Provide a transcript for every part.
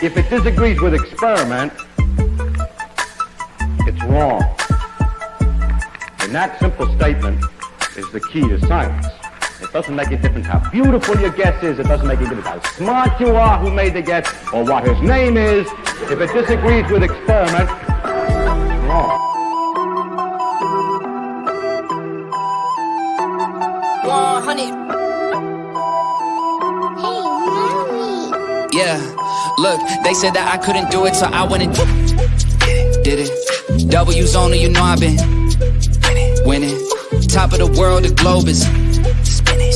If it disagrees with experiment, it's wrong. And that simple statement is the key to science. It doesn't make a difference how beautiful your guess is. It doesn't make a difference how smart you are, who made the guess, or what his name is. If it disagrees with experiment, it's wrong. Yeah, look, they said that I couldn't do it, so I went and did it. W's only, you know I've been winning. Top of the world, the globe is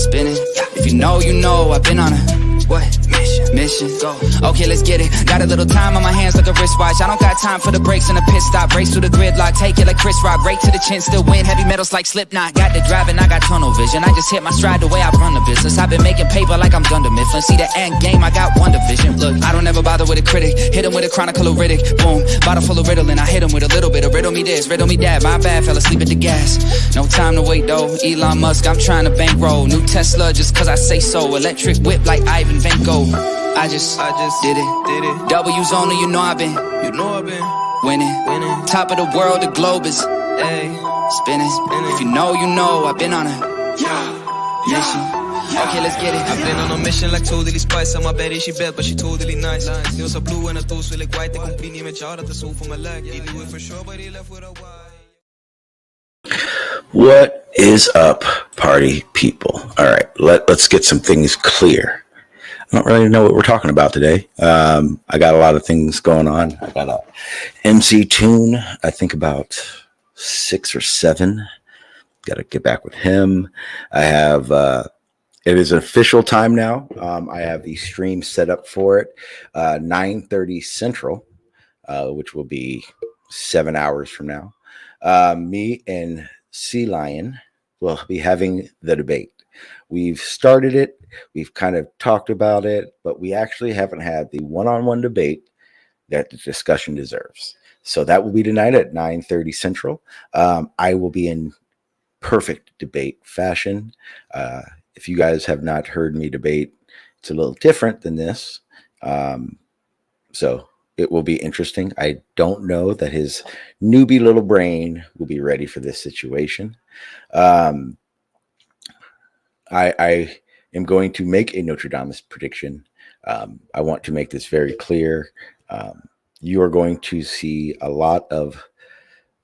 spinning. If you know, you know, I've been on a mission. Go. Okay, let's get it. Got a little time on my hands like a wristwatch. I don't got time for the brakes and the pit stop. Race through the gridlock, take it like Chris Rock. Right to the chin, still win. Heavy metals like Slipknot. Got the driving, I got tunnel vision. I just hit my stride the way I run the business. I've been making paper like I'm Dunder Mifflin. See the end game, I got one division. Look, I don't ever bother with a critic. Hit him with a chronicle of Riddick. Boom, bottle full of Ritalin. I hit him with a little bit of riddle me this, riddle me that. My bad, fell asleep at the gas. No time to wait though. Elon Musk, I'm trying to bankroll. New Tesla just cause I say so. Electric whip like Ivan Van Gogh. I just did it. W's only, you know I've been winning. Top of the world, the globe is spinning. If you know, I've been on a mission. Okay, let's get it. I've been on a mission like totally spice. I'm baddie, she bad, but she totally nice. Det var så blue, and I thought like white. Det kom bli med charter, det så for my leg. He knew it for sure, but he left with a why. What is up, party people? All right, let's get some things clear. I don't really know what we're talking about today. I got a lot of things going on. I got a MC tune, I think about 6 or 7. Got to get back with him. I have, it is official time now. I have the stream set up for it, 9:30 Central, which will be 7 hours from now. Me and Sea Lion will be having the debate. We've started it. We've kind of talked about it, but we actually haven't had the one-on-one debate that the discussion deserves. So that will be tonight at 9:30 Central. I will be in perfect debate fashion. If you guys have not heard me debate, it's a little different than this. So it will be interesting. I don't know that his newbie little brain will be ready for this situation. I am going to make a Notre Dame prediction. I want to make this very clear. You are going to see a lot of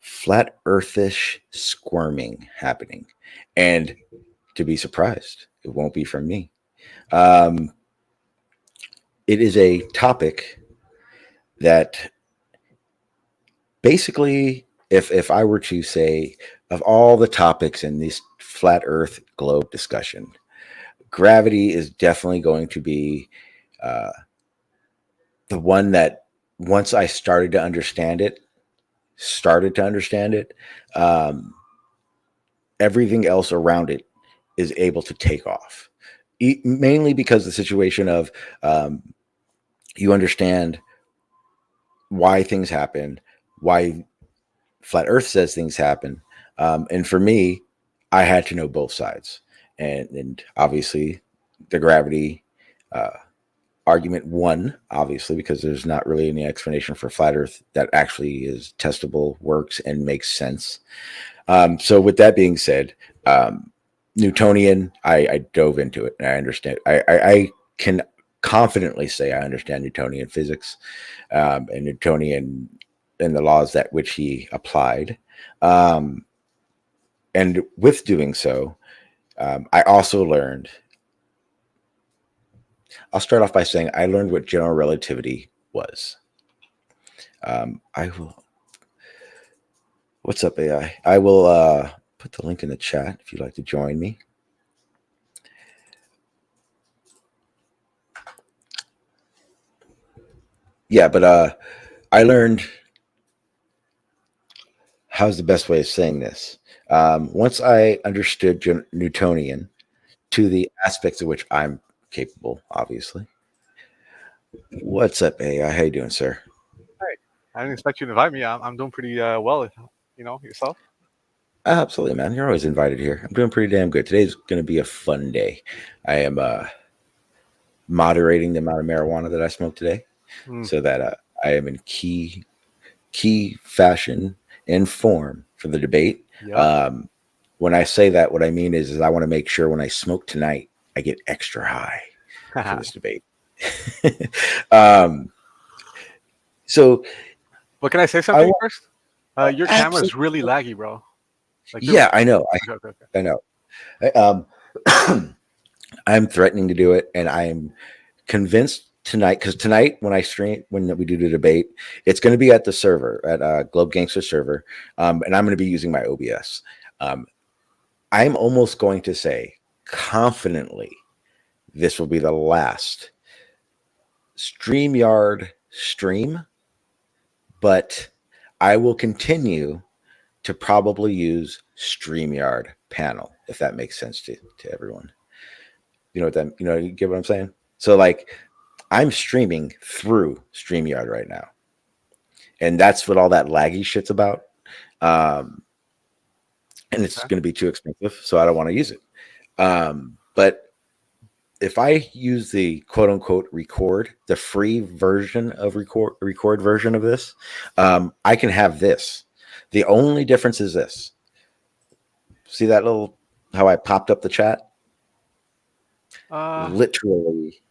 flat earthish squirming happening, and to be surprised, it won't be from me. It is a topic that basically, if I were to say, of all the topics in this flat earth globe discussion, gravity is definitely going to be the one that once I started to understand it, everything else around it is able to take off. Mainly because the situation of you understand why things happen, why flat earth says things happen. And for me, I had to know both sides. And obviously the gravity argument won, obviously, because there's not really any explanation for flat earth that actually is testable, works, and makes sense. So with that being said, Newtonian, I dove into it and I understand. I can confidently say I understand Newtonian physics and Newtonian and the laws that which he applied. And with doing so, I also learned, I'll start off by saying I learned what general relativity was. What's up, AI? I will put the link in the chat if you'd like to join me. Yeah, but I learned, how's the best way of saying this? Once I understood Newtonian to the aspects of which I'm capable, obviously. What's up, AI? How you doing, sir? Hey, I didn't expect you to invite me. I'm doing pretty well. Yourself? Absolutely, man. You're always invited here. I'm doing pretty damn good. Today's going to be a fun day. I am moderating the amount of marijuana that I smoke today, so that I am in key fashion and form for the debate. Yep. When I say that, what I mean is I want to make sure when I smoke tonight, I get extra high for this debate. So, but can I say something first? Your camera is really laggy, bro. Like, yeah, I know. I know. I'm threatening to do it, and I'm convinced tonight, because tonight when we do the debate, it's going to be at the server, at Globe Gangster server, and I'm going to be using my OBS. I'm almost going to say confidently this will be the last StreamYard stream, but I will continue to probably use StreamYard panel, if that makes sense to everyone. You get what I'm saying? So like, I'm streaming through StreamYard right now, and that's what all that laggy shit's about. And it's going to be too expensive, so I don't want to use it. But if I use the quote unquote record, the free version of record version of this, I can have this. The only difference is this. See that little how I popped up the chat? Uh, Literally,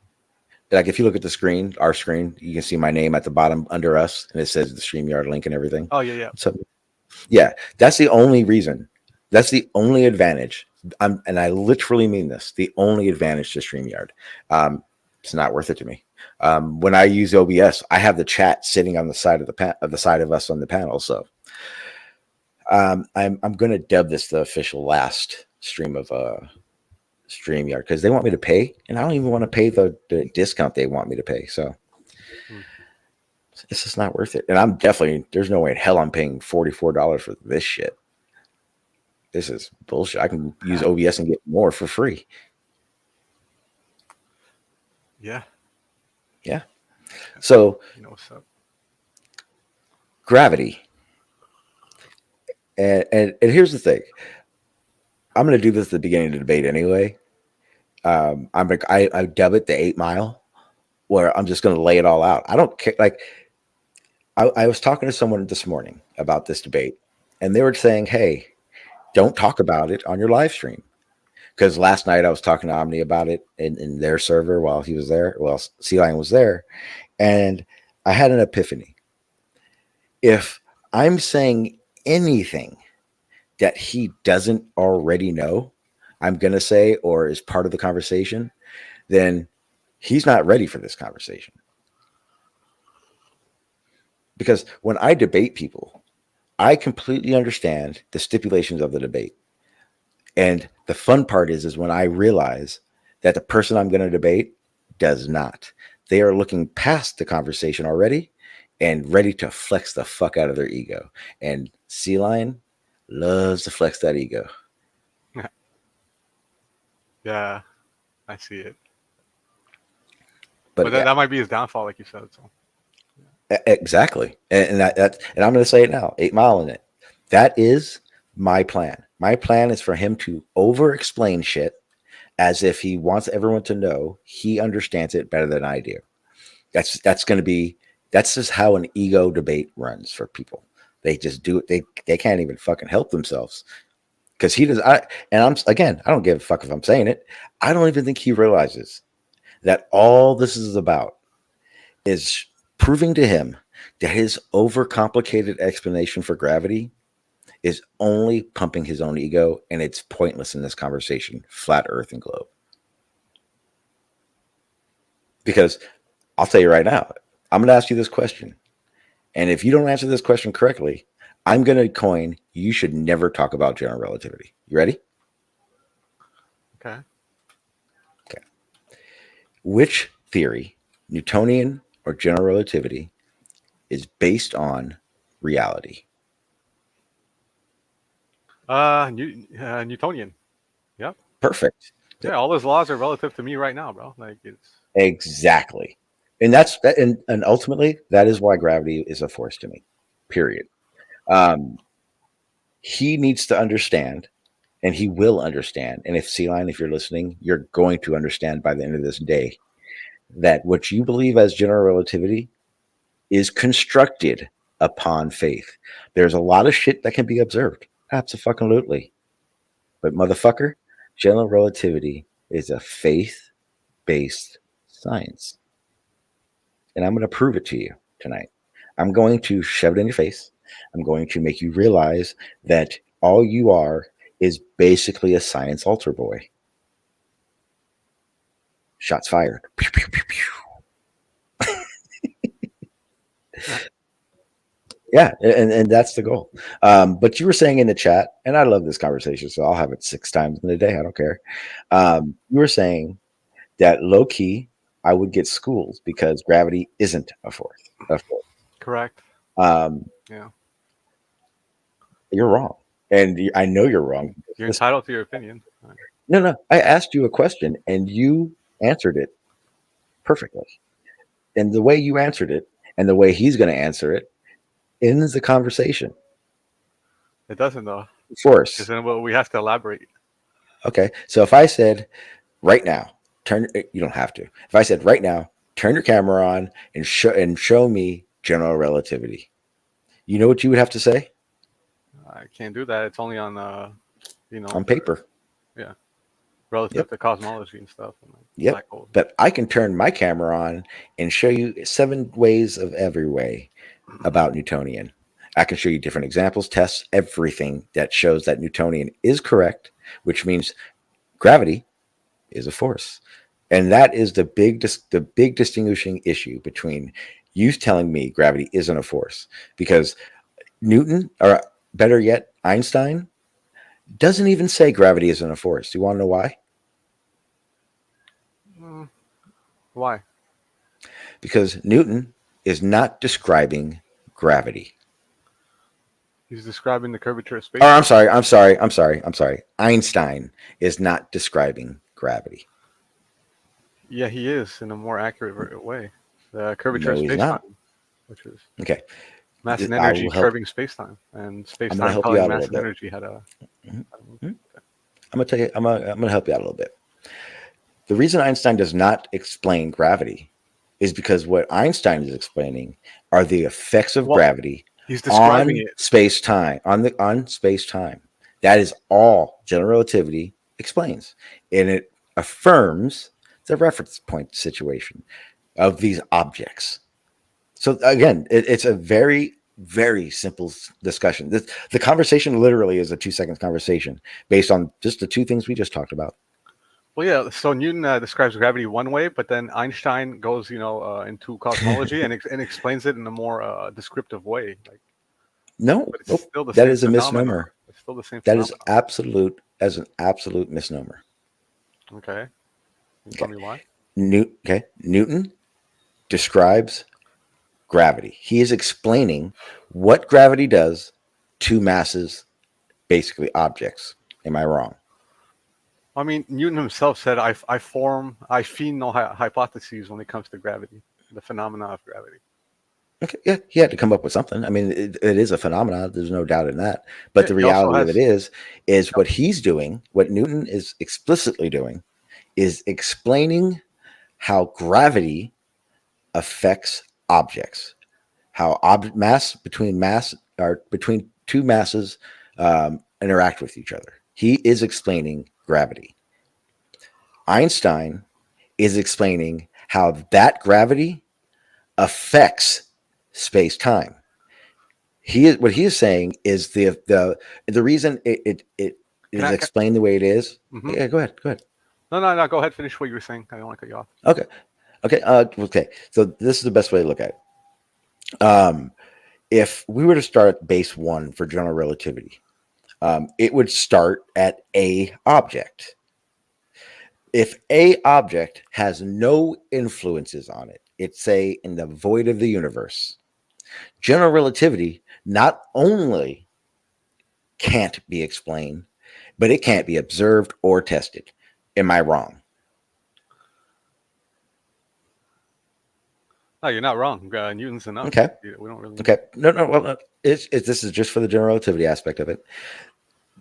like if you look at the screen, our screen, you can see my name at the bottom under us, and it says the StreamYard link and everything. oh yeah, yeah. So, yeah, that's the only reason. That's the only advantage. And I literally mean this. The only advantage to StreamYard. It's not worth it to me. When I use OBS, I have the chat sitting on the side of the side of us on the panel. So I'm going to dub this the official last stream of StreamYard because they want me to pay, and I don't even want to pay the discount they want me to pay. So it's just not worth it. And I'm definitely, there's no way in hell I'm paying $44 for this shit. This is bullshit. I can use OBS and get more for free. Yeah. Yeah. So You know what's up. gravity. And here's the thing. I'm going to do this at the beginning of the debate anyway. I dub it the 8 Mile, where I'm just going to lay it all out. I don't care. Like, I was talking to someone this morning about this debate, and they were saying, hey, don't talk about it on your live stream. Because last night I was talking to Omni about it in their server while he was there. Well, C-Line was there. And I had an epiphany. If I'm saying anything that he doesn't already know, I'm going to say, or is part of the conversation, then he's not ready for this conversation. Because when I debate people, I completely understand the stipulations of the debate. And the fun part is when I realize that the person I'm going to debate does not. They are looking past the conversation already and ready to flex the fuck out of their ego. And C-Line loves to flex that ego. Yeah, I see it. But that might be his downfall, like you said. So. Exactly. And I'm going to say it now, 8 Mile in it. That is my plan. My plan is for him to over-explain shit as if he wants everyone to know he understands it better than I do. That's just how an ego debate runs for people. They just do it. They can't even fucking help themselves because he does. I don't give a fuck if I'm saying it. I don't even think he realizes that all this is about is proving to him that his overcomplicated explanation for gravity is only pumping his own ego, and it's pointless in this conversation, flat earth and globe. Because I'll tell you right now, I'm going to ask you this question. And if you don't answer this question correctly, I'm going to coin, you should never talk about general relativity. You ready? Okay. Which theory, Newtonian or general relativity, is based on reality? Newtonian. Yep. Perfect. Yeah, all those laws are relative to me right now, bro. Like it's Exactly. And ultimately that is why gravity is a force to me. Period. He needs to understand, and he will understand. And if C-Line, if you're listening, you're going to understand by the end of this day that what you believe as general relativity is constructed upon faith. There's a lot of shit that can be observed. Absolutely. But motherfucker, general relativity is a faith-based science. And I'm going to prove it to you tonight. I'm going to shove it in your face. I'm going to make you realize that all you are is basically a science altar boy. Shots fired. Pew, pew, pew, pew. Yeah, and that's the goal. But you were saying in the chat, and I love this conversation, so I'll have it 6 times in a day. I don't care. You were saying that low key, I would get schooled because gravity isn't a force. correct. Yeah, you're wrong, and I know you're wrong. You're entitled to your opinion. No. I asked you a question, and you answered it perfectly. And the way you answered it, and the way he's going to answer it, ends the conversation. It doesn't though. Force. Because then we have to elaborate. Okay, so if I said right now, you don't have to. If I said right now, turn your camera on and show me general relativity, you know what you would have to say? I can't do that. It's only on, On paper. yeah, relative Yep. to cosmology and stuff. And like Yep. black holes. But I can turn my camera on and show you 7 ways of every way about Newtonian. I can show you different examples, tests, everything that shows that Newtonian is correct, which means gravity is a force. And that is the big distinguishing issue between you telling me gravity isn't a force, because Newton, or better yet, Einstein, doesn't even say gravity isn't a force. Do you want to know why? Why? Because Newton is not describing gravity. He's describing the curvature of space. Oh, I'm sorry. Einstein is not describing gravity. Yeah, he is in a more accurate way. The curvature No, of he's space not. time, which is Okay. mass and I energy will help. curving space time, and space I'm going to time help you telling out a mass little and bit. energy how to. I'm going to tell you. I'm going to help you out a little bit. The reason Einstein does not explain gravity is because what Einstein is explaining are the effects of gravity He's describing on it. space-time, on space-time. That is all general relativity explains, and it affirms the reference point situation of these objects. So again, it's a very, very simple discussion. The conversation literally is a 2 seconds conversation based on just the 2 things we just talked about. Well, yeah. So Newton describes gravity one way, but then Einstein goes, into cosmology and explains it in a more descriptive way. Like, No, but it's nope, still the that same is a phenomenon. misnomer. It's still the same That is phenomenon. an absolute misnomer. Okay. Can you tell me why? Newton describes gravity. He is explaining what gravity does to masses, basically objects. Am I wrong? I mean, Newton himself said, I feed no hypotheses when it comes to gravity, the phenomena of gravity. Okay, yeah, he had to come up with something. I mean, it is a phenomenon. There's no doubt in that. But Yeah, the he also reality of has. it is what he's doing, what Newton is explicitly doing, is explaining how gravity affects objects, how mass or between 2 masses interact with each other. He is explaining gravity. Einstein is explaining how that gravity affects space-time. What he is saying is the reason it is explained the way it is. Mm-hmm. Yeah, go ahead. No. Go ahead. Finish what you were saying. I don't want to cut you off. Okay. So this is the best way to look at it. If we were to start at base 1 for general relativity, it would start at a object. If a object has no influences on it, it's say in the void of the universe, general relativity not only can't be explained, but it can't be observed or tested. Am I wrong? No, you're not wrong. Newton's enough. Okay. We don't really. Okay. No. Well, this is just for the general relativity aspect of it.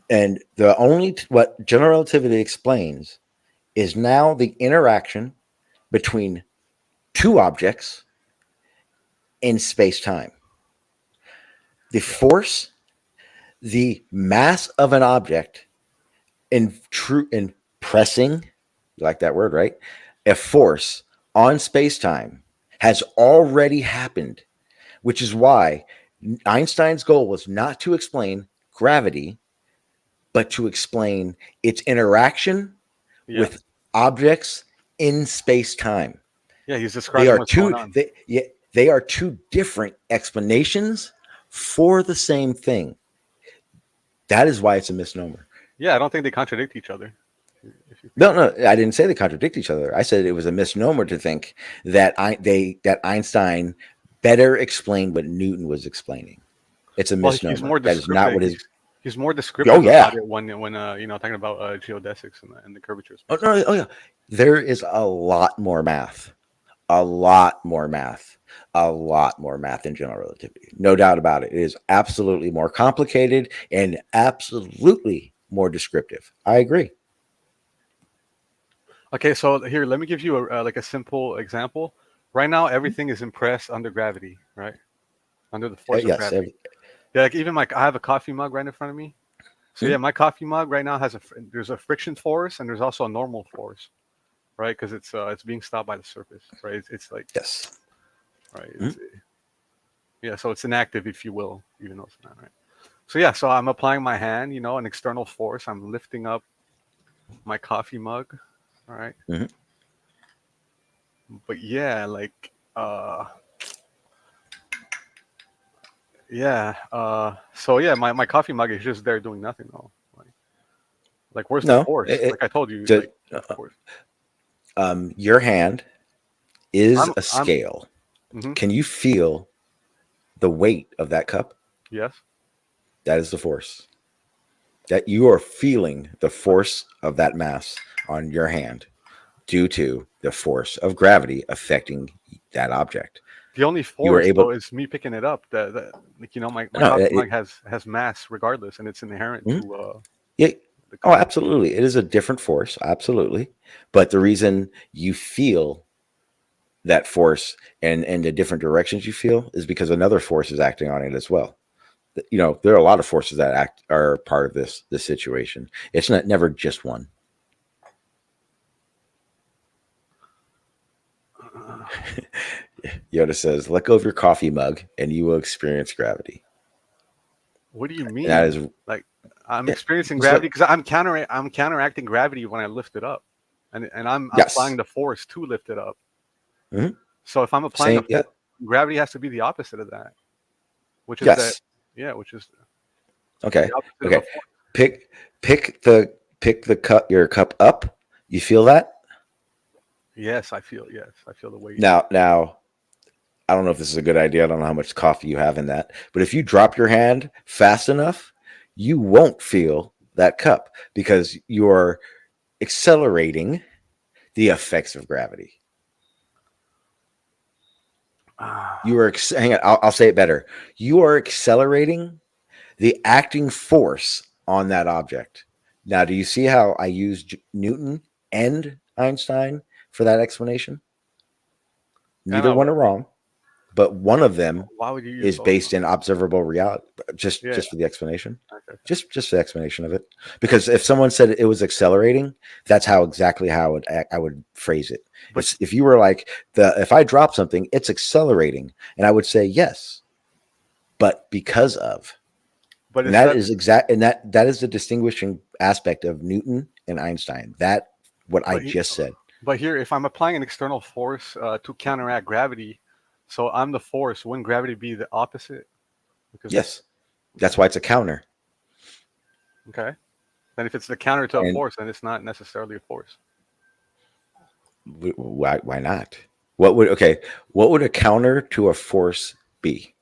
And what general relativity explains is now the interaction between 2 objects in space-time. The force, the mass of an object in pressing, you like that word, right? A force on space-time has already happened, which is why Einstein's goal was not to explain gravity, but to explain its interaction with objects in space-time. Yeah, he's describing what's going on. They are 2 different explanations for the same thing. That is why it's a misnomer. Yeah, I don't think they contradict each other. No, I didn't say they contradict each other. I said it was a misnomer to think that Einstein better explained what Newton was explaining. It's a misnomer. He's more That is not what his. He's more descriptive about it when talking about geodesics and the curvature. Oh yeah, there is a lot more math. A lot more math in general relativity. No doubt about it. It is absolutely more complicated and absolutely more descriptive. I agree. Okay, so here, let me give you like a simple example. Right now, everything is impressed under gravity, right? Under the force of Yes. gravity. Yeah, like even I have a coffee mug right in front of me. So Mhm. yeah, my coffee mug right now has there's a friction force and there's also a normal force, right? Because it's being stopped by the surface, right? It's like Yes. right, Mhm. yeah, so it's inactive, if you will, even though it's not, right? So yeah, so I'm applying my hand, an external force. I'm lifting up my coffee mug, all right? Mhm. But yeah, like yeah, so yeah, my coffee mug is just there doing nothing though. Like where's the No, force? Like I told you, ju- like what force? your hand is a I'm scale. hmm Can you feel the weight of that cup? yes. That is the force. That you are feeling the force of that mass on your hand due to the force of gravity affecting that object. The only You are force able. though is me picking it up. That like my No, coffee mug has mass regardless, and it's inherent mhm. to Yeah. the Oh, cup. absolutely. It is a different force. Absolutely. But the reason you feel that force and the different directions you feel is because another force is acting on it as well. There are a lot of forces that are part of this situation. It's not never just one. Yoda says, "Let go of your coffee mug, and you will experience gravity." What do you And that mean? is, Like I'm yeah, experiencing just gravity let. because I'm counteracting gravity when I lift it up, and I'm applying Yes. the force to lift it up. Mhm. So if I'm applying a Same. Yeah. force, gravity has to be the opposite of that, which is that Yes. yeah, which is Okay. the opposite of a Okay. force. Pick pick the cup your cup up. You feel that Yes, I feel the weight. now. I don't know if this is a good idea. I don't know how much coffee you have in that, but if you drop your hand fast enough, you won't feel that cup because you're accelerating the effects of gravity. Ah, You are hang on, I'll say it better. You are accelerating the acting force on that object. Now, do you see how I used Newton and Einstein for that explanation? and Neither one are wrong, but one of them why would you use is both of them? based in observable reality. Just Yeah. just for the explanation, Okay. just the explanation of it. Because if someone said it was accelerating, that's how exactly how I would phrase it. But If you were like if I drop something, it's accelerating, and I would say yes, but because of. And is that that is exact, and that is the distinguishing aspect of Newton and Einstein. That what I but just said. But here, if I'm applying an external force to counteract gravity, so I'm the force. Wouldn't gravity be the opposite? Because Yes, that's okay, why it's a counter. okay. Then if it's the counter to a And force, then it's not necessarily a force. why not? What would a counter to a force be?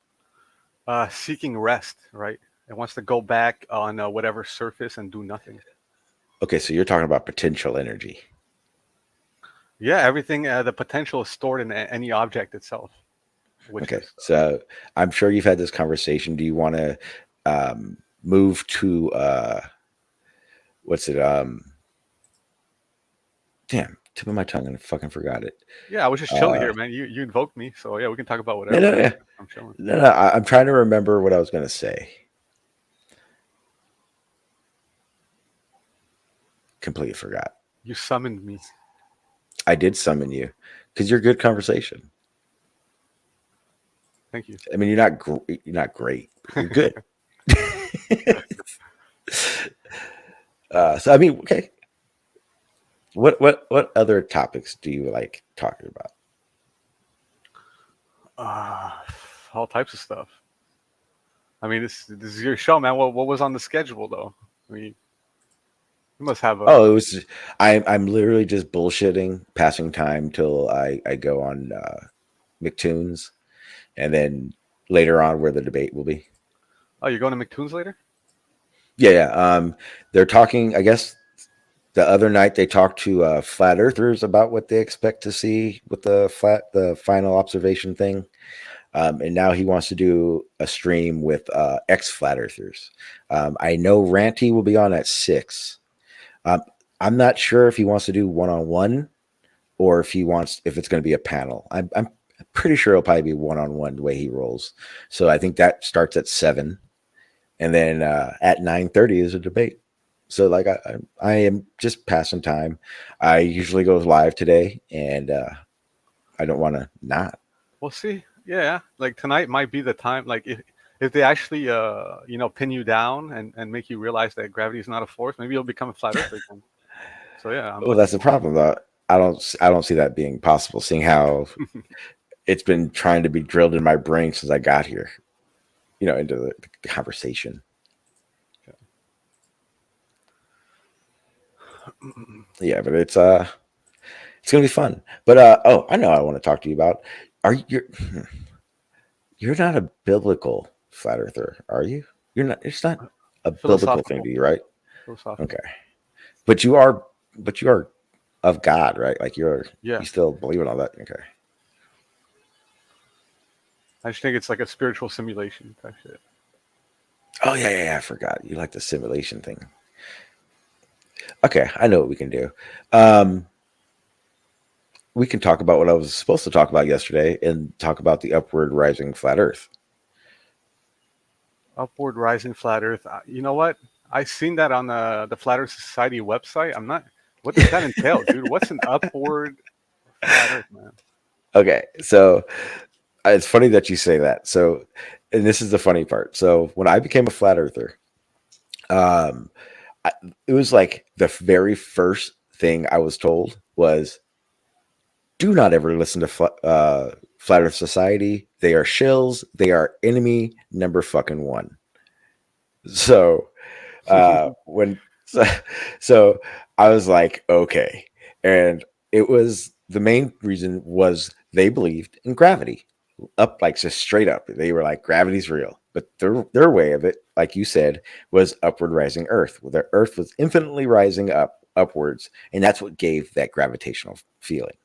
Seeking rest, right? It wants to go back on whatever surface and do nothing. Okay, so you're talking about potential energy. Yeah, everything. The potential is stored in any object itself, which Okay, is so I'm sure you've had this conversation. Do you want to move to what's it? Damn, tip of my tongue and I fucking forgot it. yeah. I was just chilling Uh, here, man. You invoked me, so yeah, we can talk about no, whatever. no, no, I'm chilling. no, no. I'm trying to remember what I was going to say. Completely forgot. You summoned me. I did summon you because you're good conversation. Thank you. I mean, you're not great, but you're good. So I mean, okay. What other topics do you like talking about? uh, all types of stuff. I mean, this is your show, man. What was on the schedule though? I mean, you must have a. Oh, it was. I'm literally just bullshitting, passing time till I go on McTunes, and then later on where the debate will be. Oh, you're going to McToon's later? Yeah, yeah. They're talking. I guess the other night they talked to flat earthers about what they expect to see with the final observation thing. And now he wants to do a stream with ex flat earthers. I know Ranty will be on at 6. Um, I'm not sure if he wants to do one-on-one or if it's going to be a panel. I'm pretty sure it'll probably be one-on-one the way he rolls. So I think that starts at 7, and then at 9:30 is a debate. So like I am just passing time. I usually go live today, and I don't want to not. We'll see. Yeah, like tonight might be the time. Like if they actually pin you down and make you realize that gravity is not a force, maybe you'll become a flat earther again. So yeah, I'm Well, that's looking the forward. problem, though. I don't see that being possible, seeing how it's been trying to be drilled in my brain since I got here. Into the conversation. Yeah, but it's gonna be fun. But I know I want to talk to you about. Are you? You're not a biblical flat earther, are you? You're not. It's not a biblical thing Philosophical, to you, right? philosophical. Okay, but you are. But you are of God, right? Like you Yeah, still believe in all that. Okay. I just think it's like a spiritual simulation type shit. Oh yeah. I forgot. You like the simulation thing. Okay, I know what we can do. Um, we can talk about what I was supposed to talk about yesterday and talk about the upward rising flat Earth. Upward rising flat Earth. You know what? I seen that on the Flat Earth Society website. I'm not. What does that entail, dude? What's an upward flat Earth, man? Okay, so it's funny that you say that. So, and this is the funny part. So, when I became a flat earther, um, it was like the very first thing I was told was, "Do not ever listen to Flat Earth Society. They are shills. They are enemy number fucking one." So, when so, so I was like, okay, and it was the main reason was they believed in gravity, up like just straight up. They were like, gravity's real, but their way of it, like you said, was upward rising Earth. The Earth was infinitely rising upwards, and that's what gave that gravitational feeling.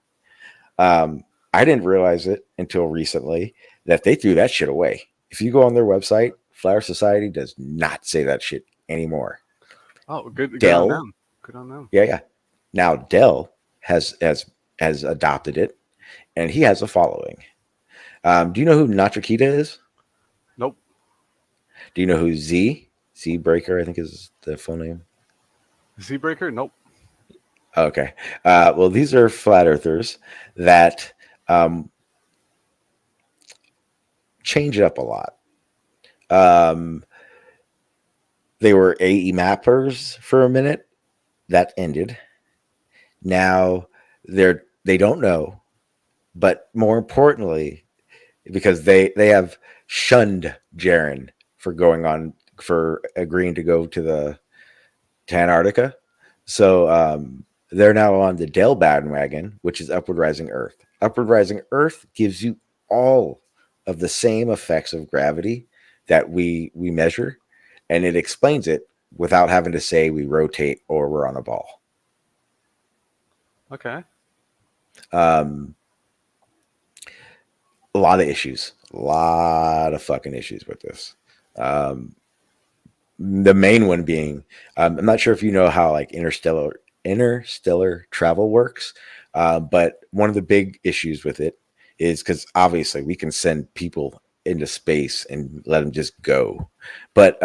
Um, I didn't realize it until recently that they threw that shit away. If you go on their website, Flower Society does not say that shit anymore. Oh, good on Dell, them. Good on them. yeah. Now Dell has adopted it, and he has a following. Do you know who Nachikita is? Nope. Do you know who Z Breaker? I think is the full name. Z Breaker? Nope. Okay. Well, these are flat earthers that um, change it up a lot. Um, they were AE mappers for a minute. That ended. Now they don't know, but more importantly, because they have shunned Jaren for agreeing to go to Antarctica. So they're now on the Dell bandwagon, which is Upward Rising Earth. Upward Rising Earth gives you all of the same effects of gravity that we measure, and it explains it without having to say we rotate or we're on a ball. Okay. Um, a lot of issues, a lot of fucking issues with this. Um, the main one being, I'm not sure if you know how like interstellar travel works, but one of the big issues with it is because obviously we can send people into space and let them just go, but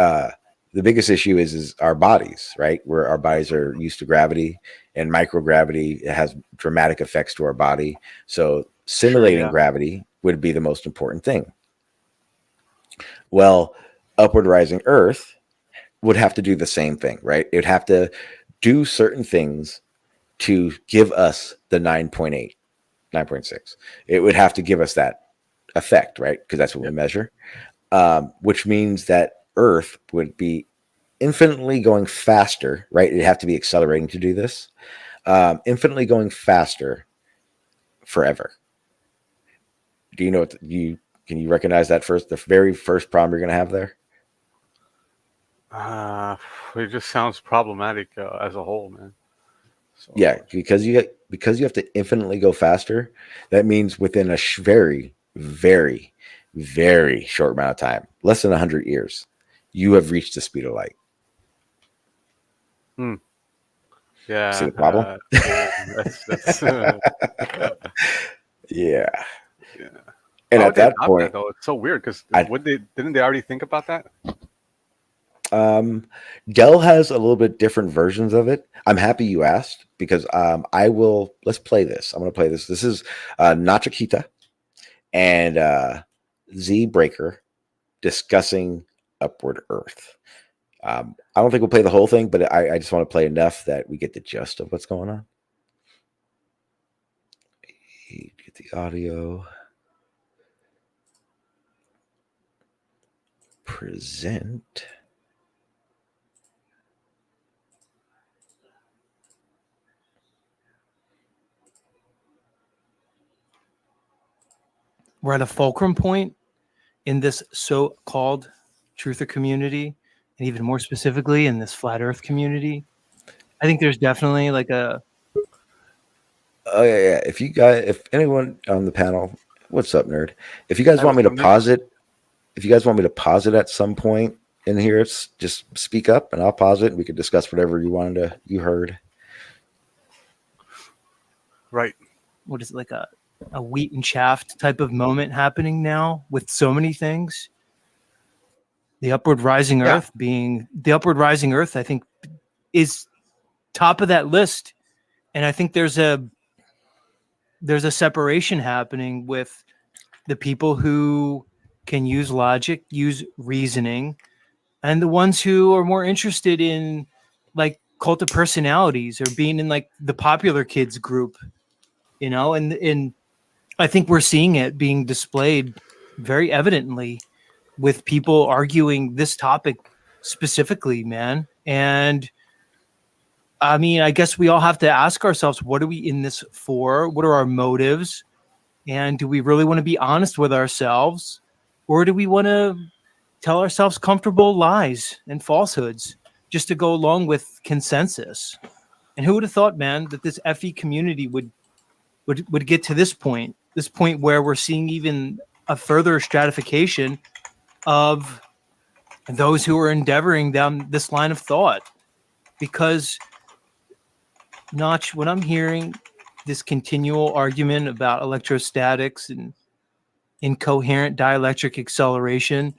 the biggest issue is our bodies, right? Where our bodies are used to gravity and microgravity. It has dramatic effects to our body. So Sure. simulating Yeah. gravity would be the most important thing. Well, upward rising Earth would have to do the same thing, right? It would have to do certain things to give us the 9.8, 9.6. It would have to give us that effect, right? Because that's what we Yep. measure, which means that Earth would be infinitely going faster, right? It'd have to be accelerating to do this, infinitely going faster forever. Do you know what can you recognize the very first problem you're going to have there? Uh, it just sounds problematic as a whole, man. Yeah, So because you have to infinitely go faster. That means within a very, very, very short amount of time, less than 100 years, you have reached the speed of light. hmm. See Yeah, the problem? yeah, that's Yeah. yeah. And Why at would they that adopt that point, though? It's so weird because I would they didn't they already think about that? Dell has a little bit different versions of it. I'm happy you asked because I will. Let's play this. I'm going to play this. This is Nachikita and Z Breaker discussing Upward Earth. I don't think we'll play the whole thing, but I just want to play enough that we get the gist of what's going on. Get the audio. Present. We're at a fulcrum point in this so-called truther community, and even more specifically in this flat Earth community. I think there's definitely like a Oh yeah. If anyone on the panel, what's up, nerd? If you guys Hey, want what's me to up, Nick? pause it, if you guys want me to pause it at some point in here, it's just speak up and I'll pause it and we can discuss whatever you heard. Right. what is it, like a wheat and chaff type of moment happening now with so many things. The upward rising Yeah. Earth being the upward rising Earth, I think, is top of that list. And I think there's a separation happening with the people who can use logic, use reasoning, and the ones who are more interested in like cult of personalities or being in like the popular kids group, and I think we're seeing it being displayed very evidently with people arguing this topic specifically, man. And I mean, I guess we all have to ask ourselves, what are we in this for? What are our motives? And do we really want to be honest with ourselves? Or do we want to tell ourselves comfortable lies and falsehoods just to go along with consensus? And who would have thought, man, that this FE community would get to this point where we're seeing even a further stratification of those who are endeavoring down this line of thought? Because Notch, when I'm hearing this continual argument about electrostatics and incoherent dielectric acceleration,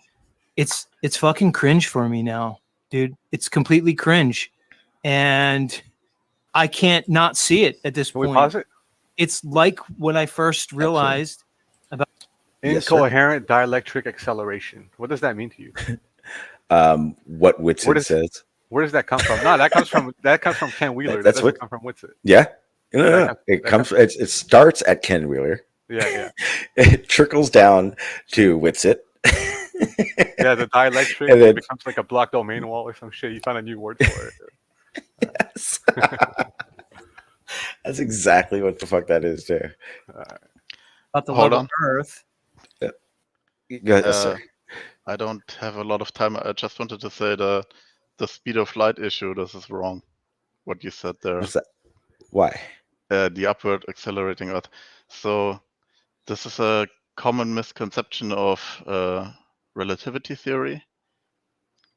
it's fucking cringe for me now, dude. It's completely cringe. And I can't not see it at this Can we point. pause it? It's like when I first realized about Yes, sir. Incoherent dielectric acceleration. What does that mean to you? What Whitson says. Where does that come from? No, that comes from Ken Wheeler. That That's doesn't what. come from Witsit. Yeah. No, no, That no. comes, It that comes. comes It starts at Ken Wheeler. yeah. It trickles down to Whitsit. Yeah, the dielectric And then becomes like a block domain wall or some shit. You found a new word for it. yes. That's exactly what the fuck that is, too. the Hold love on. of Earth. Go ahead, sir. I don't have a lot of time. I just wanted to say the speed of light issue. This is wrong. What you said there. What's that? Why? The upward accelerating Earth. So this is a common misconception of relativity theory.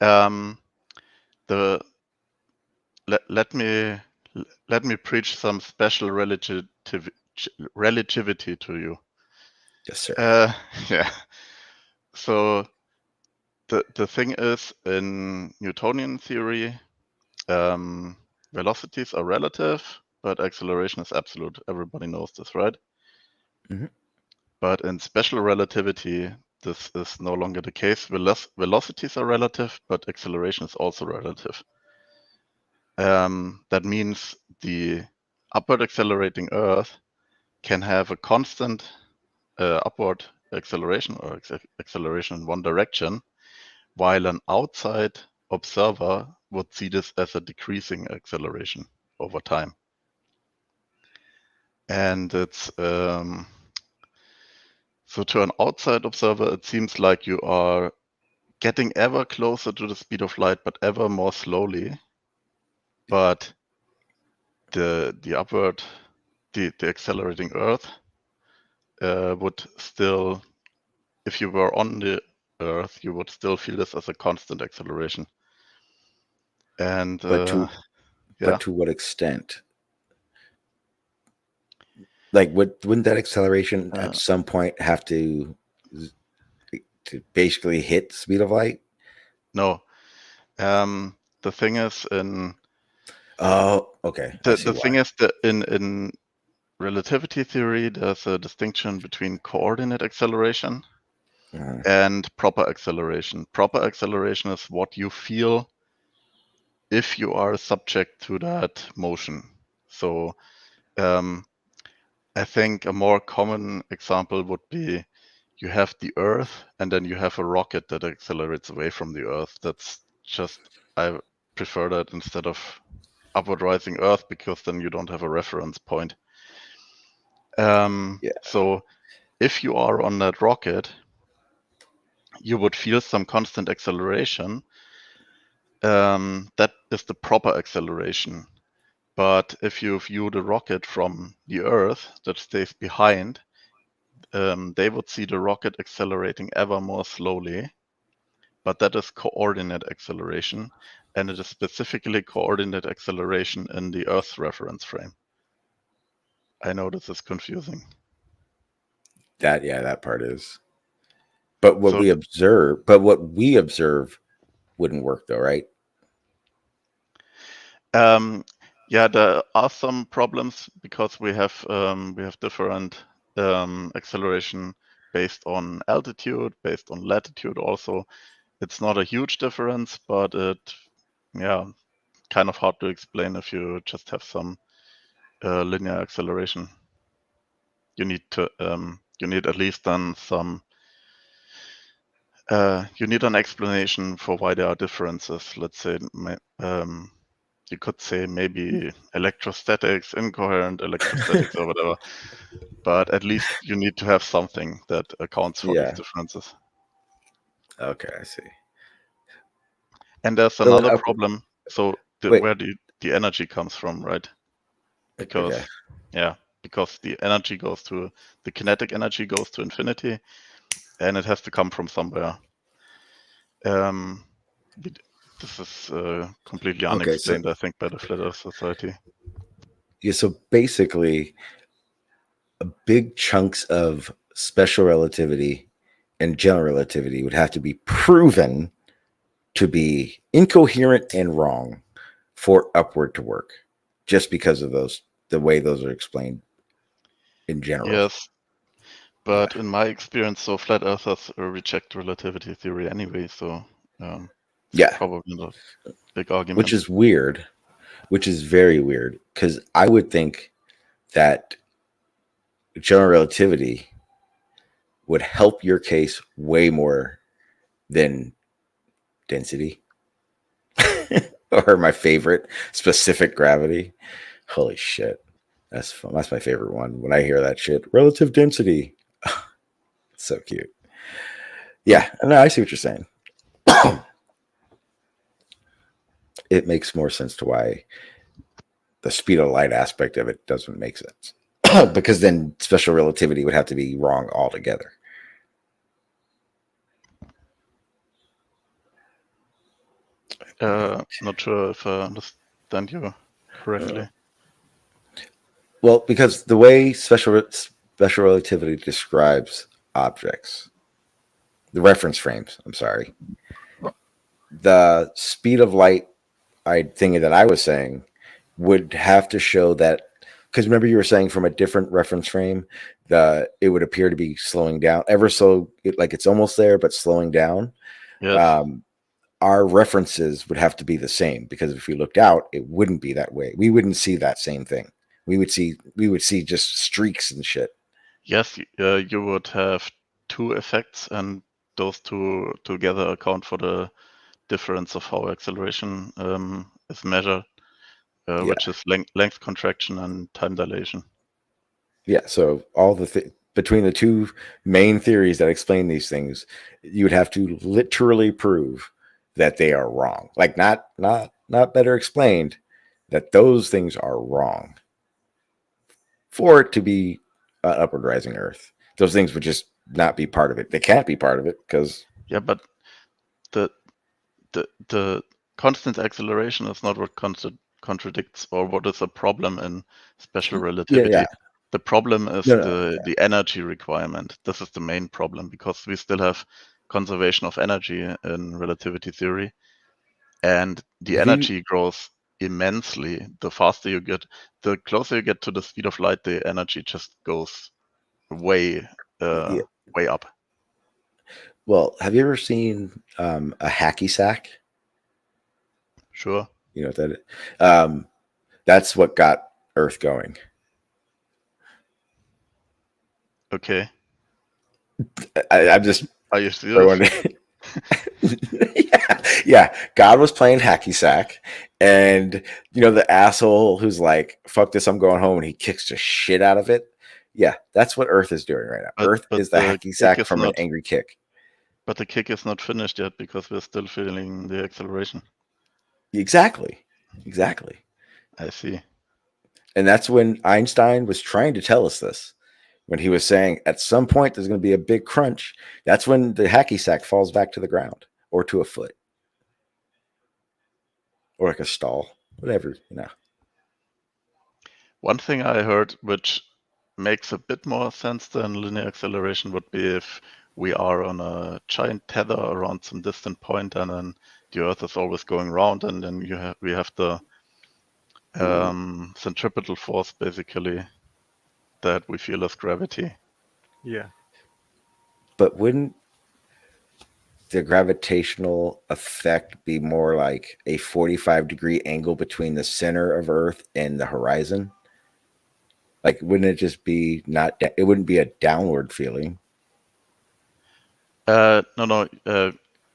Let me preach some special relativity to you. Yes, sir. Yeah. So the thing is, in Newtonian theory, velocities are relative, but acceleration is absolute. Everybody knows this, right? Mhm. But in special relativity, this is no longer the case. Velocities are relative, but acceleration is also relative. That means the upward accelerating Earth can have a constant upward acceleration or acceleration in one direction, while an outside observer would see this as a decreasing acceleration over time. And it's so to an outside observer, it seems like you are getting ever closer to the speed of light, but ever more slowly. But the accelerating Earth would still, if you were on the Earth, you would still feel this as a constant acceleration. And But Yeah. But to what extent? Like, wouldn't that acceleration at some point have to basically hit speed of light? No. The thing is Oh, okay. I see the thing why. is that in relativity theory, there's a distinction between coordinate acceleration and proper acceleration. Proper acceleration is what you feel if you are subject to that motion. So I think a more common example would be you have the Earth and then you have a rocket that accelerates away from the Earth. That's just, I prefer that instead of upward rising Earth, because then you don't have a reference point. So if you are on that rocket, you would feel some constant acceleration. That is the proper acceleration. But if you view the rocket from the Earth that stays behind, they would see the rocket accelerating ever more slowly. But that is coordinate acceleration, and it is specifically coordinate acceleration in the Earth's reference frame. I know this is confusing. That part is. But what So we observe wouldn't work though, right? yeah, there are some problems because we have different acceleration based on altitude, based on latitude. Also, it's not a huge difference, but kind of hard to explain if you just have some linear acceleration. You need at least then some. You need an explanation for why there are differences. Let's say you could say maybe electrostatics, incoherent electrostatics, or whatever. But at least you need to have something that accounts for these differences. Okay, I see. And there's another problem. So where the energy comes from, right? Because because the energy goes to the kinetic energy goes to infinity, and it has to come from somewhere. This is completely unexplained, I think, by the Flat Earth Society. Yeah, so basically, big chunks of special relativity and general relativity would have to be proven to be incoherent and wrong for upward to work, just because of the way those are explained in general. Yes, but in my experience, so flat earthers reject relativity theory anyway, so probably not a big argument. Which is weird, which is very weird, because I would think that general relativity would help your case way more than density or my favorite, specific gravity. Holy shit. That's fun. That's my favorite one. When I hear that shit, relative density. So cute. Yeah, no, I see what you're saying. It makes more sense to why the speed of light aspect of it doesn't make sense. Because then special relativity would have to be wrong altogether. Not sure if I understand you correctly. Well, because the way special relativity describes objects, the reference frames, I'm sorry, the speed of light thing that I was saying would have to show that, because remember you were saying from a different reference frame, it would appear to be slowing down ever so, like it's almost there, but slowing down. Yes. Our references would have to be the same, because if we looked out, it wouldn't be that way. We wouldn't see that same thing. We would see just streaks and shit. Yes, you would have two effects, and those two together account for the difference of how acceleration is measured, which is length contraction and time dilation. Yeah, so all between the two main theories that explain these things, you would have to literally prove that they are wrong. Like not better explained, that those things are wrong for it to be an upward rising Earth. Those things would just not be part of it. They can't be part of it because but the constant acceleration is not what contradicts or what is a problem in special Yeah, relativity. yeah. The problem is No, no, the energy requirement. This is the main problem because we still have conservation of energy in relativity theory, and the Have you- energy grows immensely. The faster you get, the closer you get to the speed of light, the energy just goes way Yeah. way up. Well, have you ever seen a hacky sack? Sure. You know what that is? That's what got Earth going. Okay. I'm just Are you serious? throwing yeah. God was playing hacky sack, and the asshole who's like, "Fuck this, I'm going home," and he kicks the shit out of it. Yeah, that's what Earth is doing right now. Earth But is the the hacky kick sack is from an not. angry kick. But the kick is not finished yet because we're still feeling the acceleration. Exactly. I see. And that's when Einstein was trying to tell us this. When he was saying at some point there's going to be a big crunch, that's when the hacky sack falls back to the ground or to a foot or like a stall, whatever. One thing I heard which makes a bit more sense than linear acceleration would be if we are on a giant tether around some distant point and then the Earth is always going round and then we have the centripetal force basically that we feel as gravity. Yeah. But wouldn't the gravitational effect be more like a 45-degree angle between the center of Earth and the horizon? Like, wouldn't it just be not? It wouldn't be a downward feeling. No.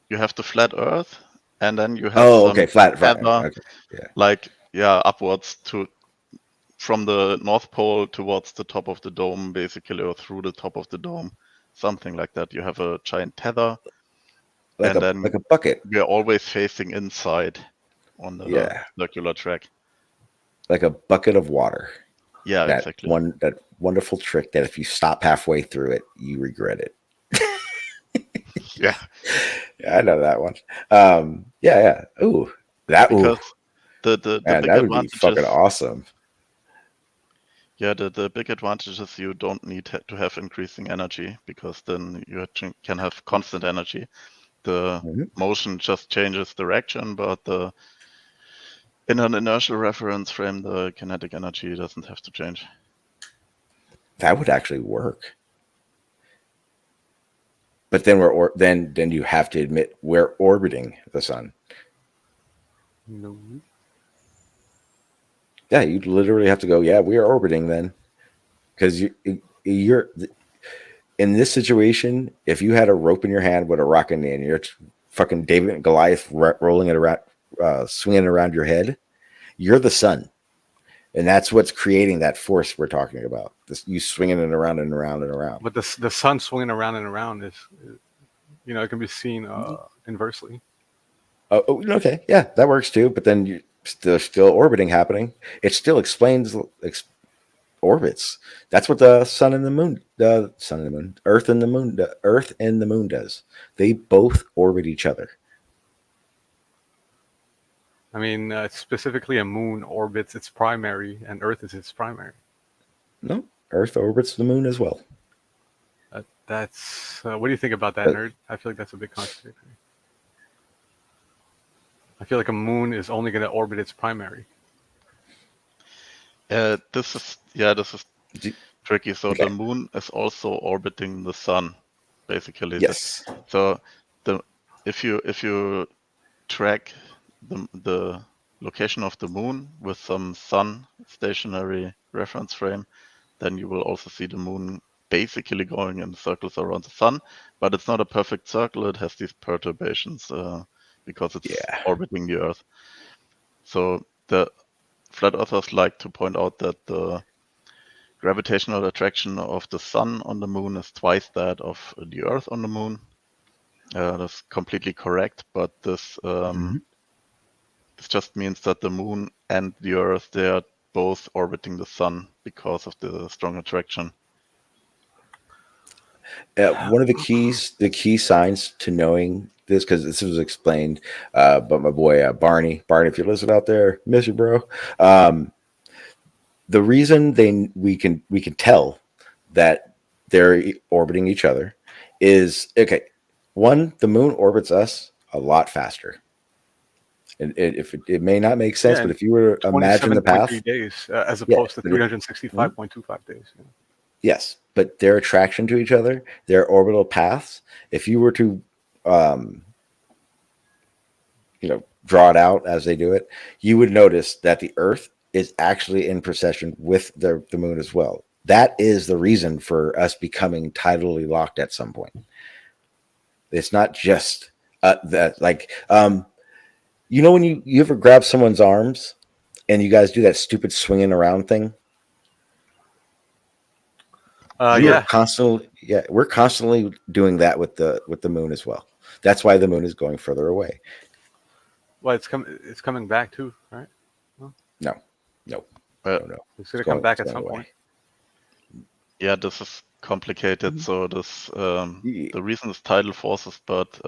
You have the flat Earth, and then you have Oh, some okay, flat. tether, Okay, yeah. like upwards from the North Pole towards the top of the dome, basically, or through the top of the dome, something like that. You have a giant tether, Like and a then bucket. we're always facing inside on the Yeah, circular track. like a bucket of water. Yeah, That exactly. that wonderful trick that if you stop halfway through it, you regret it. Yeah, Yeah, I know that one. Yeah. Ooh, because the man, big that would be advantage fucking is awesome. the big advantage is you don't need to have increasing energy because then you can have constant energy. The Mhm. motion just changes direction, but in an inertial reference frame, the kinetic energy doesn't have to change. That would actually work. But then then you have to admit we're orbiting the sun. No. Yeah, you literally have to go. Yeah, we are orbiting then, because you're in this situation. If you had a rope in your hand with a rock in it, and you're fucking David and Goliath rolling it around, swinging it around your head, you're the sun, and that's what's creating that force we're talking about. This you swinging it around and around and around. But the sun swinging around and around is it can be seen inversely. Oh, okay, yeah, that works too. But then there's still orbiting happening. It still explains orbits. That's what the sun and the moon, Earth and the moon does. They both orbit each other. I mean, specifically, a moon orbits its primary, and Earth is its primary. No, Earth orbits the moon as well. That's what do you think about that, But nerd? I feel like that's a big contradiction. I feel like a moon is only going to orbit its primary. This is tricky. So okay. the moon is also orbiting the sun, basically. Yes. So if you track the location of the moon with some sun stationary reference frame, then you will also see the moon basically going in circles around the sun, but it's not a perfect circle. It has these perturbations because it's orbiting the Earth. So the flat earthers like to point out that the gravitational attraction of the sun on the moon is twice that of the Earth on the moon. That's completely correct, but this just means that the moon and the Earth, they are both orbiting the sun because of the strong attraction. One of the key signs to knowing this because this was explained by my boy Barney. Barney, if you listen out there, miss you, bro. The reason we can tell that they're orbiting each other is okay. One, the moon orbits us a lot faster. And it may not make sense, Yeah, but if you were to imagine the path, 27.3 days as yeah, opposed to 365.25 days. Yeah. yes, but their attraction to each other, their orbital paths, if you were to, draw it out as they do it, you would notice that the Earth is actually in precession with the moon as well. That is the reason for us becoming tidally locked at some point. It's not just that, like, when you ever grab someone's arms and you guys do that stupid swinging around thing. We're constantly doing that with the moon as well. That's why the moon is going further away. Well, it's coming back too, right? No. It's gonna come back at some point. Yeah, this is complicated. So this the reason is tidal forces, but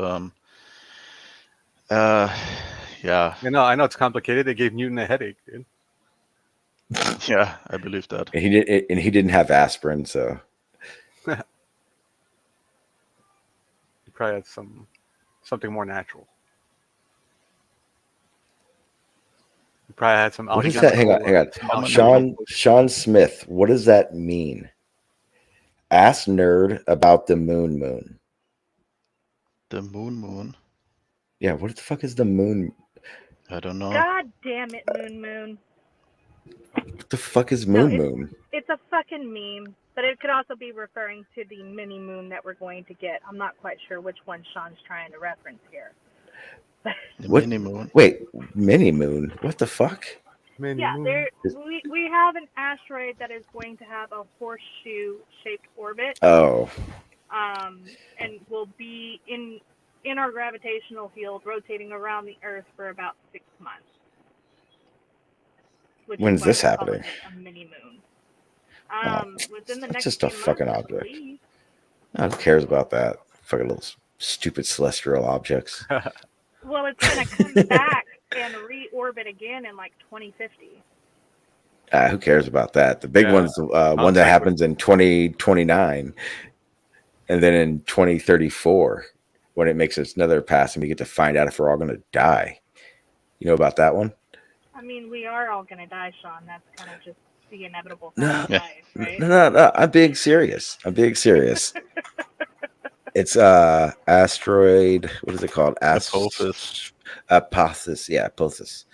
yeah. I know it's complicated. They gave Newton a headache, dude. Yeah, I believe that. And he didn't have aspirin, so He probably had something more natural. He probably had some. What is that? Hang on. Sean Smith. What does that mean? Ask nerd about the moon. The moon. Yeah, what the fuck is the moon? I don't know. God damn it, moon. What the fuck is moon? It's a fucking meme, but it could also be referring to the mini moon that we're going to get. I'm not quite sure which one Sean's trying to reference here. What? Mini moon? Wait, mini moon? What the fuck? We have an asteroid that is going to have a horseshoe-shaped orbit. Oh. And will be in our gravitational field, rotating around the Earth for about 6 months. When's this happening? A mini moon. Within the it's next just a fucking months, object. Who cares about that? Fucking little stupid celestial objects. Well, it's going to come back and reorbit again in like 2050. Who cares about that? The big one's one that happens in 2029, and then in 2034, when it makes another pass, and we get to find out if we're all going to die. You know about that one? I mean, we are all going to die, Sean. That's kind of just the inevitable fact of life, right? No. I'm being serious. It's asteroid. What is it called? Apophis. Apophis. Yeah, Apophis.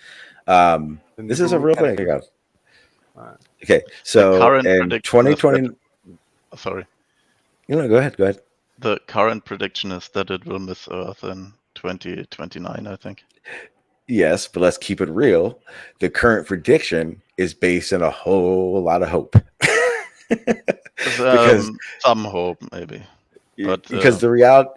This is a real thing. Okay, so in 2020. Sorry. Go ahead. The current prediction is that it will miss Earth in 2029, I think. Yes, but let's keep it real. The current prediction is based on a whole lot of hope. Because some hope, maybe. But because the reality.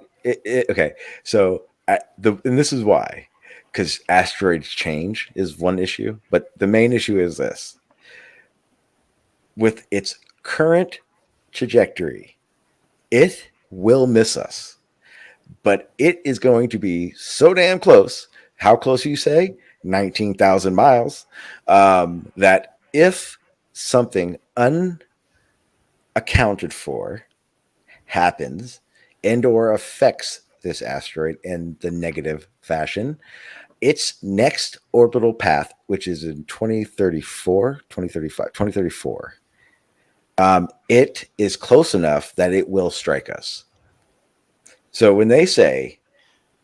Okay, so and this is why. Because asteroids change is one issue, but the main issue is this. With its current trajectory, it will miss us, but it is going to be so damn close. How close you say? 19,000 miles. That if something unaccounted for happens and or affects this asteroid in the negative fashion, its next orbital path, which is in 2034, it is close enough that it will strike us. So when they say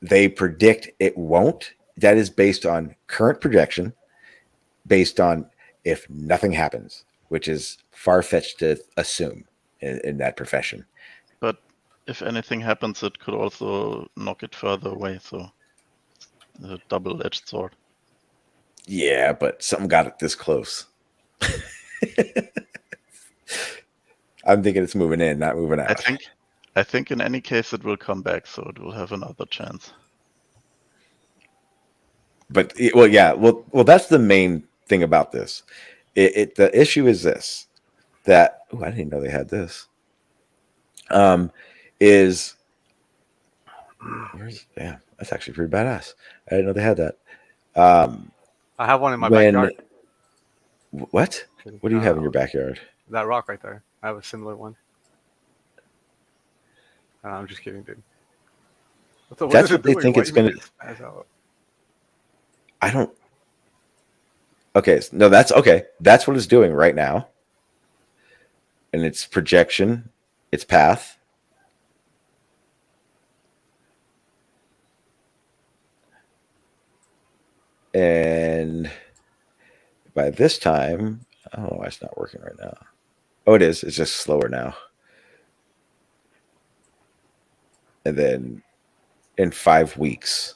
they predict it won't, that is based on current projection, based on if nothing happens, which is far-fetched to assume in that profession. But if anything happens, it could also knock it further away. So it's a double-edged sword. Yeah, but something got it this close. I'm thinking it's moving in, not moving out. I think in any case it will come back, so it will have another chance. But well, that's the main thing about this. The issue is this: that I didn't know they had this. Is Yeah, that's actually pretty badass. I didn't know they had that. I have one in my When backyard. what? What do you have in your backyard? That rock right there. I have a similar one. I'm just kidding, dude. What That's is it what they doing? think Why it's you make gonna. it spaz out? I don't. Okay, no, that's okay. That's what it's doing right now, and its projection, its path. And by this time, I don't know why it's not working right now. Oh, it is. It's just slower now. And then in 5 weeks.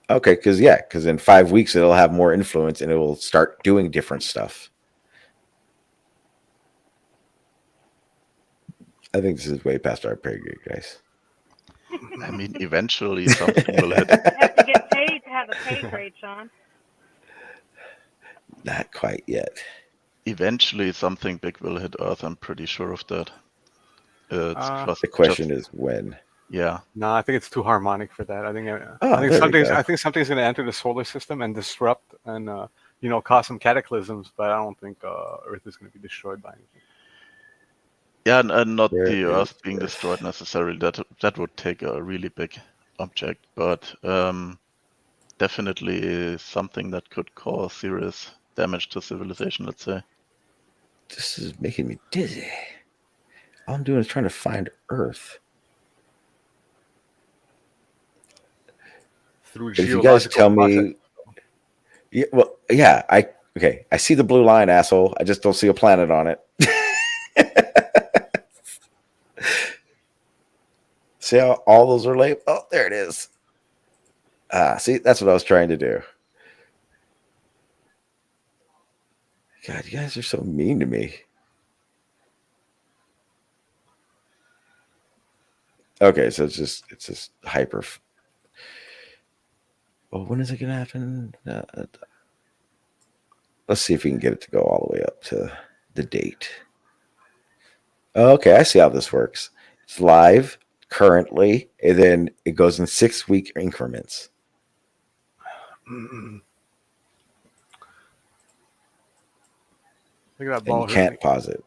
Okay, because in 5 weeks it'll have more influence and it will start doing different stuff. I think this is way past our pay grade, guys. I mean, eventually something will hit. You have to get paid to have a pay grade, Sean. Not quite yet. Eventually something big will hit Earth. I'm pretty sure of that. The question is when. Yeah. No, I think it's too harmonic for that. I think something's going to enter the solar system and disrupt and cause some cataclysms. But I don't think Earth is going to be destroyed by anything. Yeah, and not There the is Earth being Earth. destroyed necessarily. That would take a really big object, but definitely something that could cause serious damage to civilization. Let's say. This is making me dizzy. All I'm doing is trying to find Earth. Through If you guys tell me, I see the blue line, asshole. I just don't see a planet on it. See how all those are labeled? Oh, there it is. See, that's what I was trying to do. God, you guys are so mean to me. Okay, so it's just hyper. Well, when is it gonna happen? Let's see if we can get it to go all the way up to the date. Okay, I see how this works. It's live currently, and then it goes in 6-week increments. Look at that And ball. you can't pause it.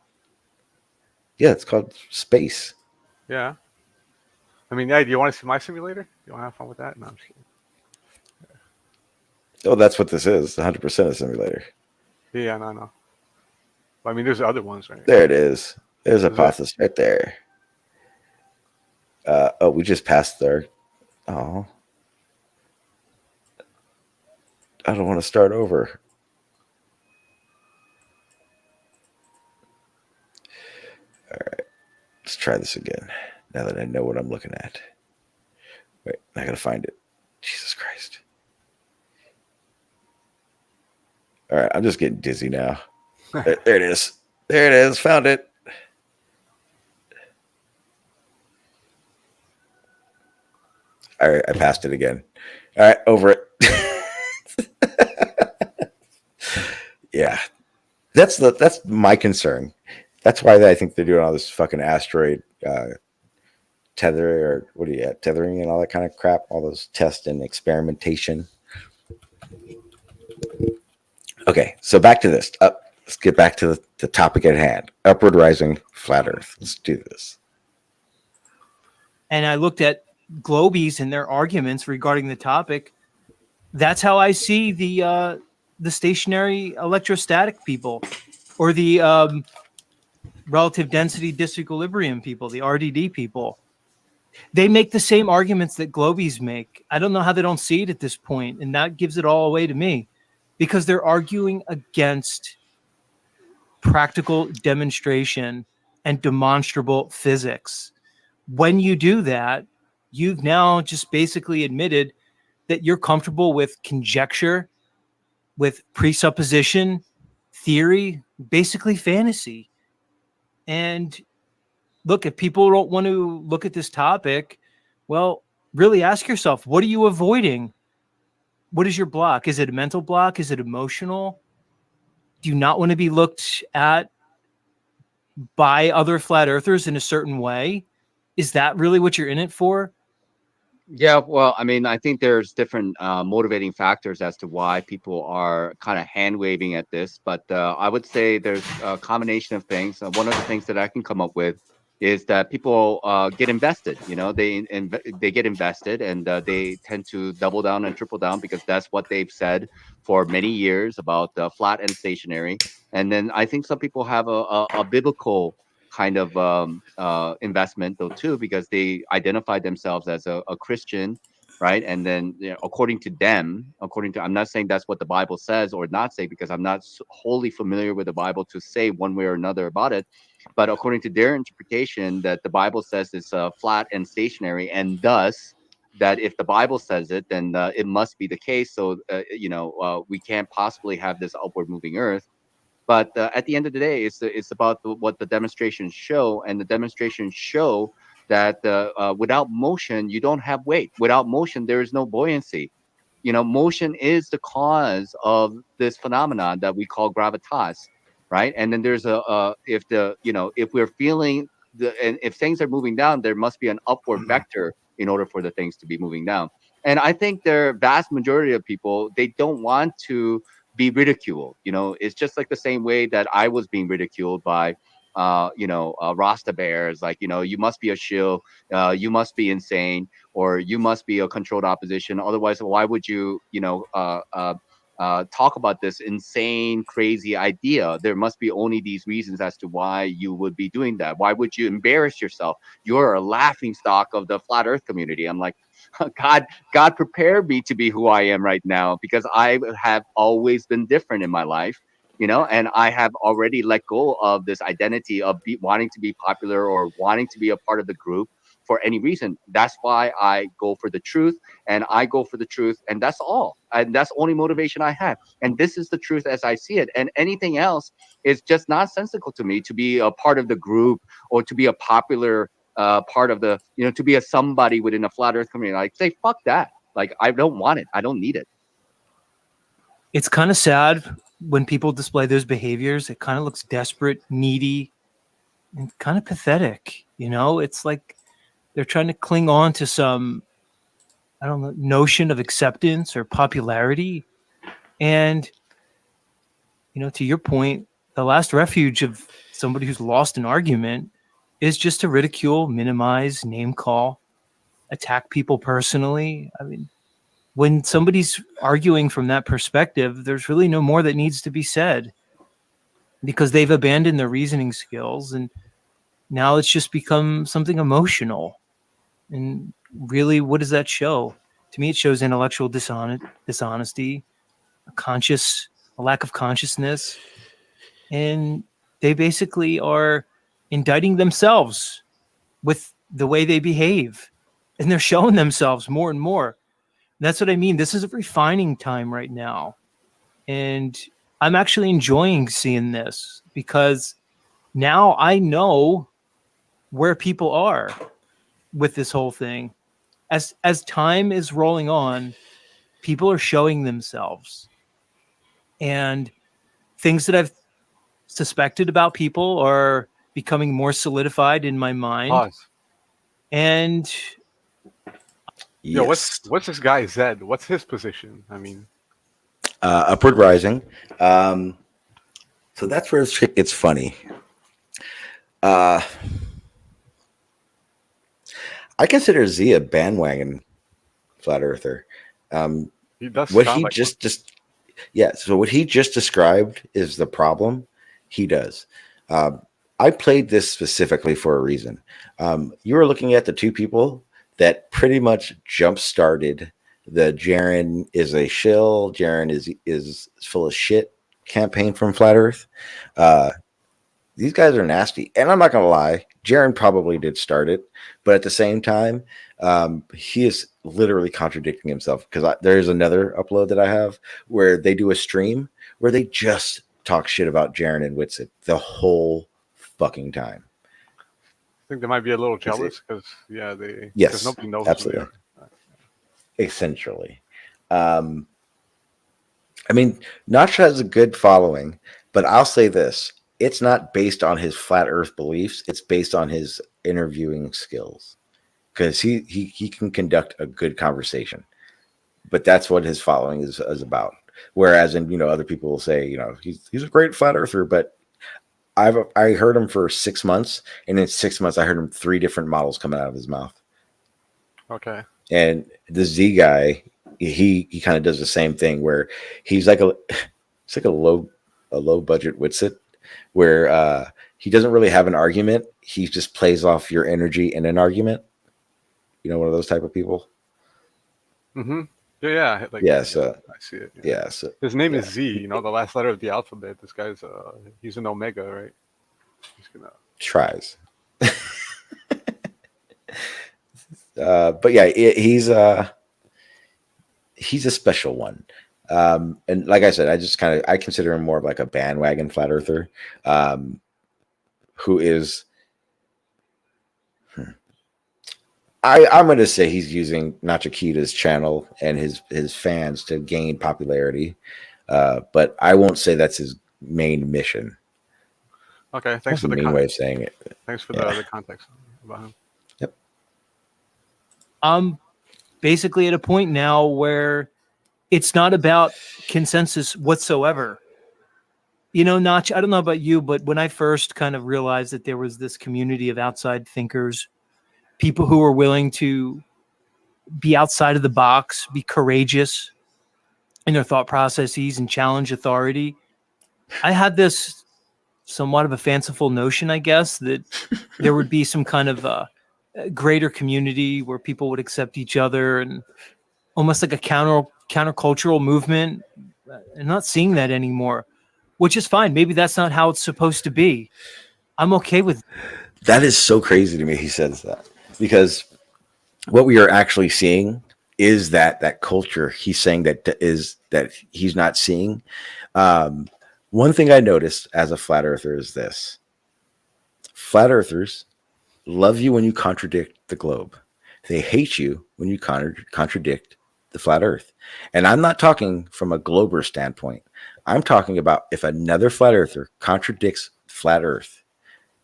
Yeah, it's called space. Yeah. I mean, do you want to see my simulator? You want to have fun with that? No, I'm just kidding. Oh, that's what this is. 100% a simulator. Yeah, no. I mean, there's other ones, right? There it is. There's Apophis right there. We just passed there. Oh. I don't want to start over. All right. Let's try this again. Now that I know what I'm looking at. Wait, I gotta find it. Jesus Christ. All right, I'm just getting dizzy now. There it is. There it is. Found it. All right, I passed it again. All right, over it. Yeah, that's my concern. That's why I think they're doing all this fucking asteroid tethering and all that kind of crap. All those tests and experimentation. Okay, so back to this. Let's get back to the topic at hand. Upward rising flat Earth. Let's do this. And I looked at Globies and their arguments regarding the topic. That's how I see the stationary electrostatic people, or the relative density disequilibrium people, the RDD people. They make the same arguments that Globies make. I don't know how they don't see it at this point, and that gives it all away to me, because they're arguing against practical demonstration and demonstrable physics. When you do that, you've now just basically admitted that you're comfortable with conjecture, with presupposition, theory, basically fantasy. And look, if people don't want to look at this topic, well, really ask yourself, what are you avoiding? What is your block? Is it a mental block? Is it emotional? Do you not want to be looked at by other flat earthers in a certain way? Is that really what you're in it for? Yeah, well, I mean, I think there's different motivating factors as to why people are kind of hand waving at this, but I would say there's a combination of things. One of the things that I can come up with is that people get invested. You know, they get invested, and they tend to double down and triple down because that's what they've said for many years about flat and stationary. And then I think some people have a biblical kind of investment though too, because they identify themselves as a Christian, right? And then according to them, I'm not saying that's what the Bible says or not say, because I'm not wholly familiar with the Bible to say one way or another about it, but according to their interpretation, that the Bible says it's flat and stationary, and thus that if the Bible says it, then it must be the case. So we can't possibly have this upward moving earth. But at the end of the day, it's about what the demonstrations show, and the demonstrations show that without motion, you don't have weight. Without motion, there is no buoyancy. You know, motion is the cause of this phenomenon that we call gravitas, right? And then there's if we're feeling and if things are moving down, there must be an upward vector in order for the things to be moving down. And I think the vast majority of people, they don't want to be ridiculed. You know, it's just like the same way that I was being ridiculed by Rasta bears, like, you must be a shill, you must be insane, or you must be a controlled opposition. Otherwise, why would you, talk about this insane, crazy idea? There must be only these reasons as to why you would be doing that. Why would you embarrass yourself? You're a laughing stock of the flat Earth community. I'm like, God prepared me to be who I am right now, because I have always been different in my life. And I have already let go of this identity of wanting to be popular or wanting to be a part of the group for any reason. That's why I go for the truth, and I go for the truth, and that's all. And that's the only motivation I have. And this is the truth as I see it. And anything else is just nonsensical to me, to be a part of the group or to be a popular part of the, to be a somebody within a flat Earth community. Like, say, fuck that. Like, I don't want it. I don't need it. It's kind of sad when people display those behaviors. It kind of looks desperate, needy, and kind of pathetic. It's like they're trying to cling on to some, I don't know, notion of acceptance or popularity. And, to your point, the last refuge of somebody who's lost an argument is just to ridicule, minimize, name call, attack people personally. I mean, when somebody's arguing from that perspective, there's really no more that needs to be said, because they've abandoned their reasoning skills, and now it's just become something emotional. And really, what does that show? To me, it shows intellectual dishonesty, a lack of consciousness, and they basically are indicting themselves with the way they behave, and they're showing themselves more and more. That's what I mean. This is a refining time right now. And I'm actually enjoying seeing this, because now I know where people are with this whole thing. As time is rolling on, people are showing themselves. And things that I've suspected about people are becoming more solidified in my mind. Pause. And What's this guy Zed? What's his position? I mean, upward rising. So that's where it's funny. I consider Z a bandwagon flat earther. he does What sound he like just so what he just described is the problem. He does. I played this specifically for a reason. You were looking at the two people that pretty much jump started the Jaren is a shill, Jaren is full of shit campaign from Flat Earth. These guys are nasty. And I'm not going to lie, Jaren probably did start it. But at the same time, he is literally contradicting himself, because there's another upload that I have where they do a stream where they just talk shit about Jaren and Witsit the whole fucking time. I think they might be a little jealous because, yes, nobody knows absolutely. Essentially. I mean, Notch has a good following, but I'll say this. It's not based on his flat earth beliefs. It's based on his interviewing skills. because he can conduct a good conversation, but that's what his following is about. Whereas, in other people will say, he's a great flat earther, but I heard him for 6 months, and in 6 months I heard him 3 different models coming out of his mouth. Okay. And the Z guy, he kind of does the same thing where he's like it's like a low budget Witsit where he doesn't really have an argument. He just plays off your energy in an argument. One of those type of people. Mm-hmm. Yeah. Like, Yeah. So I see it. yeah. So his name is Z. The last letter of the alphabet. This guy's he's an omega, right? He's gonna tries. But yeah, he's a special one. And like I said, I consider him more of like a bandwagon flat earther, who is, I'm going to say he's using Nachikita's channel and his fans to gain popularity. But I won't say that's his main mission. Okay. Thanks That's for the main way of saying it. Thanks for the context about him. Yep. I'm basically at a point now where it's not about consensus whatsoever. Nach, I don't know about you, but when I first kind of realized that there was this community of outside thinkers, people who were willing to be outside of the box, be courageous in their thought processes and challenge authority, I had this somewhat of a fanciful notion, I guess, that there would be some kind of greater community where people would accept each other and almost like a countercultural movement. I'm not seeing that anymore, which is fine. Maybe that's not how it's supposed to be. I'm okay with that. Is so crazy to me. He says that because what we are actually seeing is that culture he's saying that he's not seeing. One thing I noticed as a flat earther is this: flat earthers love you when you contradict the globe. They hate you when you contradict the flat earth. And I'm not talking from a glober standpoint. I'm talking about if another flat earther contradicts flat earth,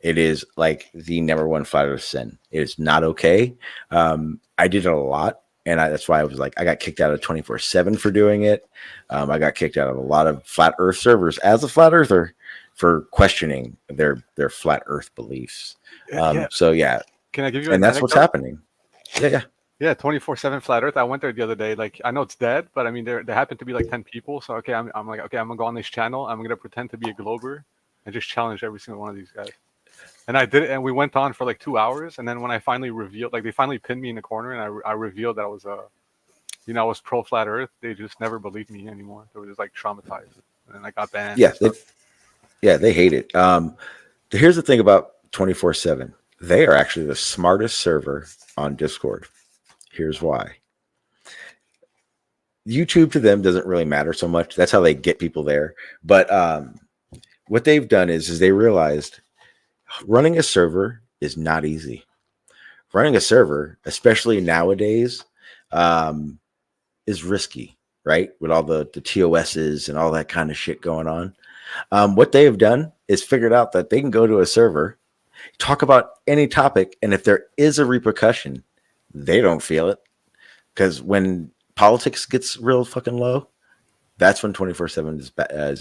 it is like the number one flat earth sin. It is not okay. I did it a lot. And that's why I was like, I got kicked out of 24/7 for doing it. I got kicked out of a lot of flat earth servers as a flat earther for questioning their flat earth beliefs. So yeah. Can I give you and that's what's happening. Yeah. Yeah, 24/7 flat Earth. I went there the other day. Like, I know it's dead, but I mean, there happened to be like 10 people. So okay, I'm like, okay, I'm gonna go on this channel. I'm gonna pretend to be a glober and just challenge every single one of these guys. And I did it, and we went on for like 2 hours. And then when I finally revealed, like, they finally pinned me in the corner, and I revealed that I was I was pro flat Earth. They just never believed me anymore. They were just like traumatized, and then I got banned. Yeah, they hate it. Here's the thing about 24/7. They are actually the smartest server on Discord. Here's why. YouTube to them doesn't really matter so much. That's how they get people there. But what they've done is they realized running a server is not easy. Running a server, especially nowadays, is risky, right? With all the TOSs and all that kind of shit going on. What they have done is figured out that they can go to a server, talk about any topic, and if there is a repercussion, they don't feel it. Because when politics gets real fucking low, that's when 24/7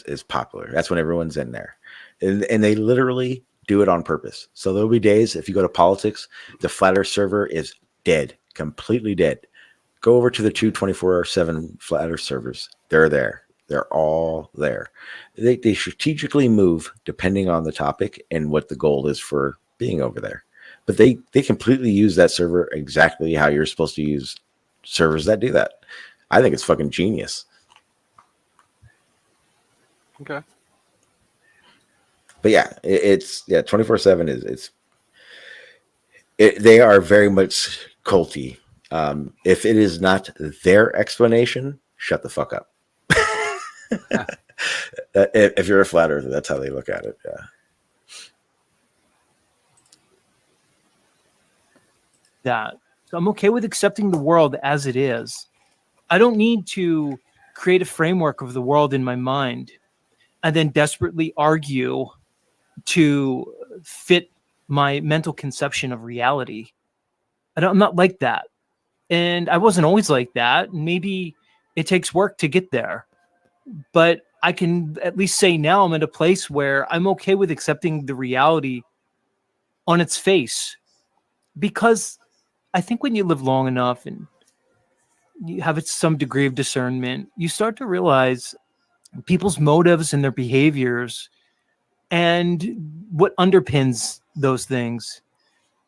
is popular. That's when everyone's in there. And they literally do it on purpose. So there'll be days, if you go to politics, the Flat Earth server is dead, completely dead. Go over to the 24/7 Flat Earth servers. They're there. They're all there. They strategically move depending on the topic and what the goal is for being over there. But they completely use that server exactly how you're supposed to use servers that do that. I think it's fucking genius. Okay. But yeah, it's 24/7 is they are very much culty. If it is not their explanation, shut the fuck up. If you're a flat earther, that's how they look at it. Yeah. that. So I'm okay with accepting the world as it is. I don't need to create a framework of the world in my mind and then desperately argue to fit my mental conception of reality. I'm not like that. And I wasn't always like that. Maybe it takes work to get there. But I can at least say now I'm at a place where I'm okay with accepting the reality on its face. Because I think when you live long enough and you have some degree of discernment, you start to realize people's motives and their behaviors and what underpins those things.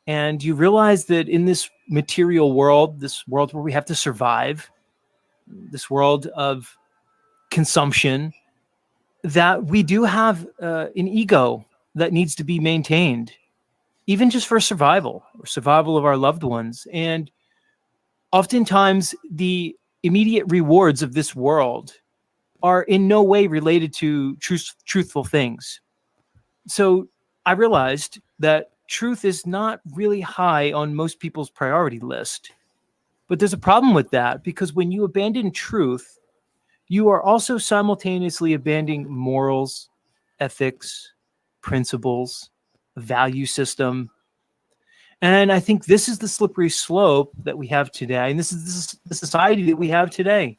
And you realize that in this material world, this world where we have to survive, this world of consumption, that we do have an ego that needs to be maintained, even just for survival or survival of our loved ones. And oftentimes the immediate rewards of this world are in no way related to truthful things. So I realized that truth is not really high on most people's priority list. But there's a problem with that, because when you abandon truth, you are also simultaneously abandoning morals, ethics, principles, a value system. And I think this is the slippery slope that we have today. And this is the society that we have today.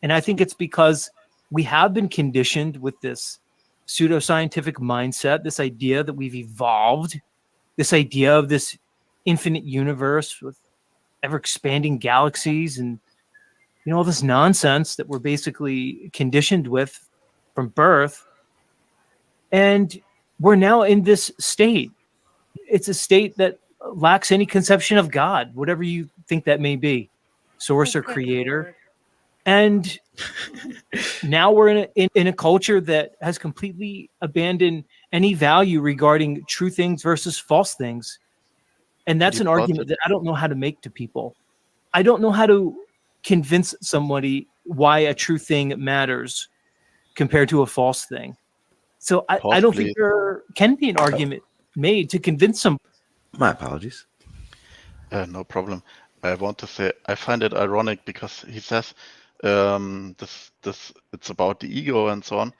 And I think it's because we have been conditioned with this pseudoscientific mindset, this idea that we've evolved, this idea of this infinite universe with ever expanding galaxies and all this nonsense that we're basically conditioned with from birth. And we're now in this state. It's a state that lacks any conception of God, whatever you think that may be, source or creator. And now we're in a culture that has completely abandoned any value regarding true things versus false things. And that's an argument that I don't know how to make to people. I don't know how to convince somebody why a true thing matters compared to a false thing. So I don't think there can be an argument made to convince some. My apologies. No problem. I want to say I find it ironic because he says this it's about the ego and so on,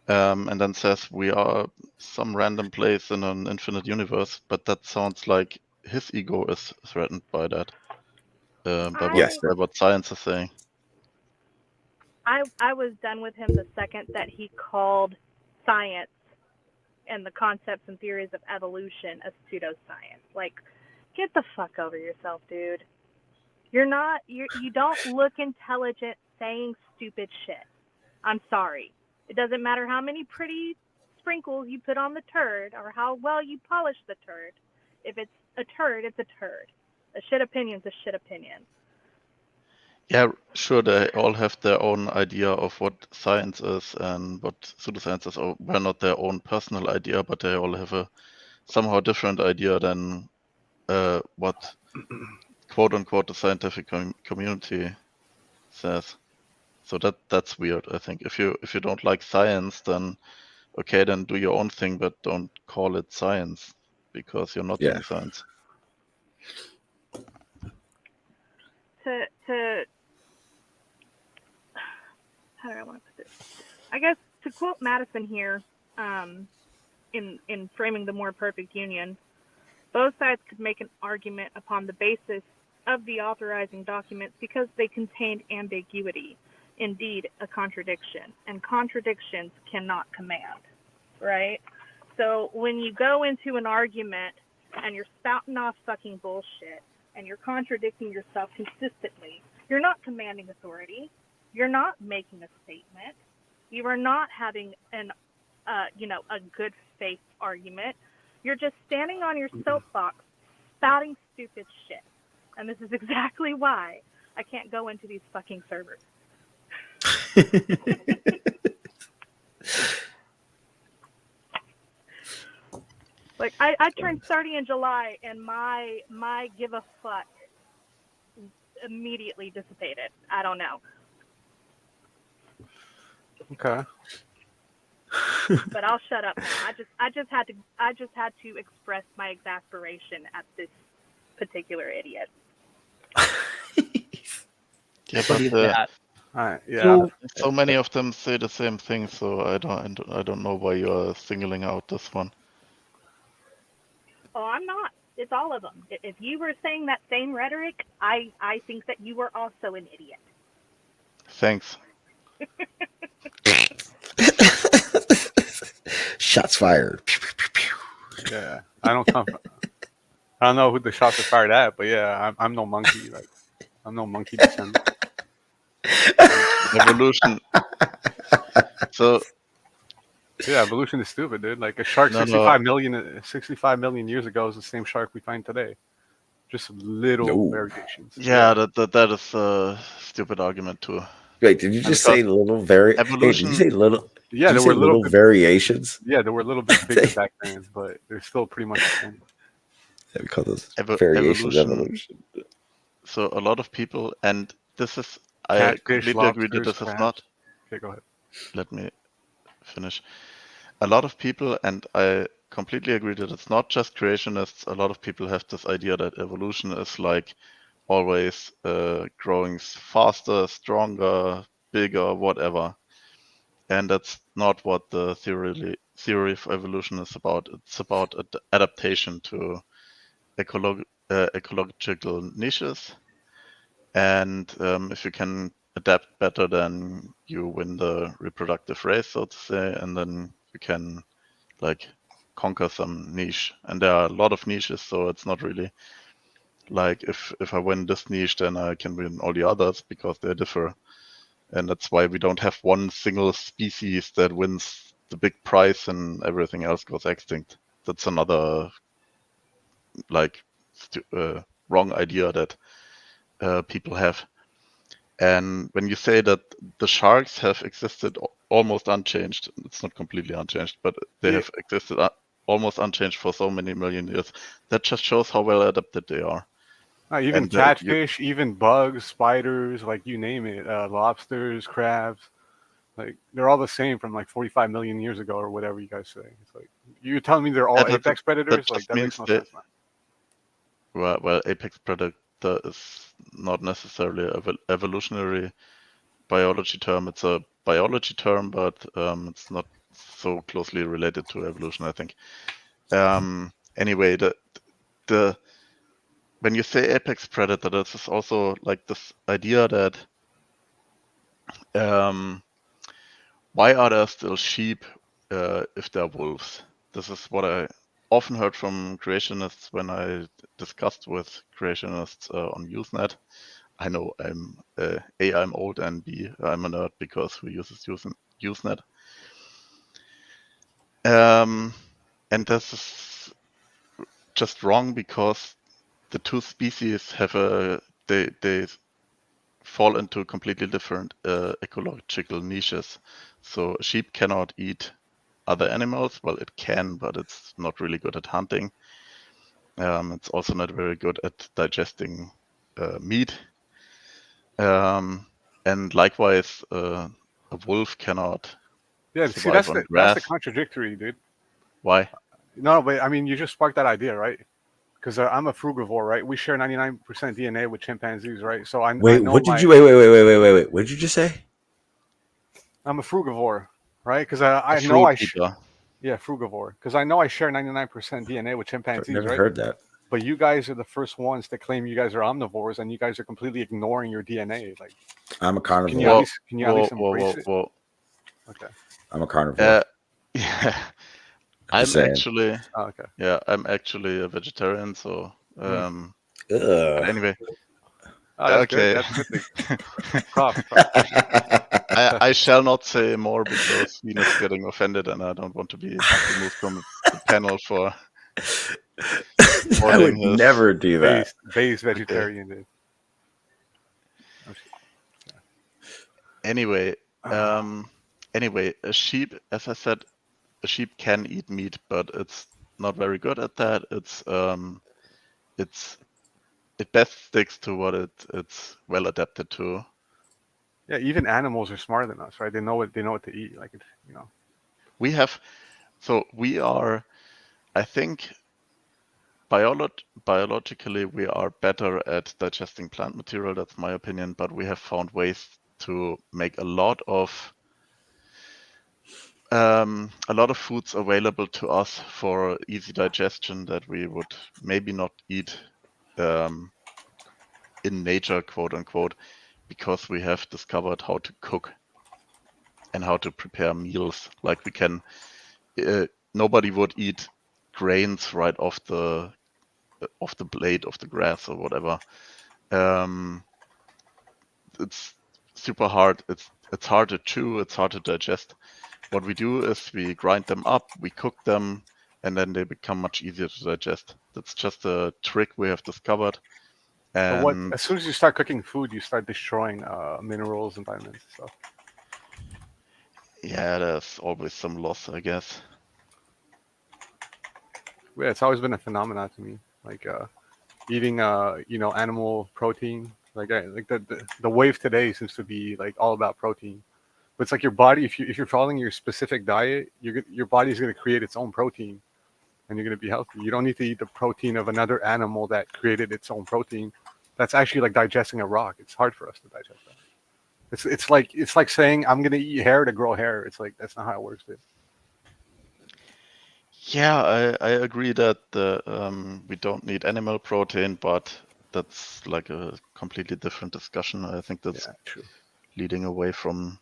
and then says we are some random place in an infinite universe. But that sounds like his ego is threatened by that. By what science is saying. I was done with him the second that he called science and the concepts and theories of evolution as pseudoscience. Like, get the fuck over yourself, dude. You don't look intelligent saying stupid shit. I'm sorry. It doesn't matter how many pretty sprinkles you put on the turd or how well you polish the turd. If it's a turd, it's a turd. A shit opinion's a shit opinion. Yeah, sure, they all have their own idea of what science is and what pseudoscience is, or well, not their own personal idea, but they all have a somehow different idea than what quote-unquote the scientific community says. So that's weird, I think. If you don't like science, then okay, then do your own thing, but don't call it science because you're not doing science. To how do I want to put this? I guess to quote Madison here, in framing the more perfect union, both sides could make an argument upon the basis of the authorizing documents because they contained ambiguity, indeed a contradiction, and contradictions cannot command, right? So when you go into an argument and you're spouting off fucking bullshit and you're contradicting yourself consistently, you're not commanding authority. You're not making a statement. You are not having a good faith argument. You're just standing on your soapbox, spouting stupid shit. And this is exactly why I can't go into these fucking servers. Like I turned 30 in July, and my give a fuck immediately dissipated. I don't know. Okay. But I'll shut up now. I just had to express my exasperation at this particular idiot. Yeah, but yeah. so many of them say the same thing, so I don't know why you are singling out this one. Oh, I'm not. It's all of them. If you were saying that same rhetoric, I think that you were also an idiot. Thanks. Shots fired. Yeah, I don't come. I don't know who the shots are fired at, but yeah, I'm no monkey. Like, I'm no monkey descendant. Evolution. So Yeah, evolution is stupid, dude. Like a shark No, 65 million years ago is the same shark we find today. Just little No. variations. yeah, that is a stupid argument too. Wait, did you just say little Hey, did Evolution. you say little? Yeah, did there you were say little little bit, variations? yeah, they were a little bit bigger back then, but they're still pretty much the same. Yeah, we call those variations evolution. So a lot of people, and this is, I Catfish, completely agree that lobsters, this is crabs. not. Okay, go ahead. Let me finish. A lot of people, and I completely agree that it's not just creationists. A lot of people have this idea that evolution is like always growing faster, stronger, bigger, whatever. And that's not what the theory of evolution is about. It's about adaptation to ecological niches. And if you can adapt better, then you win the reproductive race, so to say, and then you can like conquer some niche. And there are a lot of niches, so it's not really like if I win this niche, then I can win all the others because they differ. And that's why we don't have one single species that wins the big prize and everything else goes extinct. That's another like wrong idea that people have. And when you say that the sharks have existed almost unchanged, it's not completely unchanged, but they have existed almost unchanged for so many million years. That just shows how well adapted they are. Even And, catfish, even bugs, spiders, like you name it, lobsters, crabs, like they're all the same from like 45 million years ago or whatever you guys say. It's like you're telling me they're all apex predators? Like that makes no sense, man. Well, apex predator is not necessarily an evolutionary biology term. It's a biology term, but it's not so closely related to evolution, I think. Anyway, the when you say apex predator, this is also like this idea that why are there still sheep if there are wolves? This is what I often heard from creationists when I discussed with creationists on Usenet. I know I'm A, I'm old, and B, I'm a nerd because who uses Usenet. And this is just wrong because the two species have they fall into completely different ecological niches. So a sheep cannot eat other animals. Well, it can, but it's not really good at hunting. It's also not very good at digesting meat. And likewise, a wolf cannot survive on grass. That's the contradictory, dude. Why? No, but I mean, you just sparked that idea, right? Because I'm a frugivore, right? We share 99% DNA with chimpanzees, right? So I know Wait, what did you wait? What did you just say? I'm a frugivore, right? Because I A know fruit eater. frugivore. Because I know I share 99% DNA with chimpanzees, Never right? heard that. But you guys are the first ones to claim you guys are omnivores, and you guys are completely ignoring your DNA. Like, I'm a carnivore. Can you at least embrace it? Okay. I'm a carnivore. Yeah. I'm actually. Oh, okay. Yeah, I'm actually a vegetarian. So. But anyway. Oh, okay. That's a good thing. Props. I shall not say more because Venus getting offended, and I don't want to be removed from the panel for. I would never do that. Base vegetarian, dude. Anyway, a sheep, as I said, a sheep can eat meat, but it's not very good at that. It best sticks to what it's well adapted to. Yeah, even animals are smarter than us, right? They know what to eat. Like, you know. We are, I think, biologically we are better at digesting plant material. That's my opinion. But we have found ways to make a lot of a lot of foods available to us for easy digestion that we would maybe not eat in nature, quote unquote, because we have discovered how to cook and how to prepare meals. Like we can, nobody would eat grains right off the blade of the grass or whatever. It's super hard. It's hard to chew. It's hard to digest. What we do is we grind them up, we cook them, and then they become much easier to digest. That's just a trick we have discovered. But And as soon as you start cooking food, you start destroying minerals and vitamins and stuff. yeah, there's always some loss, I guess. Yeah, it's always been a phenomenon to me. Like eating, animal protein. Like the wave today seems to be like all about protein. But it's like your body. If you're following your specific diet, your body's going to create its own protein, and you're going to be healthy. You don't need to eat the protein of another animal that created its own protein. That's actually like digesting a rock. It's hard for us to digest that. It's like saying I'm going to eat hair to grow hair. It's like that's not how it works, dude. Yeah, I agree that we don't need animal protein, but that's like a completely different discussion. I think that's true. Leading away from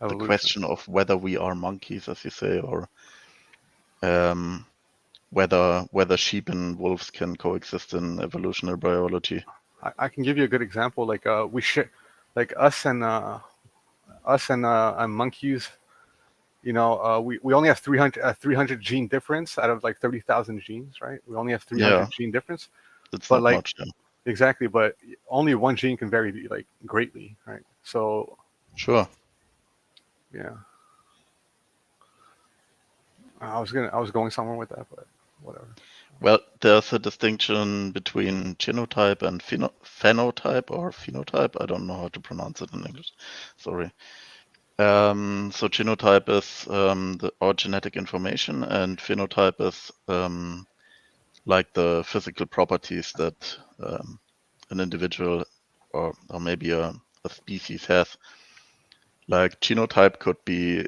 Evolution. the question of whether we are monkeys, as you say, or whether sheep and wolves can coexist in evolutionary biology. I can give you a good example. Like we share, like us and monkeys. We only have 300 gene difference out of like 30,000 genes, right? We only have 300 Yeah. gene difference. It's But not like much. Yeah. exactly, but only one gene can vary like greatly, right? So Sure. yeah, I was going somewhere with that, but whatever. Well, there's a distinction between genotype and phenotype or phenotype. I don't know how to pronounce it in English. Sorry. So genotype is our genetic information, and phenotype is like the physical properties that an individual or maybe a species has. Like genotype could be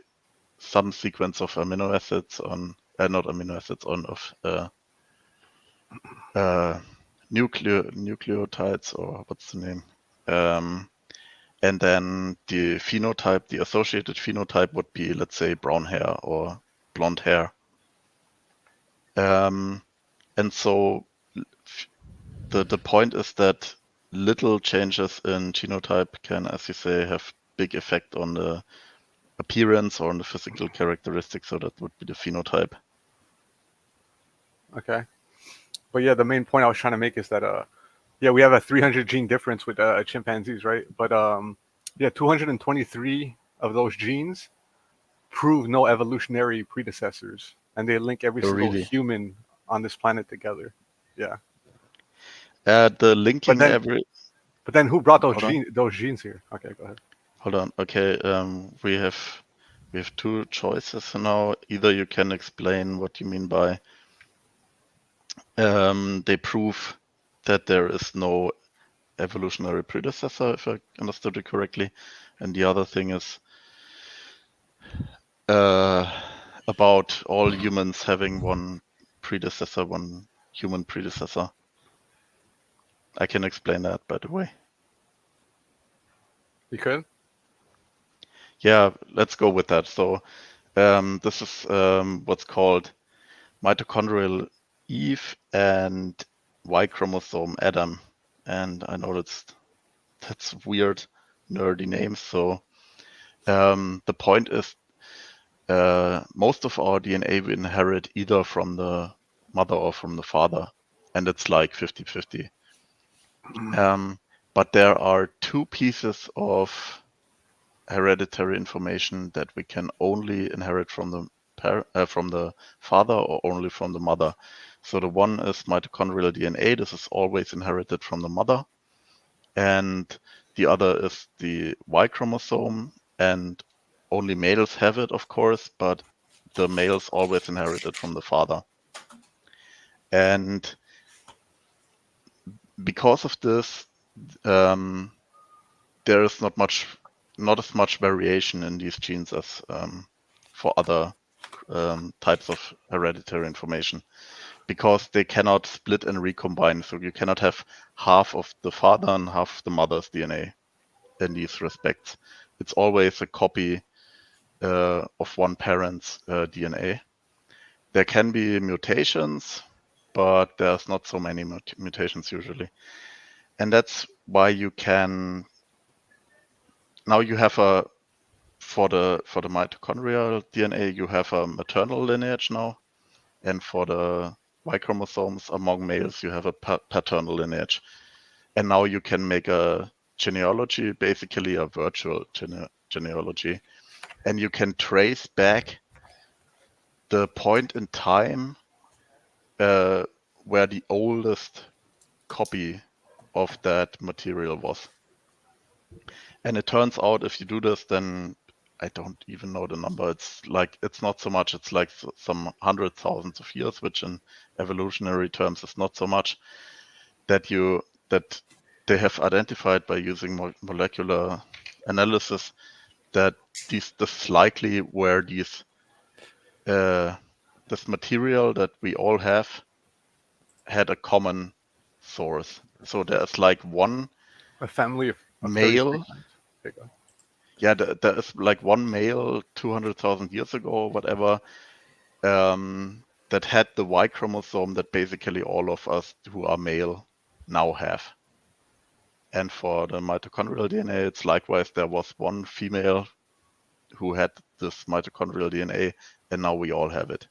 some sequence of amino acids on, not amino acids, nucleotides, or what's the name? And then the phenotype, the associated phenotype would be, let's say, brown hair or blonde hair. And so the point is that little changes in genotype can, as you say, have big effect on the appearance or on the physical characteristics. So that would be the phenotype. Okay. But yeah, the main point I was trying to make is that we have a 300 gene difference with chimpanzees, right? But 223 of those genes prove no evolutionary predecessors, and they link every single really? human on this planet together. Yeah. The linking But then who brought those Hold on. genes here? Okay, go ahead. Hold on. Okay, we have two choices now. Either you can explain what you mean by they prove that there is no evolutionary predecessor, if I understood it correctly, and the other thing is about all humans having one predecessor, one human predecessor. I can explain that, by the way. You could? Yeah, let's go with that. So this is what's called mitochondrial Eve and Y chromosome Adam. And I know that's weird, nerdy names. So the point is most of our DNA we inherit either from the mother or from the father. And it's like 50-50. But there are two pieces of hereditary information that we can only inherit from the father or only from the mother. So the one is mitochondrial DNA. This is always inherited from the mother. And the other is the Y chromosome. And only males have it, of course, but the males always inherit it from the father. And because of this, there is not as much variation in these genes as for other types of hereditary information, because they cannot split and recombine. So you cannot have half of the father and half of the mother's DNA in these respects. It's always a copy of one parent's DNA. There can be mutations, but there's not so many mutations usually. And that's why you can, now you have a, for the mitochondrial DNA, you have a maternal lineage now. And for the Y chromosomes among males, you have a paternal lineage. And now you can make a genealogy, basically a virtual genealogy. And you can trace back the point in time where the oldest copy of that material was. And it turns out if you do this, then I don't even know the number. It's like, it's not so much. It's like some 100,000 of years, which in evolutionary terms is not so much, that they have identified by using molecular analysis that this likely where this material that we all have had a common source. So there's like one A family of male. 36 lines. Okay, go ahead. Yeah, there is like one male 200,000 years ago or whatever that had the Y chromosome that basically all of us who are male now have. And for the mitochondrial DNA, it's likewise, there was one female who had this mitochondrial DNA, and now we all have it.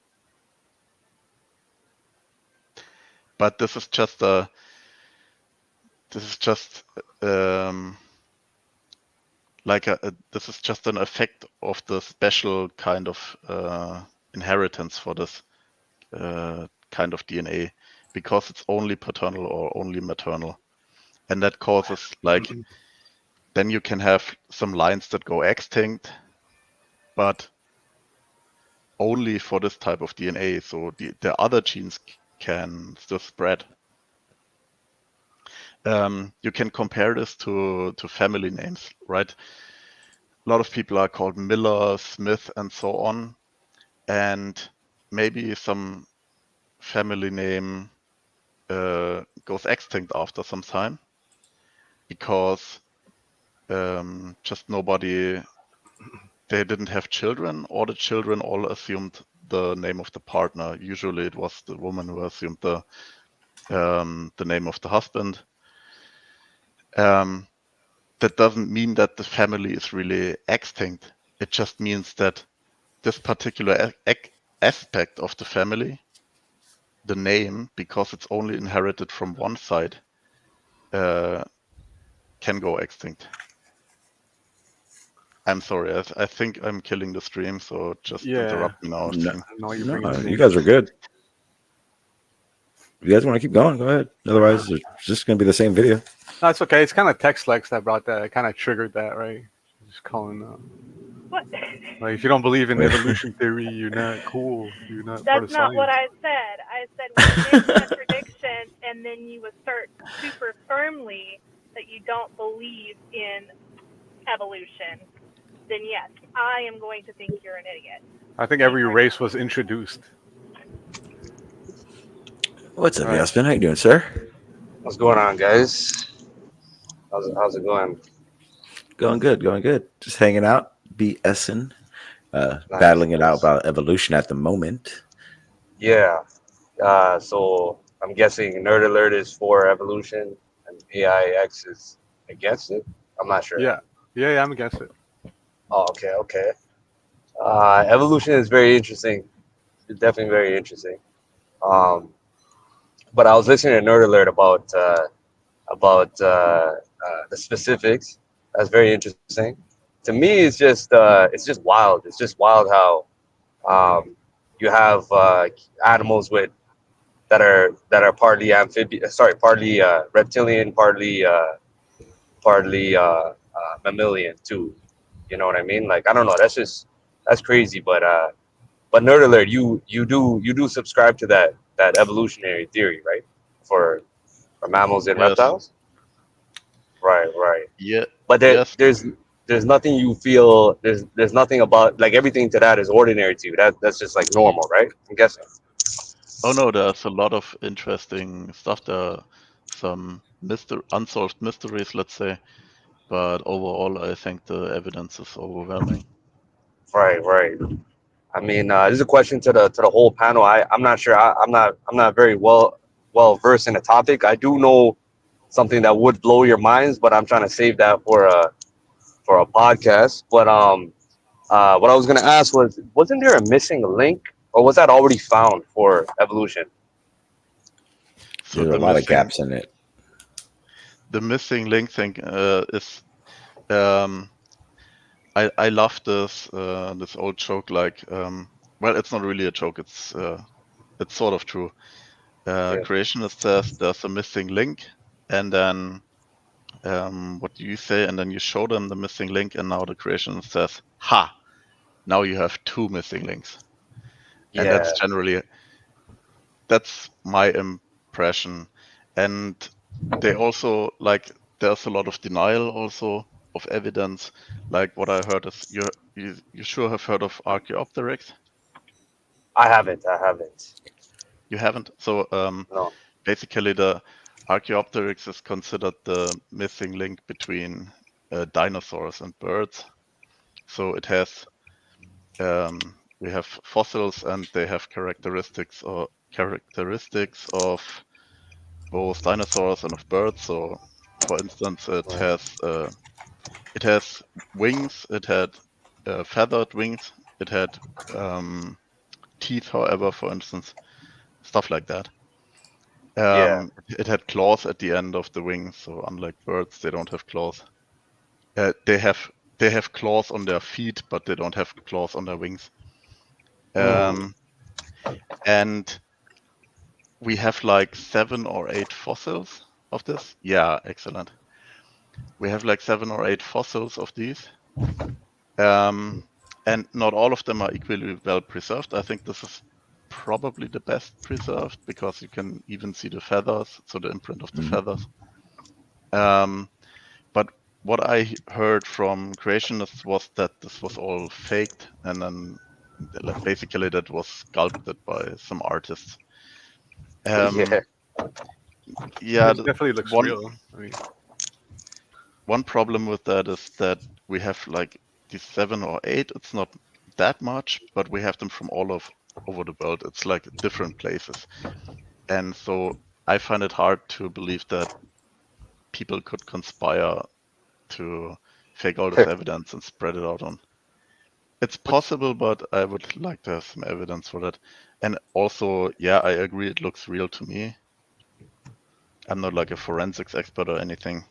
But this is just this is just an effect of the special kind of inheritance for this kind of DNA, because it's only paternal or only maternal. And that causes, like, then you can have some lines that go extinct, but only for this type of DNA. So the other genes can still spread. You can compare this to family names, right? A lot of people are called Miller, Smith, and so on. And maybe some family name goes extinct after some time because just nobody, they didn't have children, or the children all assumed the name of the partner. Usually it was the woman who assumed the name of the husband. That doesn't mean that the family is really extinct. It just means that this particular aspect of the family, the name, because it's only inherited from one side, can go extinct. I'm sorry, I think I'm killing the stream, so just interrupt me now. No, You guys are good. If you guys want to keep going, go ahead. Otherwise, it's just going to be the same video. No, it's okay. It's kind of TexLex that brought that. It kind of triggered that, right? Just calling What? like, if you don't believe in evolution theory, you're not cool. You're not part of That's not science. what I said. I said when you make contradiction and then you assert super firmly that you don't believe in evolution, then yes, I am going to think you're an idiot. I think every race was introduced. What's up, Yespin? How you doing, sir? What's going on, guys? How's it going? Going good. Just hanging out, BSing, battling it out about evolution at the moment. Yeah. So I'm guessing Nerd Alert is for evolution and AIX is against it. I'm not sure. Yeah, I'm against it. Oh, okay. Evolution is very interesting. It's definitely very interesting. But I was listening to Nerd Alert about the specifics. That's very interesting. To me, it's just wild. It's just wild how you have animals that are partly amphibian, partly reptilian, partly mammalian too. You know what I mean? Like, I don't know. That's crazy. But Nerd Alert, you do subscribe to that evolutionary theory, right? For mammals and reptiles. Right. Yeah. But there's there's nothing you feel. There's nothing about like everything to that is ordinary to you. That's just like normal, right? I'm guessing. Oh no, there's a lot of interesting stuff. There are some unsolved mysteries, let's say, but overall, I think the evidence is overwhelming. Right, right. I mean, this is a question to the whole panel. I'm not sure. I'm not very well versed in the topic. I do know something that would blow your minds, but I'm trying to save that for a podcast. But what I was gonna ask was, wasn't there a missing link, or was that already found for evolution? So There's a lot of gaps in it. The missing link thing is, I love this this old joke. Like, well, it's not really a joke. It's sort of true. Creationist says there's a missing link, and then what do you say? And then you show them the missing link, and now the creationist says, "Ha! Now you have two missing links." And that's my impression. And they also like there's a lot of denial also of evidence. Like what I heard is you sure have heard of Archaeopteryx? I haven't. You haven't? So No. basically the Archaeopteryx is considered the missing link between dinosaurs and birds. So it has we have fossils and they have characteristics of both dinosaurs and of birds. So, for instance, it has wings. It had feathered wings. It had teeth, however, for instance, stuff like that. It had claws at the end of the wings. So, unlike birds, they don't have claws. They have claws on their feet, but they don't have claws on their wings. And we have like 7 or 8 fossils of this. Yeah, excellent. We have like 7 or 8 fossils of these. And not all of them are equally well preserved. I think this is probably the best preserved because you can even see the feathers, so the imprint of the feathers. But what I heard from creationists was that this was all faked, and then basically that was sculpted by some artists. It definitely looks real. I mean, one problem with that is that we have like these 7 or 8. It's not that much, but we have them from all over the world. It's like different places, and so I find it hard to believe that people could conspire to fake all this evidence and spread it out on. It's possible, but I would like to have some evidence for that. And also, yeah, I agree, it looks real to me. I'm not like a forensics expert or anything,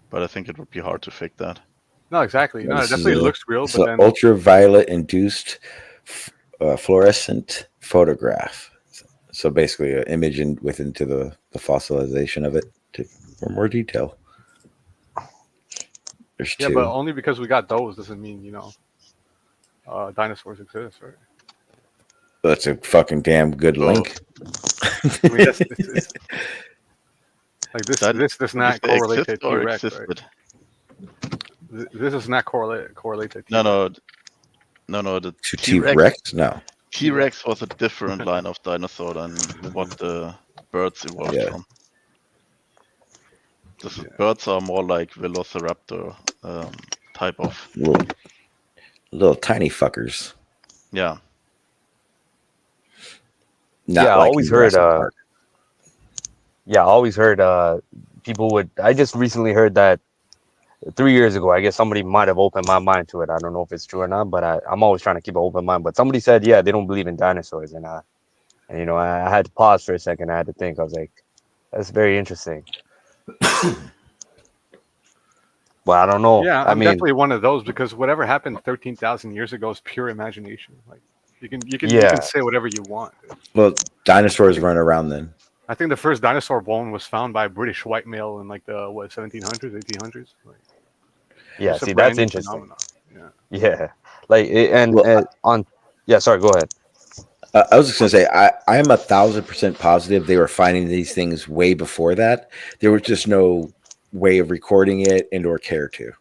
but I think it would be hard to fake that. No, exactly. No, it definitely looks real. It's but an then ultraviolet induced fluorescent photograph. So basically, an image into the fossilization of it for more detail. There's two. But only because we got those doesn't mean dinosaurs exist, right? That's a fucking damn good link. I mean, it's, like this does not correlate to T-Rex, right? This is not correlate to T-Rex. No. The to T-Rex? No. T-Rex was a different line of dinosaur than what the birds evolved from. Birds are more like velociraptor type of little tiny fuckers. Yeah. I always heard. I always heard people would. I just recently heard that 3 years ago. I guess somebody might have opened my mind to it. I don't know if it's true or not, but I'm always trying to keep an open mind. But somebody said, yeah, they don't believe in dinosaurs, and I had to pause for a second. I had to think. I was like, that's very interesting. Well, I don't know. Yeah, I'm definitely one of those because whatever happened 13,000 years ago is pure imagination. Like you can say whatever you want. Well, dinosaurs run around then. I think the first dinosaur bone was found by a British white male in like the 1700s, 1800s. Like, yeah, see, that's interesting. Phenomenon. Yeah, like sorry, go ahead. I was just gonna say I am 1,000% positive they were finding these things way before that. There was just no way of recording it and or care to.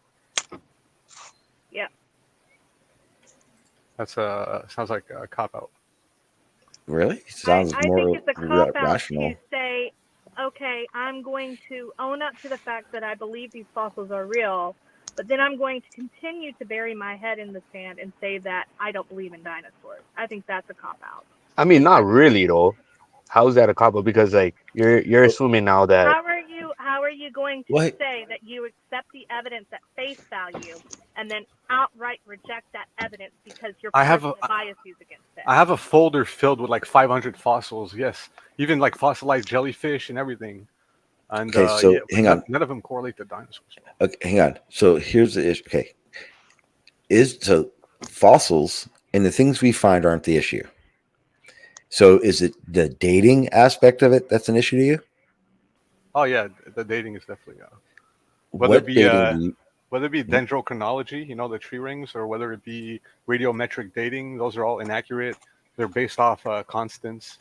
That's sounds like a cop out. Really? Sounds I think more it's a cop out rational. to say, okay, I'm going to own up to the fact that I believe these fossils are real, but then I'm going to continue to bury my head in the sand and say that I don't believe in dinosaurs. I think that's a cop out. I mean, not really though. How's that a cop out? Because like you're assuming now that How are you going to What? say that you accept the evidence at face value and then outright reject that evidence because your I have personal biases against it? I have a folder filled with like 500 fossils. Yes, even like fossilized jellyfish and everything. And Okay, so yeah, hang on. none of them correlate to dinosaurs. Okay, hang on. So here's the issue. Okay, so fossils and the things we find aren't the issue. So is it the dating aspect of it that's an issue to you? Oh yeah, the dating is definitely whether it What be dating do you? whether it be dendrochronology, the tree rings, or whether it be radiometric dating. Those are all inaccurate. They're based off constants,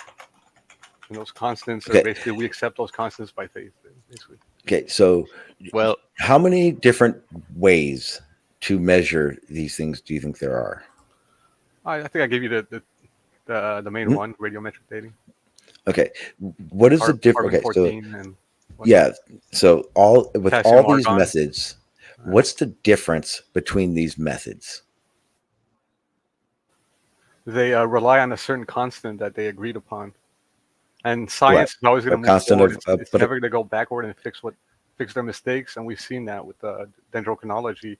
and those constants are Okay, basically we accept those constants by faith, basically. okay. So Well, how many different ways to measure these things do you think there are? I think I gave you the main Hmm? one, radiometric dating, Okay, what is the difference? carbon Okay, so 14 and whatnot. yeah, so all with all Potassium these argon. methods, what's the difference between these methods? They rely on a certain constant that they agreed upon, and What? science is always going A to move constant forward. of It's never going to go backward and fix their mistakes, and we've seen that with dendrochronology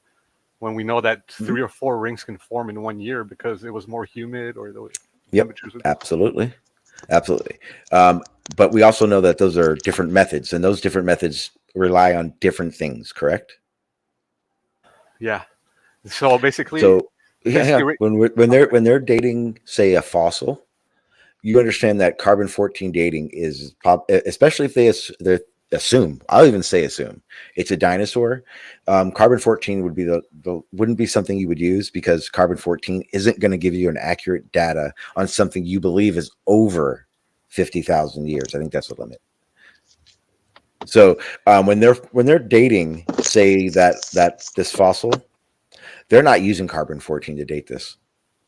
when we know that Mhm. 3 or 4 rings can form in 1 year because it was more humid or the Yep, temperatures. absolutely, absolutely. But we also know that those are different methods, and those different methods rely on different things. Correct? Yeah. So basically, So yeah, when they're dating, say, a fossil, you understand that carbon 14 dating is especially if they assume, I'll even say assume it's a dinosaur. Carbon 14 would be the wouldn't be something you would use because carbon 14 isn't going to give you an accurate data on something you believe is over 50,000 years. I think that's the limit. So when they're dating, say that this fossil, they're not using carbon 14 to date this.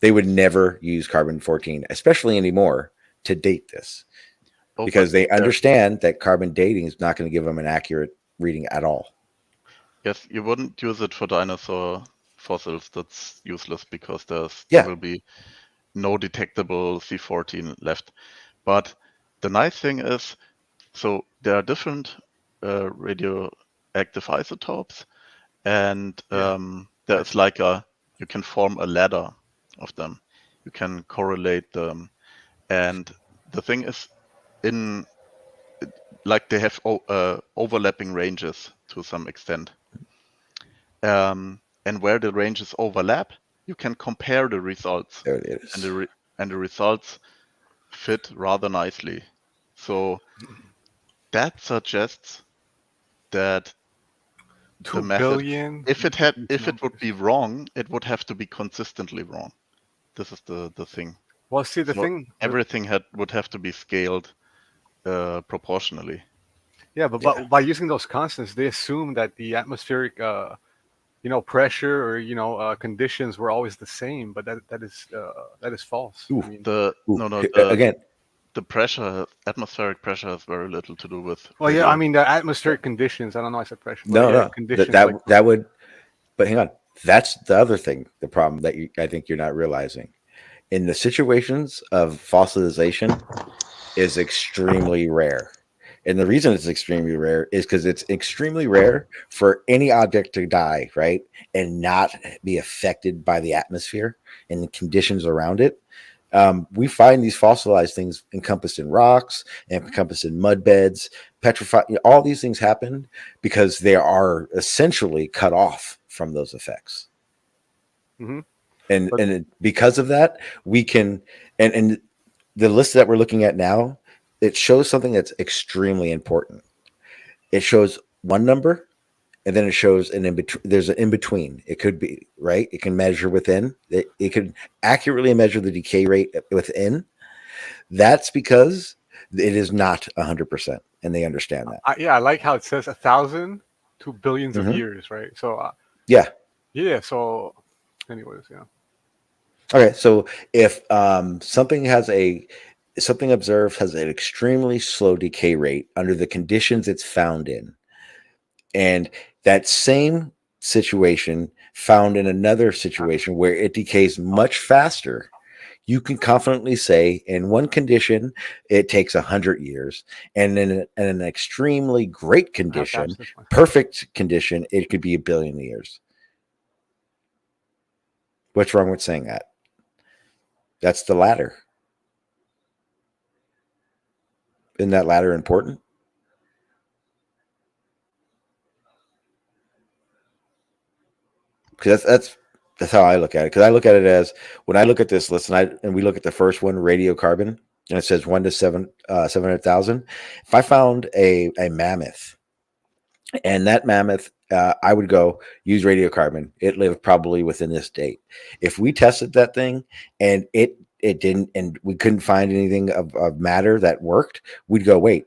They would never use carbon 14, especially anymore, to date this oh, but because they understand that carbon dating is not going to give them an accurate reading at all. yes, you wouldn't use it for dinosaur fossils. That's useless because there Yeah. will be no detectable C14 left. But the nice thing is, so there are different radioactive isotopes, and there's like you can form a ladder of them. You can correlate them, and the thing is, in like they have overlapping ranges to some extent. And where the ranges overlap, you can compare the results, There it and is. the results fit rather nicely. So that suggests that the 2 method, billion. if it would be wrong, it would have to be consistently wrong. This is the thing. Well, see, the So thing. everything would have to be scaled proportionally. Yeah, but Yeah. by using those constants, they assume that the atmospheric, pressure or conditions were always the same. But that is false. Ooh. I mean, Again, The pressure, atmospheric pressure, has very little to do with well, yeah, I mean the atmospheric conditions. I don't know. I said pressure, but yeah, no, conditions that like that would. But hang on, that's the other thing. The problem that I think you're not realizing in the situations of fossilization is extremely rare. And the reason it's extremely rare is because it's extremely rare for any object to die, right? And not be affected by the atmosphere and the conditions around it. We find these fossilized things encompassed in rocks and encompassed in mud beds, petrified. All these things happen because they are essentially cut off from those effects. hmm And because of that, we can and the list that we're looking at now, it shows something that's extremely important. It shows one number, and then it shows an in between. There's an in between. It could be right. It can measure within. It could accurately measure the decay rate within. That's because it is not 100%, and they understand that. I like how it says 1,000 to billions of Mhm. years, right? So Yeah. yeah. So, anyways, yeah. Okay, so if something observed has an extremely slow decay rate under the conditions it's found in, and that same situation found in another situation where it decays much faster, you can confidently say in one condition it takes 100 years, and in an extremely great I have to condition, answer this one. perfect condition, it could be 1 billion years. What's wrong with saying that? That's the ladder. Isn't that ladder important? Because that's how I look at it. Because I look at it as, when I look at this list, and we look at the first one, radiocarbon, and it says 1 to 700,000. If I found a mammoth, and that mammoth, I would go use radiocarbon. It lived probably within this date. If we tested that thing and it didn't, and we couldn't find anything of matter that worked, we'd go, wait,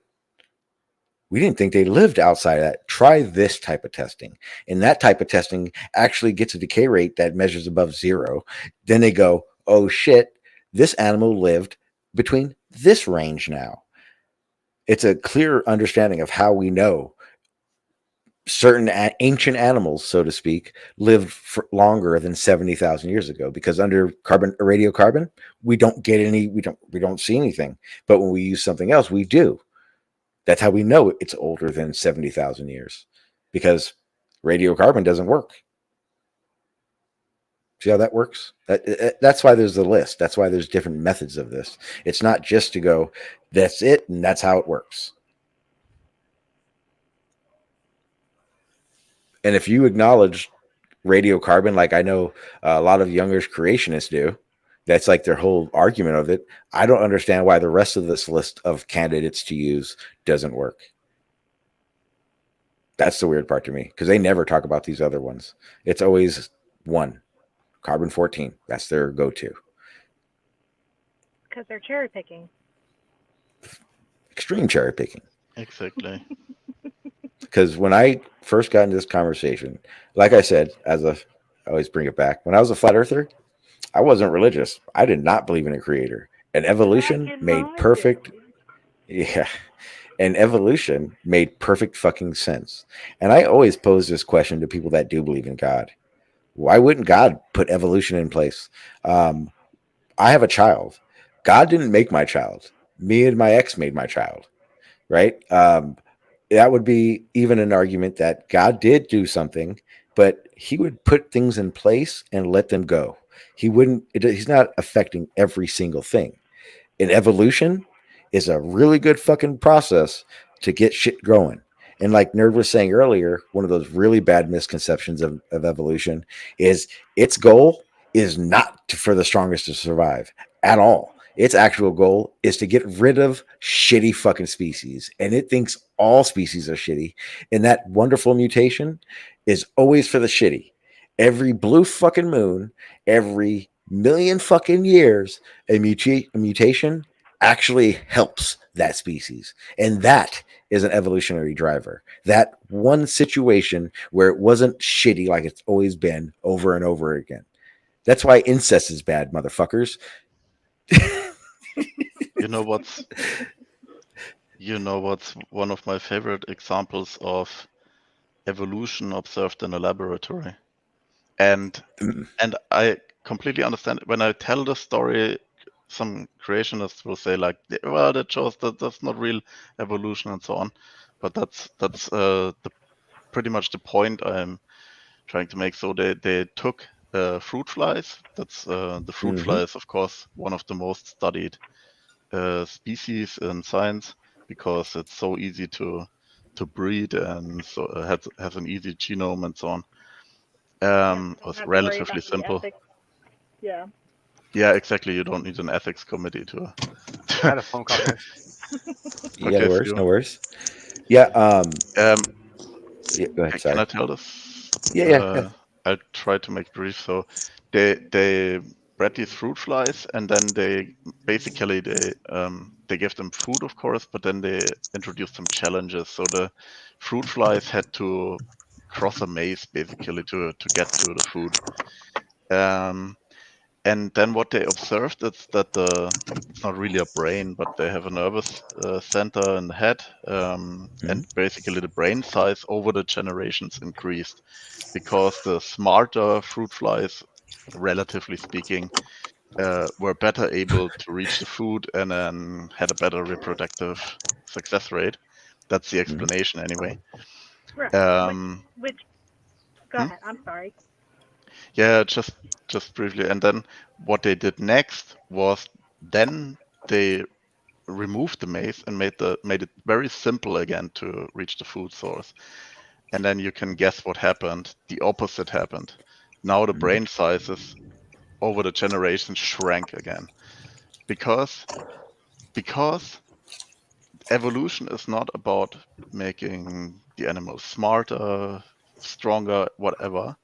we didn't think they lived outside of that. Try this type of testing. And that type of testing actually gets a decay rate that measures above 0. Then they go, oh shit, this animal lived between this range now. It's a clear understanding of how we know certain ancient animals, so to speak, lived for longer than 70,000 years ago, because under radiocarbon, we don't see anything. But when we use something else, we do. That's how we know it's older than 70,000 years, because radiocarbon doesn't work. See how that works? That's why there's the list. That's why there's different methods of this. It's not just to go, that's it, and that's how it works. And if you acknowledge radiocarbon, like I know a lot of younger creationists do, that's like their whole argument of it. I don't understand why the rest of this list of candidates to use doesn't work. That's the weird part to me, because they never talk about these other ones. It's always one, carbon 14. That's their go-to. Because they're cherry picking. Extreme cherry picking. Exactly. Because when I first got into this conversation, like I said, I always bring it back. When I was a flat earther, I wasn't religious. I did not believe in a creator. And evolution made perfect. Yeah. And evolution made perfect fucking sense. And I always pose this question to people that do believe in God. Why wouldn't God put evolution in place? I have a child. God didn't make my child. Me and my ex made my child, right? That would be even an argument that God did do something, but he would put things in place and let them go. He's not affecting every single thing. And evolution is a really good fucking process to get shit growing. And like Nerd was saying earlier, one of those really bad misconceptions of evolution is its goal is not for the strongest to survive at all. Its actual goal is to get rid of shitty fucking species. And it thinks all species are shitty. And that wonderful mutation is always for the shitty. Every blue fucking moon, every million fucking years, a mutation actually helps that species. And that is an evolutionary driver. That one situation where it wasn't shitty like it's always been over and over again. That's why incest is bad, motherfuckers. You know what's one of my favorite examples of evolution observed in a laboratory? And I completely understand when I tell the story, some creationists will say like, well, that shows that that's not real evolution and so on. But that's pretty much the point I'm trying to make. So they took fruit flies. That's the fruit fly is of course one of the most studied species in science, because it's so easy to breed, and so has an easy genome and so on. Was relatively simple. Yeah. Yeah, exactly. You don't need an ethics committee to. I had a phone call, guys. Yeah, Okay, no worries. Yeah. Um, Yeah, go ahead. can Sorry. I tell this? Yeah. I'll try to make it brief. So they bred these fruit flies, and then they basically they give them food, of course, but then they introduced some challenges. So the fruit flies had to cross a maze basically to get to the food. And then what they observed is that it's not really a brain, but they have a nervous center in the head, and basically the brain size over the generations increased because the smarter fruit flies, relatively speaking, were better able to reach the food and then had a better reproductive success rate. That's the explanation anyway. Right. Which go Hmm? ahead. I'm sorry. Yeah, just briefly. And then what they did next was then they removed the maze and made it very simple again to reach the food source. And then you can guess what happened. The opposite happened. Now the brain sizes over the generations shrank again. Because evolution is not about making the animals smarter, stronger, whatever.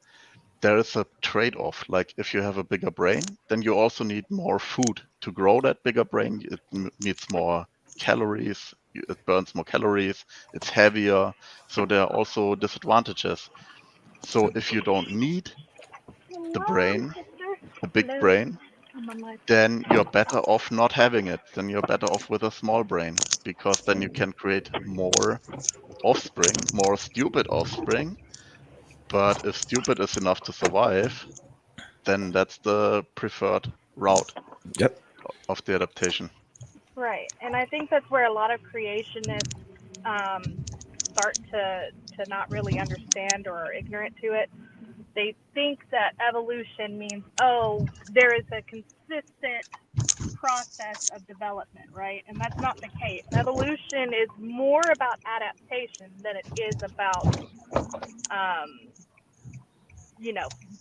There is a trade-off. Like if you have a bigger brain, then you also need more food to grow that bigger brain. It needs more calories. It burns more calories. It's heavier. So there are also disadvantages. So if you don't need the Hello, brain, sister. a big Hello. brain, I'm on my then you're better off not having it. Then you're better off with a small brain because then you can create more offspring, more stupid offspring. But if stupid is enough to survive, then that's the preferred route Yep. of the adaptation. Right, and I think that's where a lot of creationists start to not really understand or are ignorant to it. They think that evolution means, oh, there is a consistent process of development, right? And that's not the case. Evolution is more about adaptation than it is about, um,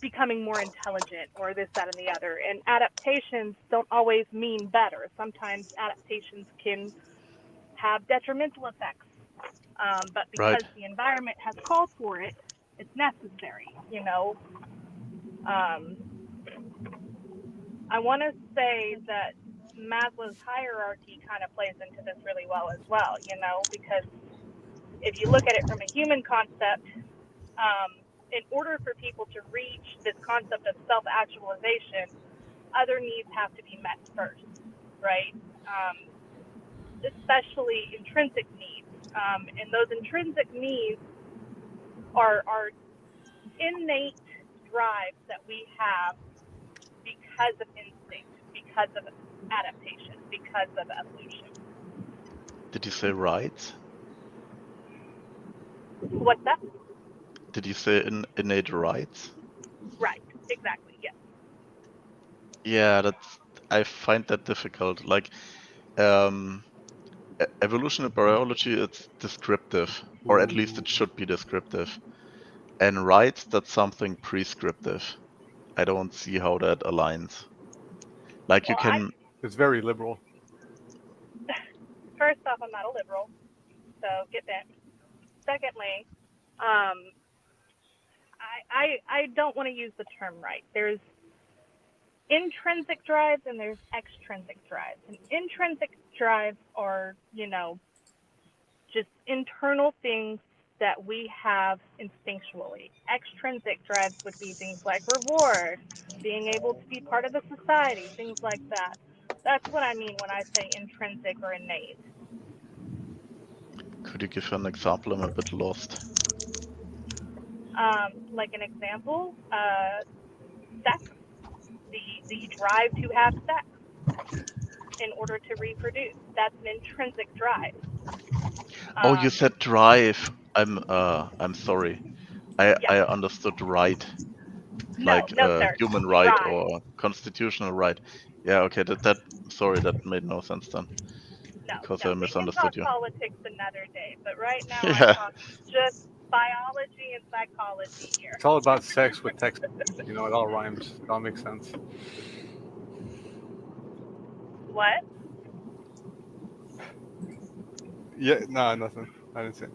becoming more intelligent or this, that, and the other. And adaptations don't always mean better. Sometimes adaptations can have detrimental effects. But because Right. the environment has called for it, it's necessary. Um, I want to say that Maslow's hierarchy kind of plays into this really well as well, because if you look at it from a human concept, in order for people to reach this concept of self-actualization, other needs have to be met first, right? Especially intrinsic needs. And those intrinsic needs are innate drives that we have because of instinct, because of adaptation, because of evolution. Did you say rights? What's that? Did you say innate rights? Right, exactly, yes. Yeah, I find that difficult. Like, evolutionary biology, it's descriptive, or at least it should be descriptive. And rights, that's something prescriptive. I don't see how that aligns. Like you Well, can, It's very liberal. first off, I'm not a liberal, so get that. Secondly, um, I don't want to use the term right. There's intrinsic drives and there's extrinsic drives. And intrinsic drives are, just internal things that we have instinctually. Extrinsic drives would be things like reward, being able to be part of a society, things like that. That's what I mean when I say intrinsic or innate. could you give an example? I'm a bit lost. Like an example, sex, the drive to have sex in order to reproduce. That's an intrinsic drive. Oh, you Um, said drive. I'm sorry. yeah, I understood right, no, like no, sir, human right drive. or constitutional right. Yeah, okay, sorry, that made no sense then No, because no, I we can talk misunderstood you. politics another day, but right now I'm Yeah. talking just biology and psychology here. It's all about sex with text. It all rhymes. It all makes sense. What? Yeah, no, nothing. I didn't say.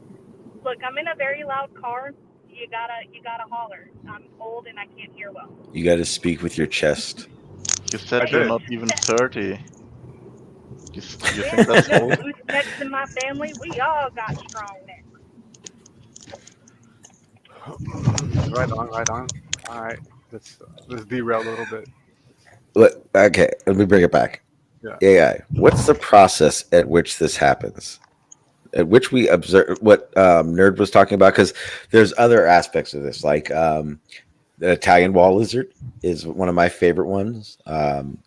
Look, I'm in a very loud car. You gotta holler. I'm old and I can't hear well. You got to speak with your chest. You said I Hey, you're did. not even 30. You yeah, think that's no old? loose necks in my family. We all got strong necks. Right on, right on. All right, let's derail a little bit. Okay, let me bring it back. Yeah. AI. What's the process at which this happens? At which we observe what Nerd was talking about? Because there's other aspects of this, like the Italian wall lizard is one of my favorite ones.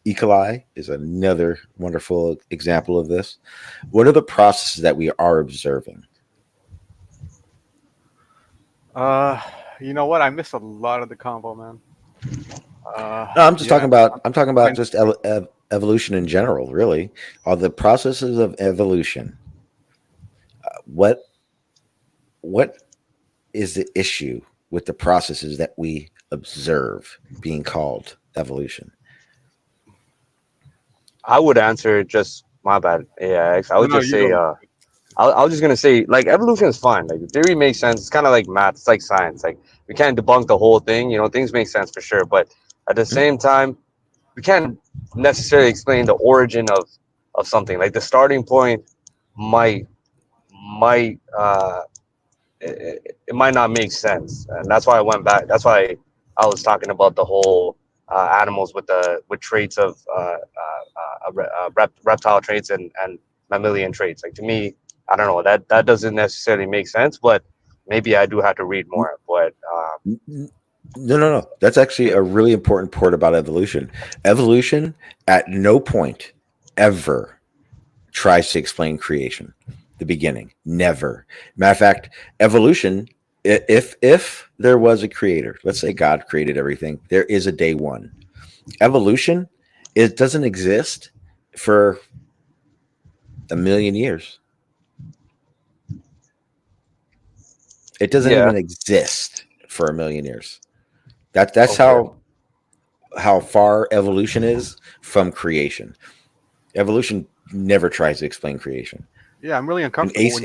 E. coli is another wonderful example of this. What are the processes that we are observing? Uh, you know what? I missed a lot of the combo, man. No, I'm just Yeah. talking about. I'm talking about When just evolution in general. Really, all the processes of evolution. What what is the issue with the processes that we observe being called evolution? I would answer just my bad. AIX. I no, would no, just you say, go. I was just gonna say, like, evolution is fine. Like, the theory makes sense. It's kind of like math. It's like science. Like, we can't debunk the whole thing. Things make sense for sure. But at the Hmm? same time, we can't necessarily explain the origin of something. Like, the starting point might might it might not make sense, and that's why I went back. That's why I was talking about the whole animals with traits of reptile traits and mammalian traits. Like, to me, I don't know, that doesn't necessarily make sense, but maybe I do have to read more. But No. That's actually yeah, a really important part about evolution. Evolution at no point ever tries to explain creation, the beginning. Never. Matter of fact, evolution. If there was a creator, let's say God created everything, there is a day one. Evolution, it doesn't exist for a million years. It doesn't yeah, even exist for a million years. That's okay, how far evolution is from creation. Evolution never tries to explain creation. Yeah, I'm really An uncomfortable ace.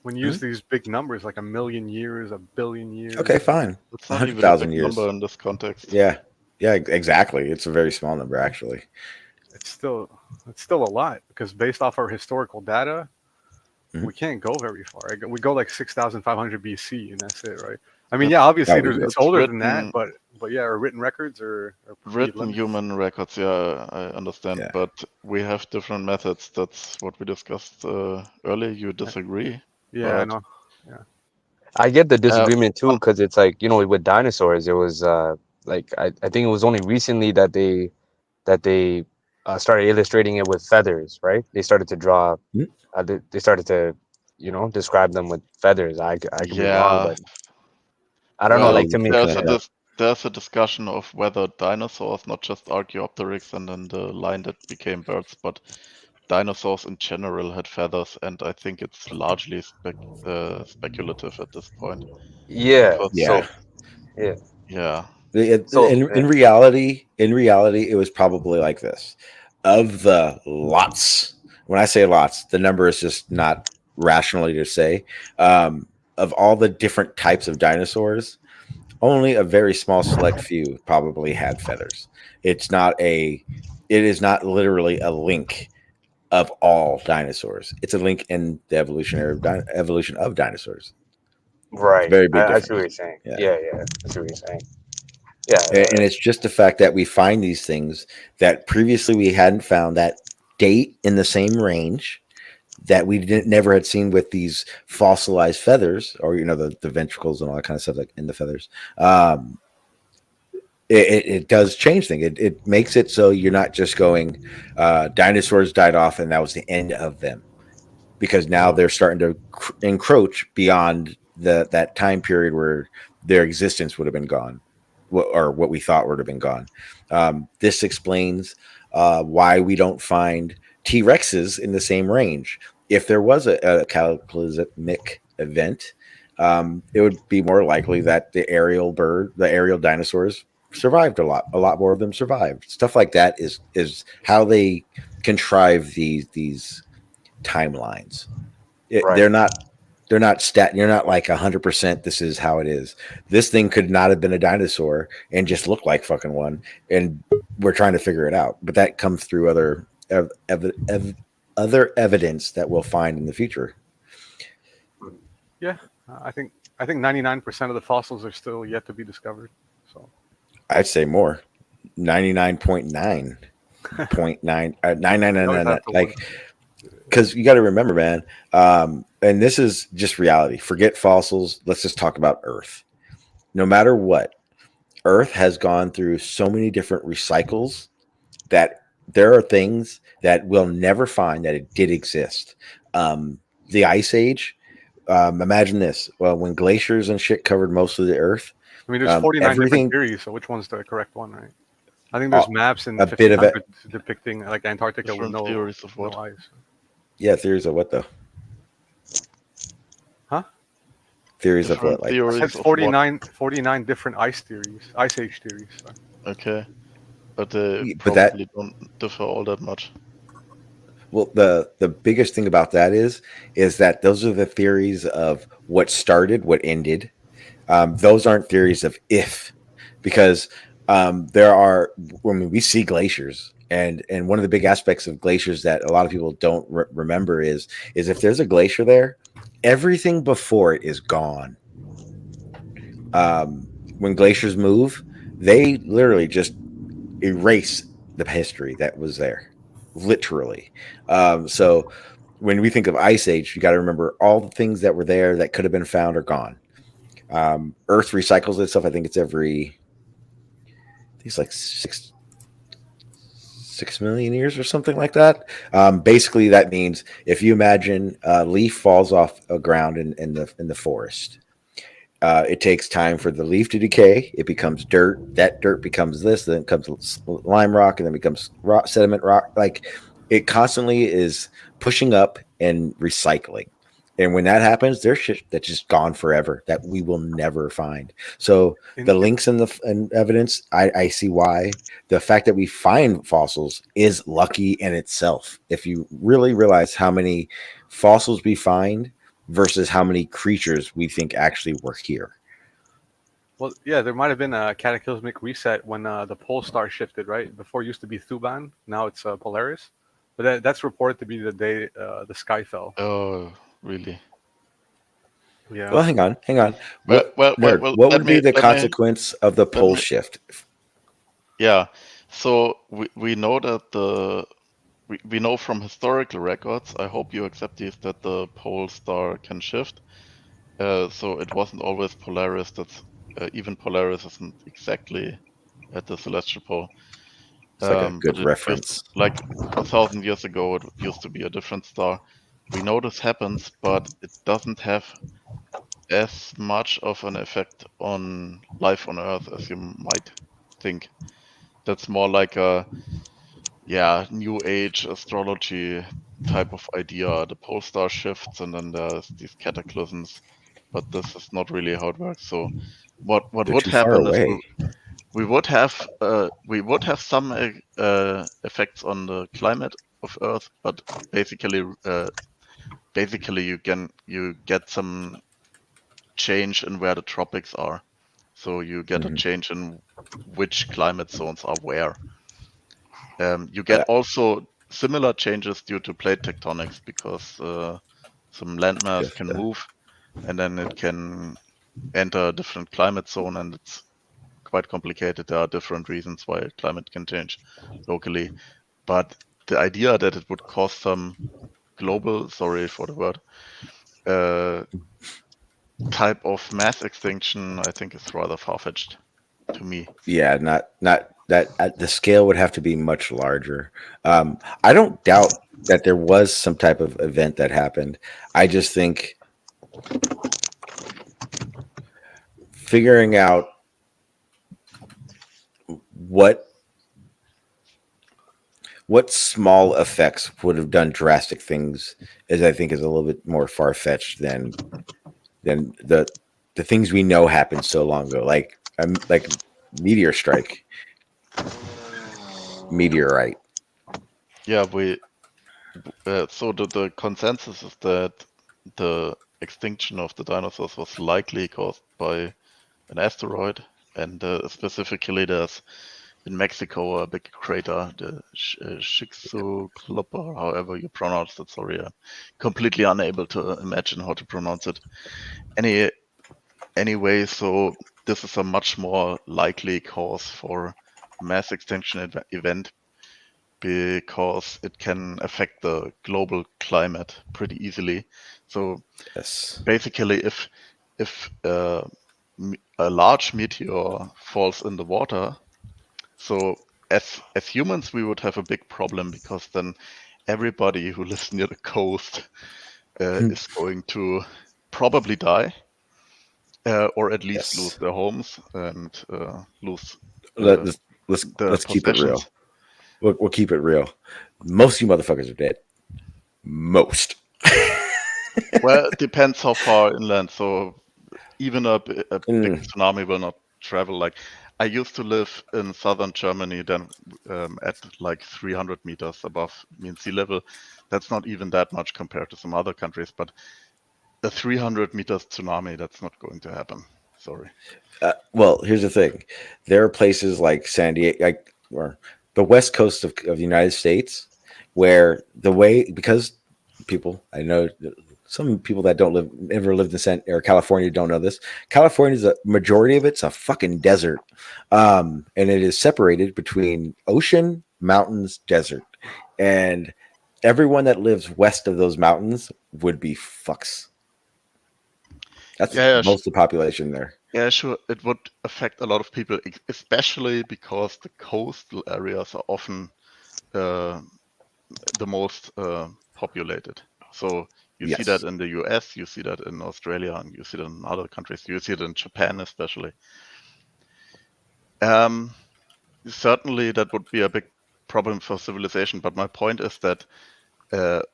when you use Hmm? these big numbers like a million years, a billion Okay, years. fine. It's A not hundred even a thousand big years. number in this context. Yeah, yeah, exactly. It's a very small number, actually. It's still it's still a lot because based off our historical data, Hmm. we can't go very far. We go like 6,500 BC, and that's it, right? I mean, That, yeah, obviously Oh, we did. it's that's older than that, written but yeah, our written records are pretty written limited. human records. Yeah, I understand, Yeah. but we have different methods. That's what we discussed earlier. You disagree, Yeah, I but know. Yeah, I get the uh, disagreement too, on because it's like, with dinosaurs, it was like, I think it was only recently that they started illustrating it with feathers, right? They started to draw, Hmm? they started to, describe them with feathers. I could be wrong, yeah, but I don't know. well, Like, Oh, to me, looking there's it a yeah, up. there's a discussion of whether dinosaurs, not just Archaeopteryx and then the line that became birds, but dinosaurs in general had feathers, and I think it's largely speculative at this point yeah. because, Yeah. So yeah, yeah, so In yeah, reality, it was probably like this: of the lots. When I say lots, the number is just not rationally to say. Of all the different types of dinosaurs, only a very small select few probably had feathers. It's not a. It is not literally a link of all dinosaurs. It's a link in the evolution of dinosaurs. It's a right. very big I see what difference. you're saying. Yeah. Yeah, yeah, I see what you're saying. Yeah, And it's just the fact that we find these things that previously we hadn't found that date in the same range that we didn't never had seen with these fossilized feathers or the ventricles and all that kind of stuff like in the feathers. um it does change things. It makes it so you're not just going dinosaurs died off and that was the end of them, because now they're starting to encroach beyond that time period where their existence would have been gone, or what we thought would have been gone. This explains why we don't find T Rexes in the same range. If there was a cataclysmic event, it would be more likely that the aerial dinosaurs survived a lot. A lot more of them survived. Stuff like that is how they contrive these timelines. right. They're not you're not like 100% this is how it is. This thing could not have been a dinosaur and just look like fucking one, and we're trying to figure it out, but that comes through other evidence that we'll find in the future. yeah. I think 99% of the fossils are still yet to be discovered. So I'd say more. .99999 like, because you got to remember, man, and this is just reality. Forget fossils. Let's just talk about Earth. No matter what, Earth has gone through so many different recycles that there are things that we'll never find that it did exist. The Ice Age. Imagine this. Well, when glaciers and shit covered most of the Earth, I mean, there's 49 everything. different theories, so which one's the correct one, right? I think there's maps in a bit of it. 1500 depicting like Antarctica with Different theories of no what? ice. Yeah, theories of what though? Huh? Theories of Different what? Like, I theories said of 49 different ice theories, ice age theories. So. Okay, but they but that probably don't differ all that much. well, the biggest thing about that is that those are the theories of what started, what ended. Those aren't theories of if, because there are. I mean, we see glaciers, and one of the big aspects of glaciers that a lot of people don't remember is if there's a glacier there, everything before it is gone. When glaciers move, they literally just erase the history that was there, literally. So when we think of Ice Age, you got to remember all the things that were there that could have been found are gone. Earth recycles itself. I think it's every, I think it's like 6 million years or something like that. Basically, that means if you imagine a leaf falls off a ground in the forest, it takes time for the leaf to decay. It becomes dirt. That dirt becomes this. Then it comes lime rock, and then becomes rock, sediment rock. Like, it constantly is pushing up and recycling. And when that happens, there's shit that's just gone forever that we will never find. So the links and the evidence, I see why. The fact that we find fossils is lucky in itself. If you really realize how many fossils we find versus how many creatures we think actually were here. Well, yeah, there might have been a cataclysmic reset when the pole star shifted, right? Before it used to be Thuban, now it's Polaris. But that's reported to be the day the sky fell. Oh, really? Yeah. Well, hang on. Well, what would be the consequence of the pole shift? Yeah, so we know that we know from historical records, I hope you accept these, that the pole star can shift. So it wasn't always Polaris. That's even Polaris isn't exactly at the celestial pole. It's like a good reference. Like 1,000 years ago, it used to be a different star. We know this happens, but it doesn't have as much of an effect on life on Earth as you might think. That's more like a new age astrology type of idea. The pole star shifts and then there's these cataclysms, but this is not really how it works. So what They're would too far happen is away. we would have some effects on the climate of Earth, but basically you get some change in where the tropics are. So you get a change in which climate zones are where. You get also similar changes due to plate tectonics because some landmass can move and then it can enter a different climate zone, and it's quite complicated. There are different reasons why climate can change locally. But the idea that it would cause some global, sorry for the word, type of mass extinction, I think is rather far-fetched to me. Yeah, not that the scale would have to be much larger. I don't doubt that there was some type of event that happened. I just think figuring out what small effects would have done drastic things is, I think, is a little bit more far-fetched than the things we know happened so long ago, like meteor strike, meteorite. Yeah, so the consensus is that the extinction of the dinosaurs was likely caused by an asteroid, and specifically there's in Mexico a big crater, the Chicxulub, however you pronounce it. Sorry, I'm completely unable to imagine how to pronounce it. Anyway, so this is a much more likely cause for mass extinction event because it can affect the global climate pretty easily. So Yes. basically, if a large meteor falls in the water, so as humans we would have a big problem, because then everybody who lives near the coast is going to probably die, or at least lose Yes. their homes and lose Let's their let's keep it real. possessions. We'll keep it real. Most of you motherfuckers are dead. Most. Well, it depends how far inland. So even a big Mm, tsunami will not travel. Like, I used to live in southern Germany, then at like 300 meters above mean sea level. That's not even that much compared to some other countries, but a 300 meters tsunami, that's not going to happen. Sorry. well, here's the thing. There are places like San Diego, like or the west coast of the United States, where the way because people I know some people that don't live ever lived in San or California don't know this. California's a majority of it's a fucking desert, and it is separated between ocean, mountains, desert, and everyone that lives west of those mountains would be fucks. That's Yeah, yeah, most of the population there. yeah, sure. It would affect a lot of people, especially because the coastal areas are often the most populated. So you see that Yes. in the US, you see that in Australia, and you see that in other countries. You see it in Japan, especially. Certainly, that would be a big problem for civilization. But my point is that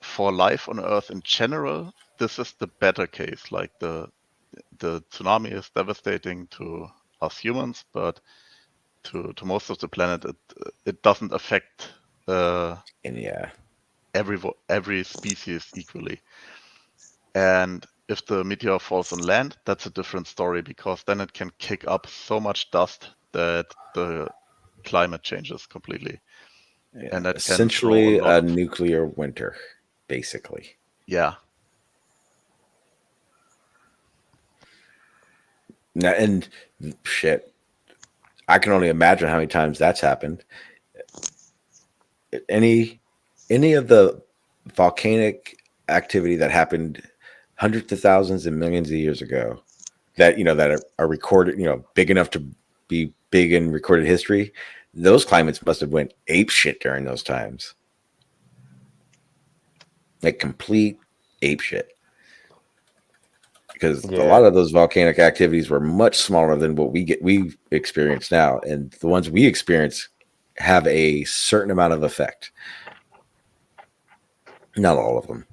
for life on Earth in general, this is the better case. Like the tsunami is devastating to us humans, but to most of the planet, it doesn't affect And yeah, every species equally. And if the meteor falls on land, that's a different story, because then it can kick up so much dust that the climate changes completely, yeah. and that can throw a Essentially lot a of nuclear winter, basically. yeah. Now, and shit, I can only imagine how many times that's happened. Any any of the volcanic activity that happened hundreds of thousands and millions of years ago that that are recorded, big enough to be big in recorded history, those climates must have went ape shit during those times. Like complete ape shit. Because a Yeah. lot of those volcanic activities were much smaller than what we experience now, and the ones we experience have a certain amount of effect. Not all of them.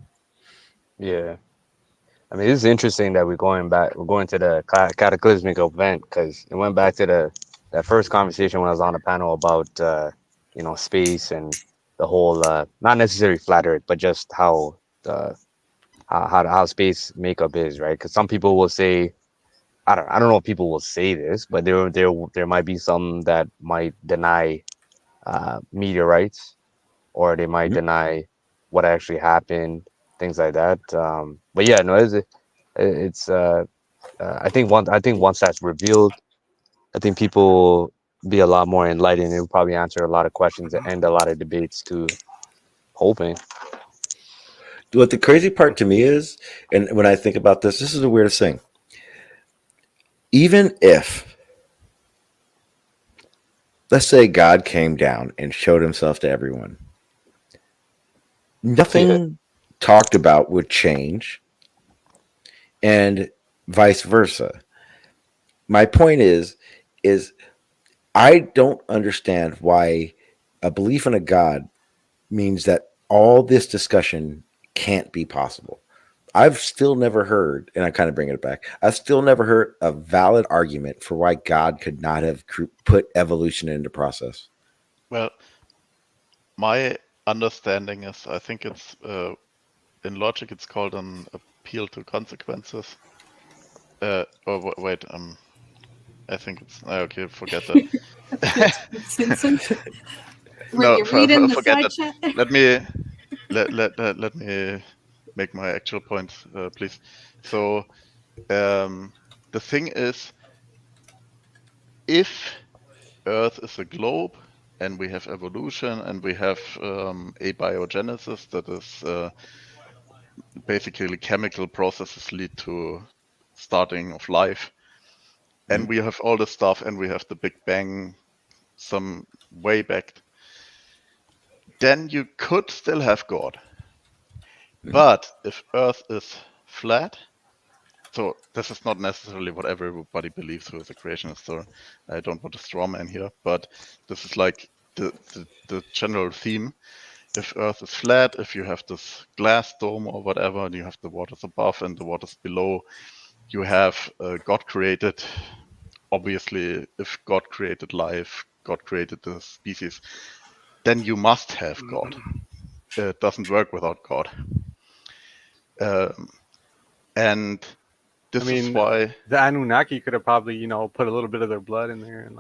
Yeah. I mean, it's interesting that we're going back. We're going to the cataclysmic event, because it went back to that first conversation when I was on a panel about space and the whole not necessarily flat Earth, but just how how space makeup is, right? Because some people will say, I don't know if people will say this, but there might be some that might deny meteorites, or they might Mhm. deny what actually happened, things like that. But yeah, no, it's I think once that's revealed, I think people will be a lot more enlightened. It will probably answer a lot of questions and end a lot of debates too. Hoping. What the crazy part to me is, and when I think about this is the weirdest thing. Even if, let's say, God came down and showed himself to everyone, Yeah. nothing talked about would change, and vice versa. My point is I don't understand why a belief in a God means that all this discussion can't be possible. I've still never heard, and I kind of bring it back. I've still never heard a valid argument for why God could not have put evolution into process. Well, my understanding is, I think it's in logic, it's called an appeal to consequences. Wait, I think it's okay. Forget that. Simpson? Were No, you reading the forget side that. chat? Let me let me make my actual point, please. So the thing is, if Earth is a globe, and we have evolution, and we have abiogenesis, that is basically chemical processes lead to starting of life. And we have all the stuff, and we have the Big Bang some way back. Then you could still have God. But if Earth is flat, so this is not necessarily what everybody believes who is a creationist, so I don't want to straw man here, but this is like the general theme. If Earth is flat, if you have this glass dome or whatever, and you have the waters above and the waters below, you have God created. Obviously, if God created life, God created the species, then you must have God. It doesn't work without God. And this is why the Anunnaki could have probably, put a little bit of their blood in there and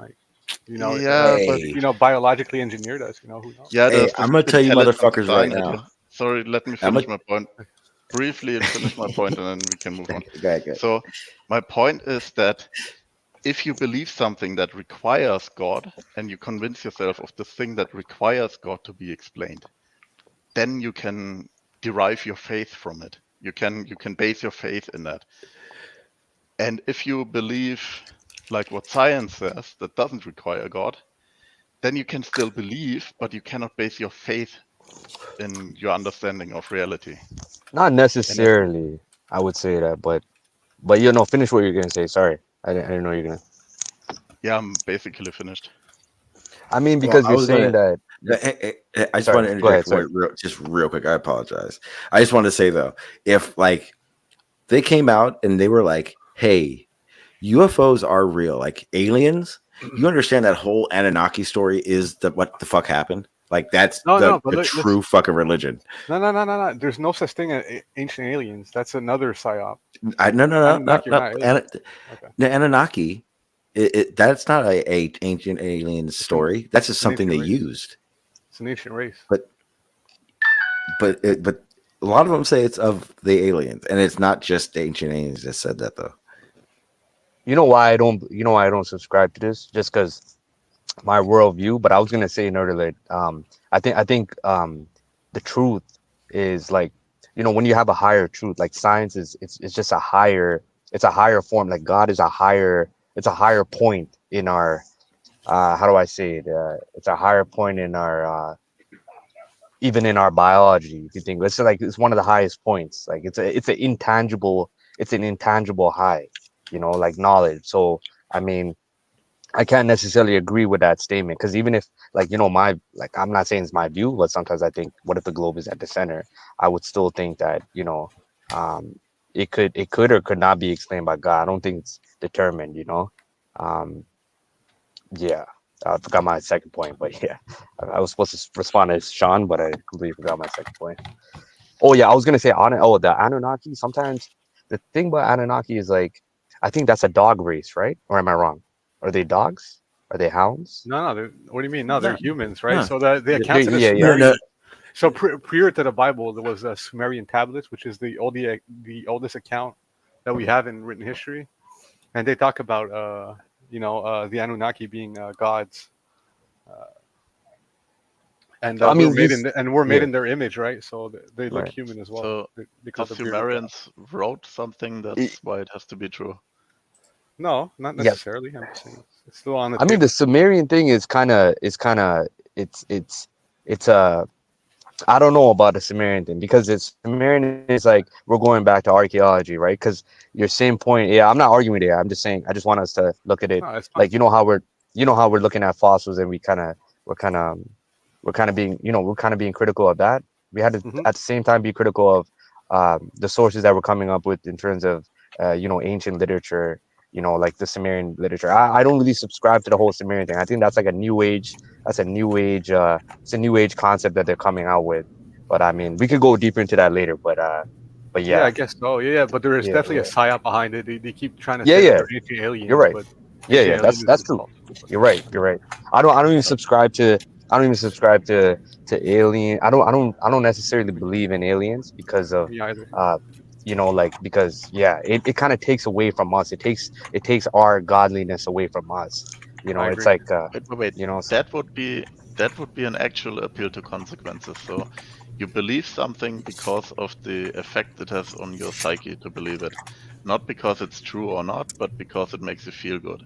yeah, but biologically engineered us. Who knows? yeah, Hey, there's I'm this gonna tell you intelligent motherfuckers right design now. idea. Sorry, let me finish my point briefly and finish my point, and then we can move on. Go ahead. So my point is that if you believe something that requires God, and you convince yourself of the thing that requires God to be explained, then you can derive your faith from it. You can base your faith in that. And if you believe like what science says, that doesn't require God, then you can still believe, but you cannot base your faith in your understanding of reality. Not necessarily, I would say that, but finish what you're gonna say. Sorry, I didn't know you're gonna. Yeah, I'm basically finished. I mean, Well, because I you're was saying gonna. that. I just Sorry, want to go ahead. interject Sorry. just real quick. I apologize. I just want to say though, if like they came out and they were like, "Hey, UFOs are real, like aliens," you understand that whole Anunnaki story is what the fuck happened? Like that's the true fucking religion. No. There's no such thing as ancient aliens. That's another psyop. No. Anunnaki are not aliens. The Anunnaki, that's not a ancient alien story. That's just something they used. It's an ancient race. But a lot of them say it's of the aliens, and it's not just ancient aliens that said that though. You know why I don't? You know why I don't subscribe to this? Just because my worldview. But I was gonna say in order that I think the truth is like when you have a higher truth, like science is it's just a higher form. Like God is it's a higher point in our how do I say it? It's a higher point in our even in our biology. If you think it's one of the highest points. Like it's an intangible high. Like knowledge. So I mean, I can't necessarily agree with that statement because even if I'm not saying it's my view, but sometimes I think what if the globe is at the center? I would still think that it could or could not be explained by God. I don't think it's determined. Yeah, I forgot my second point, but yeah, I was supposed to respond to Sean, but I completely forgot my second point. Oh yeah, I was gonna say the Anunnaki. Sometimes the thing about Anunnaki is like I think that's a dog race, right? Or am I wrong? Are they dogs? Are they hounds? No. What do you mean? No, they're humans, right? No. So the accounts of the Sumerian. No. So prior to the Bible, there was Sumerian tablets, which is the oldest account that we have in written history, and they talk about the Anunnaki being gods, and we're made in their image, right? So they look human as well. So the Sumerians wrote something. That's why it has to be true. No, not necessarily. I'm just saying it's still on the table. I mean, the Sumerian thing is kind of I don't know about the Sumerian thing because Sumerian is like we're going back to archaeology, right? Because your same point, yeah, I'm not arguing there. I'm just saying I just want us to look at it like how we're looking at fossils and we're kind of being critical of that. We had to at the same time be critical of the sources that we're coming up with in terms of ancient literature. Like the Sumerian literature. I don't really subscribe to the whole Sumerian thing. I think that's like a new age. It's a new age concept that they're coming out with. But I mean, we could go deeper into that later. But yeah. Yeah, I guess so. Yeah, but there is definitely a psyop behind it. They keep trying to say they're ancient aliens. You're right. But Yeah, that's true. You're right. I don't even subscribe to alien. I don't necessarily believe in aliens because of because it kind of takes away from us. It takes our godliness away from us. You know, I it's agree. like Wait. you know, That would be an actual appeal to consequences. So you believe something because of the effect it has on your psyche to believe it, not because it's true or not, but because it makes you feel good,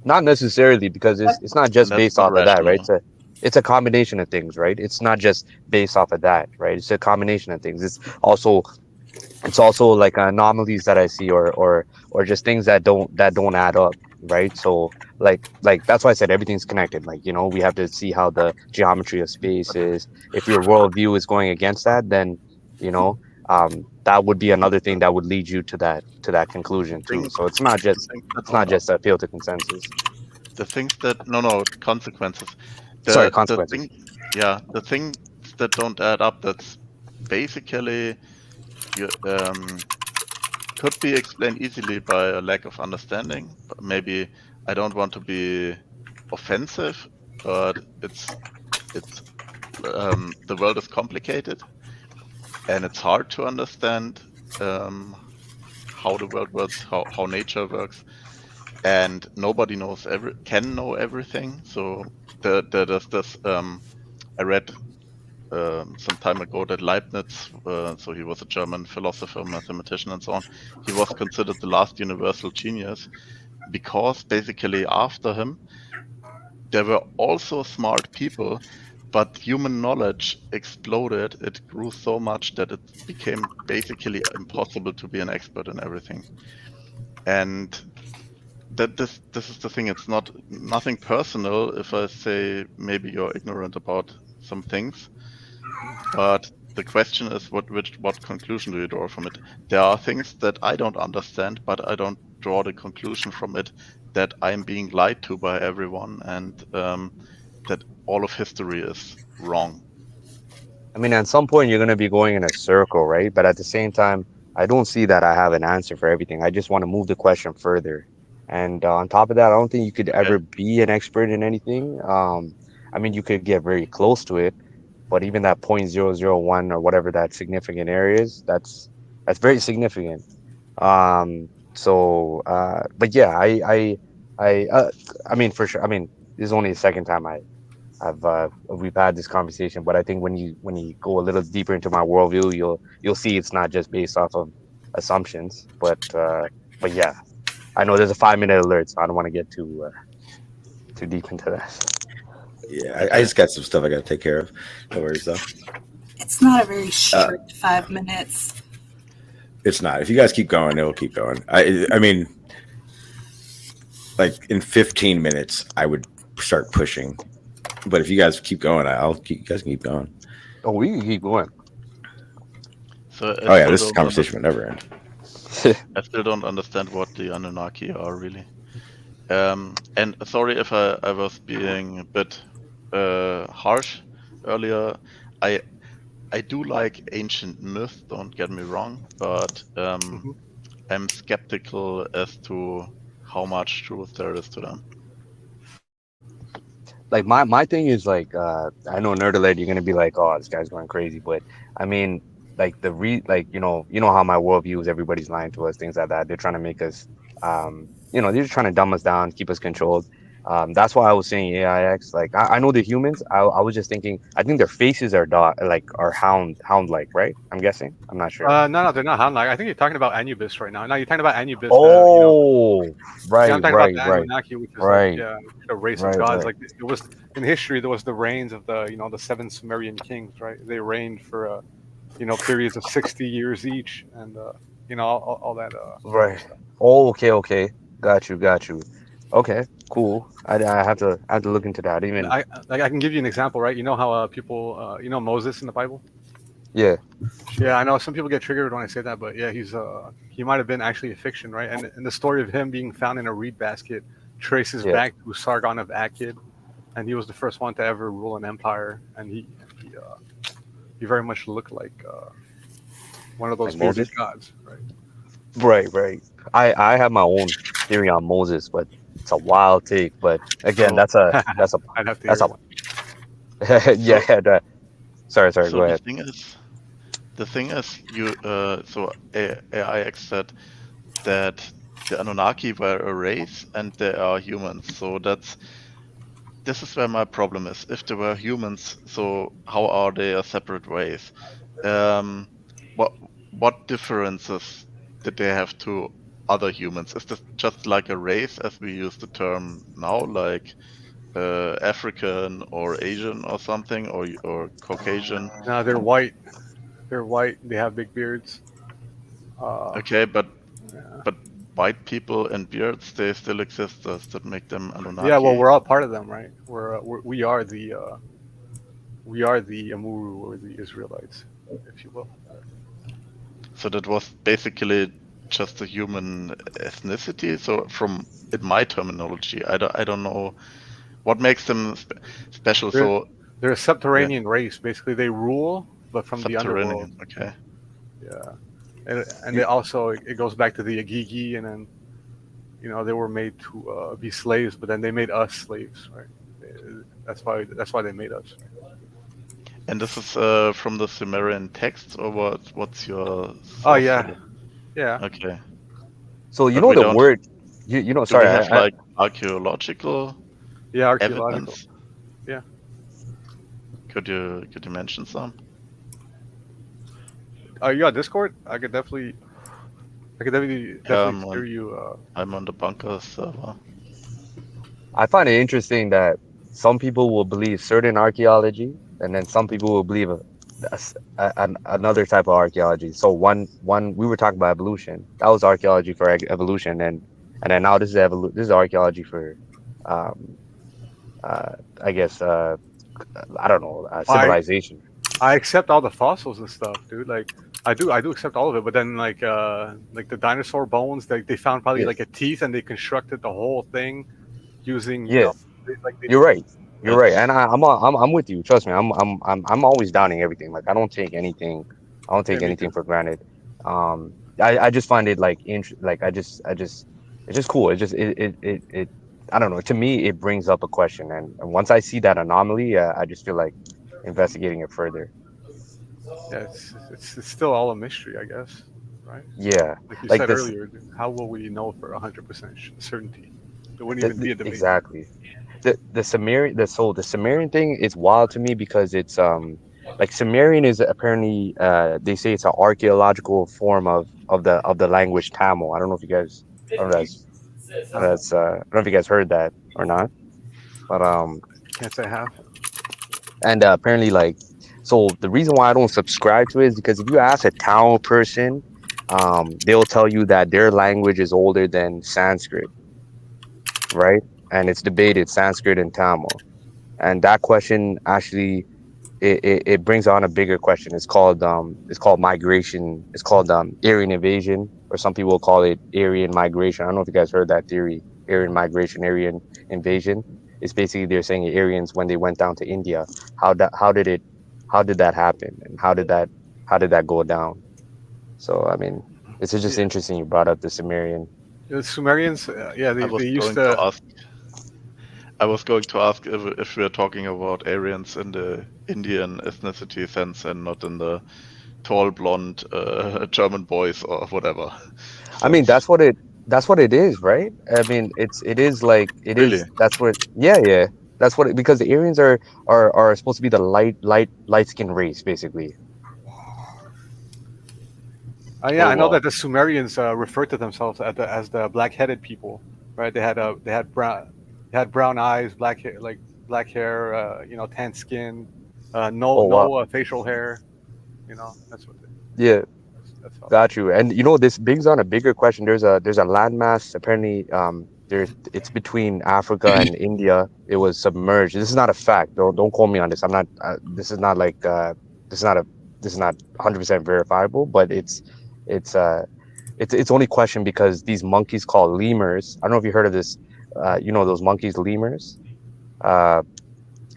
not necessarily because it's not and just that's based not off of that, right? rational. It's a combination of things, right? It's not just based off of that, right? It's a combination of things. It's also like anomalies that I see, or just things that don't add up, right? So like that's why I said everything's connected. Like, you know, we have to see how the geometry of space is. If your worldview is going against that, then you know that would be another thing that would lead you to that The conclusion too. things, So it's not the just things that it's not don't, just a appeal to consensus. the things that no consequences. Sorry, The consequences. thing, yeah, the things that don't add up. That's basically you could be explained easily by a lack of understanding. But maybe I don't want to be offensive, but it's the world is complicated and it's hard to understand how the world works, how nature works, and nobody can know everything. So there's this I read some time ago that Leibniz, so he was a German philosopher, mathematician, and so on. He was considered the last universal genius because basically after him there were also smart people, but human knowledge exploded. It grew so much that it became basically impossible to be an expert in everything. And that this is the thing. It's nothing personal if I say maybe you're ignorant about some things, but the question is what conclusion do you draw from it? There are things that I don't understand, but I don't draw the conclusion from it that I'm being lied to by everyone, and that all of history is wrong. I mean, at some point you're going to be going in a circle, right? But at the same time, I don't see that I have an answer for everything. I just want to move the question further. And on top of that, I don't think you could Okay. ever be an expert in anything. I mean, you could get very close to it, but even that 0.001 or whatever that significant area is, that's very significant. But yeah, I mean, for sure. I mean, this is only the second time we've had this conversation, but I think when you go a little deeper into my worldview, you'll see it's not just based off of assumptions, but yeah, I know there's a 5-minute alert, so I don't want to get too deep into that. Yeah, I Okay. just got some stuff I got to take care of. No worries though. It's not a very Uh, short 5 minutes. It's not. If you guys keep going, it'll keep going. I mean, like in 15 minutes, I would start pushing. But if you guys keep going, I'll keep. You guys can keep going. Oh, we can keep going. So Oh yeah, this conversation would never end. I still don't understand what the Anunnaki are really. And sorry if I was being a bit harsh earlier. I do like ancient myths, don't get me wrong, but I'm skeptical as to how much truth there is to them. Like my thing is like I know nerd alert, you're gonna be like, oh, this guy's going crazy, but I mean, like like you know how my worldview is, everybody's lying to us, things like that. They're trying to make us they're just trying to dumb us down, keep us controlled. That's why I was saying AIX. Like I know the humans. I was just thinking, I think their faces are are hound like, right? I'm guessing. I'm not sure. No, they're not Hanlag. I think you're talking about Anubis right now. No, you're talking about Anubis, Oh, yeah, right, I'm talking about right, the right, Anunnaki, which is like, right, yeah, a race of right, gods. right. Like it was in history, there was the reigns of the 7 Sumerian kings, right? They reigned for periods of 60 years each, and all that Right. stuff. Oh, okay, okay. Got you, got you. Okay, cool. I have to look into that. And Even I can give you an example, right? You know how people, Moses in the Bible. yeah, Yeah, I know some people get triggered when I say that, but yeah, he might have been actually a fiction, right? And the story of him being found in a reed basket traces yeah. back to Sargon of Akkad, and he was the first one to ever rule an empire, and he very much looked like one of Like those bearded Moses. gods, right? Right, right. I have my own theory on Moses, but it's a wild take. But again, Oh, that's a I'd have to that's hear a it. yeah. So Sorry. so Go ahead. the thing is you AIX said that the Anunnaki were a race and they are humans. So this is where my problem is. If they were humans, so how are they a separate race? Um, what what differences did they have to other humans? Is this just like a race, as we use the term now, like African or Asian or something, or Caucasian? Now they're white. They're white. They have big beards. Okay, but Yeah. but white people and beards, they still exist. Does that make them Yeah. Well, Anunnaki? we're all part of them, right? We are the Amuru or the Israelites, if you will. So that was basically just a human ethnicity. So from in my terminology, I don't know what makes them special. They're So they're a yeah, subterranean race. Basically, they rule, but from the underworld. subterranean. Okay. Yeah. And they also it goes back to the Agigi, and then they were made to be slaves, but then they made us slaves, right? That's why they made us. And this is from the Sumerian text, or what's your Oh source for yeah, that? yeah, Okay. So you But know we the don't. word. Do we Sorry, have like archaeological yeah. Archaeological. evidence? Yeah. Could you mention some? You got Discord? I could Yeah, definitely steer you. I'm on the bunker server. I find it interesting that some people will believe certain archaeology, and then some people will believe another type of archaeology. So one we were talking about evolution. That was archaeology for evolution, and then now this is archaeology for, um, uh, I guess I don't know, I civilization. I accept all the fossils and stuff, dude. Like I do accept all of it. But then like the dinosaur bones, they found probably Yeah, like a teeth, and they constructed the whole thing using yeah, they you're right. You're right, and That's I'm with you. Trust me, I'm always doubting everything. Like I don't yeah, take me anything too. for granted. I just find it like like it's just cool. It I don't know. To me, it brings up a question, and once I see that anomaly, I just feel like investigating it further. Yeah, it's still all a mystery, I guess, right? Yeah, Like you like said this. earlier, how will we know for 100% certainty? There wouldn't even be a debate. Exactly. The Sumerian thing is wild to me because it's like Sumerian is apparently they say it's an archaeological form of the language Tamil. I don't know if you guys I don't know if that's I don't know if you guys heard that or not. But Can't say I have. and apparently like so the reason why I don't subscribe to it is because if you ask a Tamil person, they'll tell you that their language is older than Sanskrit, right? And it's debated Sanskrit and Tamil. And that question actually it brings on a bigger question. It's called migration. It's called Aryan invasion, or some people call it Aryan migration. I don't know if you guys heard that theory, Aryan migration, Aryan invasion. It's basically they're saying Aryans when they went down to India, how did that happen, and how did that go down? So I mean, it's just Yeah, interesting you brought up the Sumerian. the Sumerians. Yeah, I they was used going to to. ask. I was going to ask if we are talking about Aryans in the Indian ethnicity sense and not in the tall blonde German boys or whatever I mean, sense. that's what it is, right? I mean, it is like it Really? is that's what yeah, yeah. That's what because the Aryans are supposed to be the light skinned race, basically. Yeah, Oh I know wow. that the Sumerians referred to themselves as the black-headed people, right? They had brown eyes, black hair, tan skin, Oh wow. no facial hair. That's what Yeah, that's how. got you. And you know, this brings on a bigger question. There's a landmass apparently there's it's between Africa and India. It was submerged. This is not a fact. Don't quote me on this. I'm not this is not like this is not a this is not 100% verifiable, but it's it's only question because these monkeys called lemurs. I don't know if you heard of this. You know those monkeys, lemurs. Uh,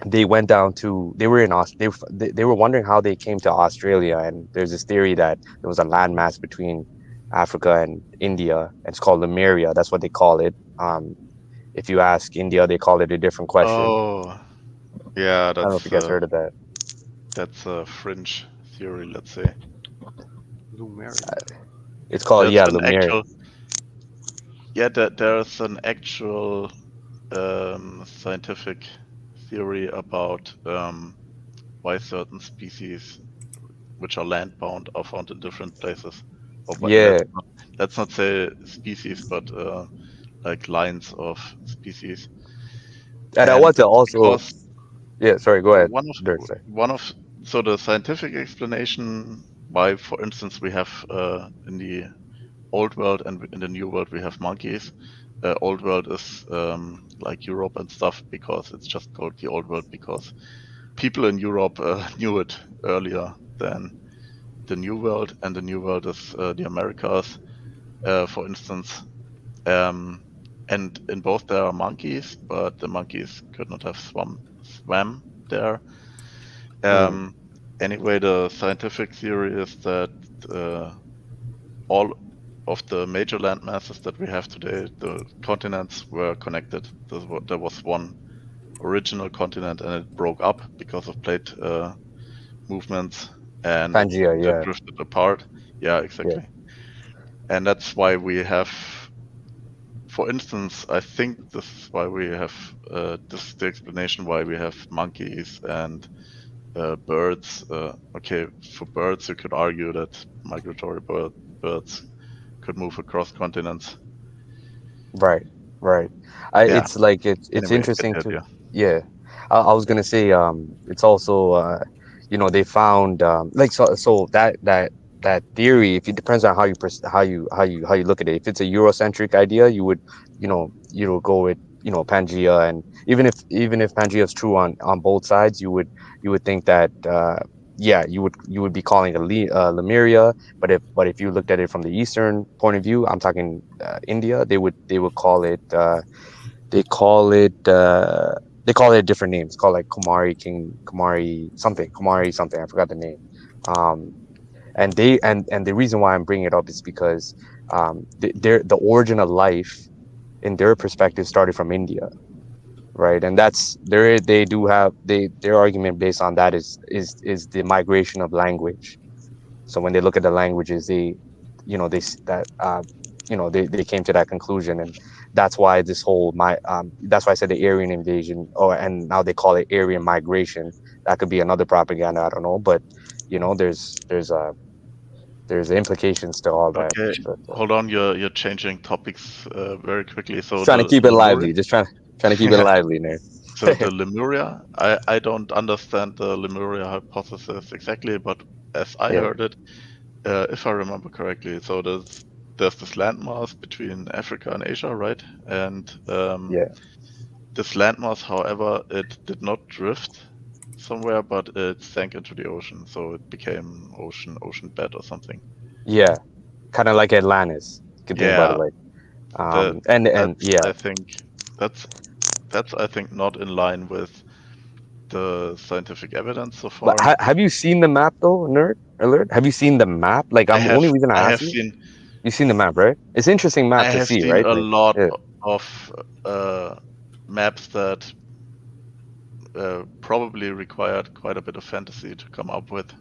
they went down to they were in they were wondering how they came to Australia, and there's this theory that there was a landmass between Africa and India. And it's called Lemuria. That's what they call it. If you ask India, they call it a different question. Oh yeah, I don't know if you guys heard of that. that's a fringe theory, let's say. Lumeria. It's called There's yeah, an Lemuria. actual there's an actual scientific theory about why certain species which are land-bound are found in different places. Or Yeah, let's not say species, but like lines of species. and I And want to also. because Yeah, sorry. Go ahead, one Dirk. of Sorry. one of so the scientific explanation why, for instance, we have in the old world and in the new world we have monkeys. Old world is like Europe and stuff, because it's just called the old world because people in Europe knew it earlier than the new world, and the new world is the Americas, for instance. And in both there are monkeys, but the monkeys could not have swam there. Mm, Anyway, the scientific theory is that all of the major land masses that we have today, the continents were connected. There was one original continent, and it broke up because of plate movements, and it Pangea. Yeah. drifted apart. Yeah, Yeah. exactly. And that's why we have, for instance, I think this is why we have, this is the explanation why we have monkeys and birds. Okay, for birds, you could argue that migratory birds could move across continents. Right. Right. Yeah. It's like it's Anyway, get interesting the to. idea. Yeah. I was gonna say it's also they found like so that theory, if it depends on how you how you look at it. If it's a Eurocentric idea, you would go with Pangea. And even if Pangea is true on both sides, you would think that yeah, you would be calling it Lemuria. But if you looked at it from the Eastern point of view, I'm talking India, they would call it they call it they call it a different name. It's called like Kumari something. I forgot the name. Um, and the reason why I'm bringing it up is because the origin of life in their perspective started from India, right? And that's they do have their argument based on that is the migration of language. So when they look at the languages, they that they came to that conclusion. And that's why this whole that's why I said the Aryan invasion, and now they call it Aryan migration. That could be another propaganda, I don't know. But there's implications to all that. Okay, But hold on. You're changing topics very quickly. So just trying to the keep it Lemuria. lively. Just trying to keep it lively there. So the Lemuria, I don't understand the Lemuria hypothesis exactly, but as I Yeah, heard it, if I remember correctly, so there's this landmass between Africa and Asia, right? And yeah, this landmass, however, it did not drift somewhere, but it sank into the ocean, so it became ocean bed or something. yeah. Kind of like Atlantis. You can think about it Yeah, like that and that's yeah. I think that's I think not in line with the scientific evidence so But far. have you seen the map though, nerd alert? Have you seen the map? Like, I I'm the have only reason I I ask have you. seen You've seen the map, right? It's an interesting I map to have see, seen right? a Like, lot yeah, of maps that probably required quite a bit of fantasy to come up with.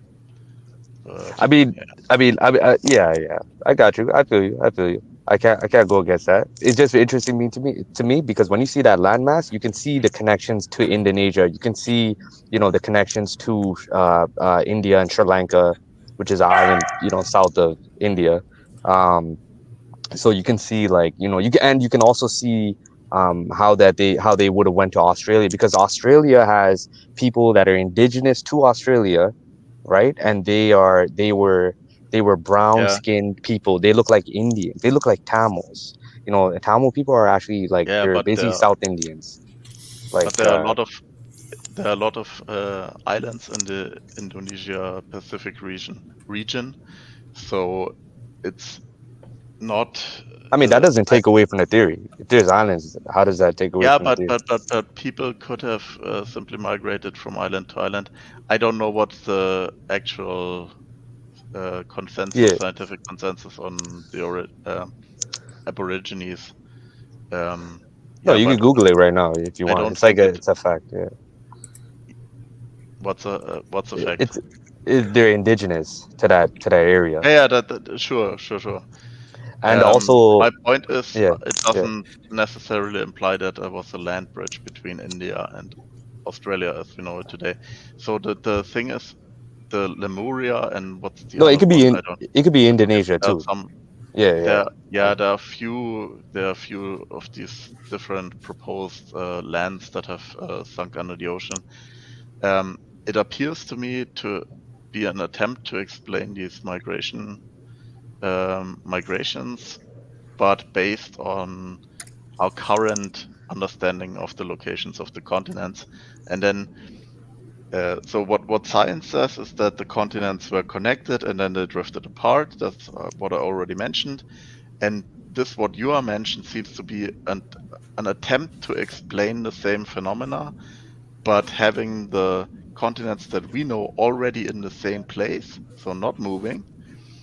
But I mean, yeah, yeah, yeah. I got you. I feel you. I feel you. I can't go against that. It's just interesting to me because when you see that landmass, you can see the connections to Indonesia. You can see, the connections to India and Sri Lanka, which is an island, south of India. Um, so you can see, like, you can also see how they would have went to Australia, because Australia has people that are indigenous to Australia, right? And they were brown yeah, skinned people. They look like Indians. They look like Tamils. Tamil people are actually like, yeah. they're basically South Indians. Like, But there are a lot of islands in the Indonesia Pacific region. So it's not. I mean, that doesn't I take away from the theory. If there's islands, how does that take away Yeah, from the but theory? people could have simply migrated from island to island. I don't know what the actual Yeah. scientific consensus on the Aborigines. Um, No, yeah, you can but Google it right now if you I want. don't It's like think it. it's a fact. Yeah. What's a fact? They're indigenous to that area. Yeah, sure, sure, sure. And also, My point is, yeah, it yeah. doesn't necessarily imply that there was a land bridge between India and Australia as we know it today. So the thing is, the Lemuria and what's the No, other it could one? be I don't. Indonesia There are too. some. Yeah. There are few of these different proposed lands that have sunk under the ocean. It appears to me to be an attempt to explain these migrations, but based on our current understanding of the locations of the continents. And then, so what science says is that the continents were connected and then they drifted apart. That's what I already mentioned. And this, what you are mentioned, seems to be an attempt to explain the same phenomena, but having the continents that we know already in the same place, so not moving,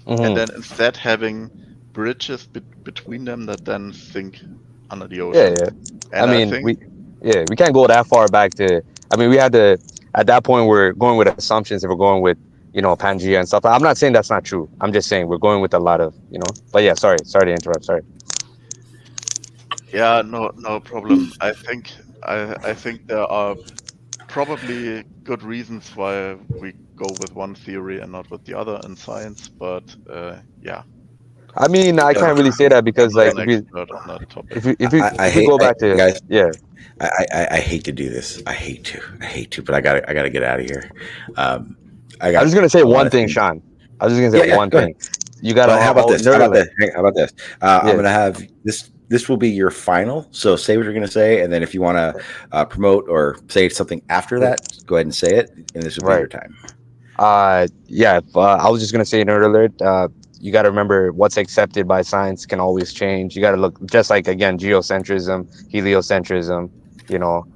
and then instead having bridges between them that then sink under the ocean. Yeah. I And I mean, think, we can't go that far back to. I mean, we had to. At that point, we're going with assumptions. If we're going with Pangea and stuff. I'm not saying that's not true. I'm just saying we're going with a lot of. But yeah, sorry to interrupt. Sorry. yeah, no problem. I think there are probably good reasons why we go with one theory and not with the other in science, but yeah, I mean, I again, can't really say that I'm because not like an expert on that topic. I if we hate go back to guys. yeah. I hate to do this. I hate to, but I gotta get out of here. I I'm got just gonna say a lot one of thing, things. Sean. I was just gonna say Yeah. one Go ahead. thing. You got to Well, how about this? How nerd about alert. this? How about this? I'm Yeah. gonna have this. This will be your final. So say what you're gonna say, and then if you want to promote or say something after Yeah. that, go ahead and say it, and this will be your Right. time. Yeah. I was just gonna say nerd alert. You got to remember what's accepted by science can always change. You got to look just like again geocentrism, heliocentrism. You know,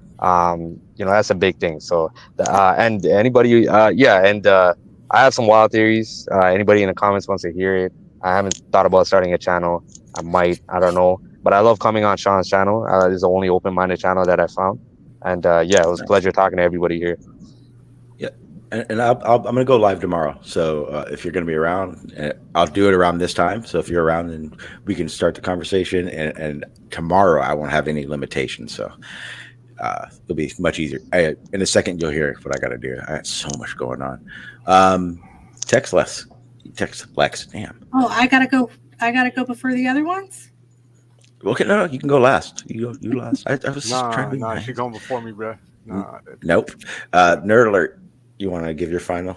that's a big thing. So, and anybody, yeah, and I have some wild theories. Anybody in the comments wants to hear it? I haven't thought about starting a channel. I might. I don't know. But I love coming on Sean's channel. It's the only open-minded channel that I found. And yeah, it was a pleasure talking to everybody here. Yeah, and I'm gonna go live tomorrow. So if you're gonna be around, I'll do it around this time. So if you're around, then we can start the conversation. And tomorrow I won't have any limitations. So it'll be much easier. In a second, you'll hear what I got to do. I got so much going on. TexLex. Damn. Oh, I gotta go. I gotta go before the other ones. Okay, no, you can go last. You last. I was just trying to be She nice. going before me, bro. Nah, Nope. Nerd alert. You want to give your final?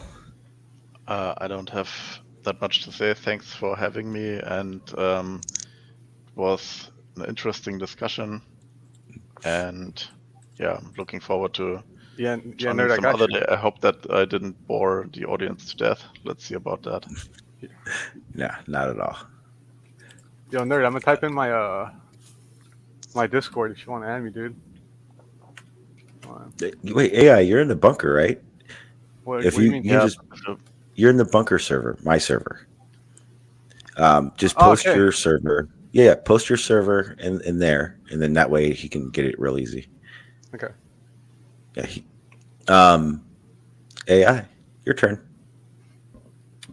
I don't have that much to say. Thanks for having me, and it was an interesting discussion. And yeah, I'm looking forward to joining nerd, I some got other you. day. I hope that I didn't bore the audience to death. Let's see about that. Nah, not at all. Yo, nerd, I'm gonna type in my Discord if you want to add me, dude. Wait, AI, you're in the bunker, right? What If do you you mean? you just you're in the bunker server, my server. Just post okay. your server. Yeah, post your server in there, and then that way he can get it real easy. Okay. Yeah. AI, your turn.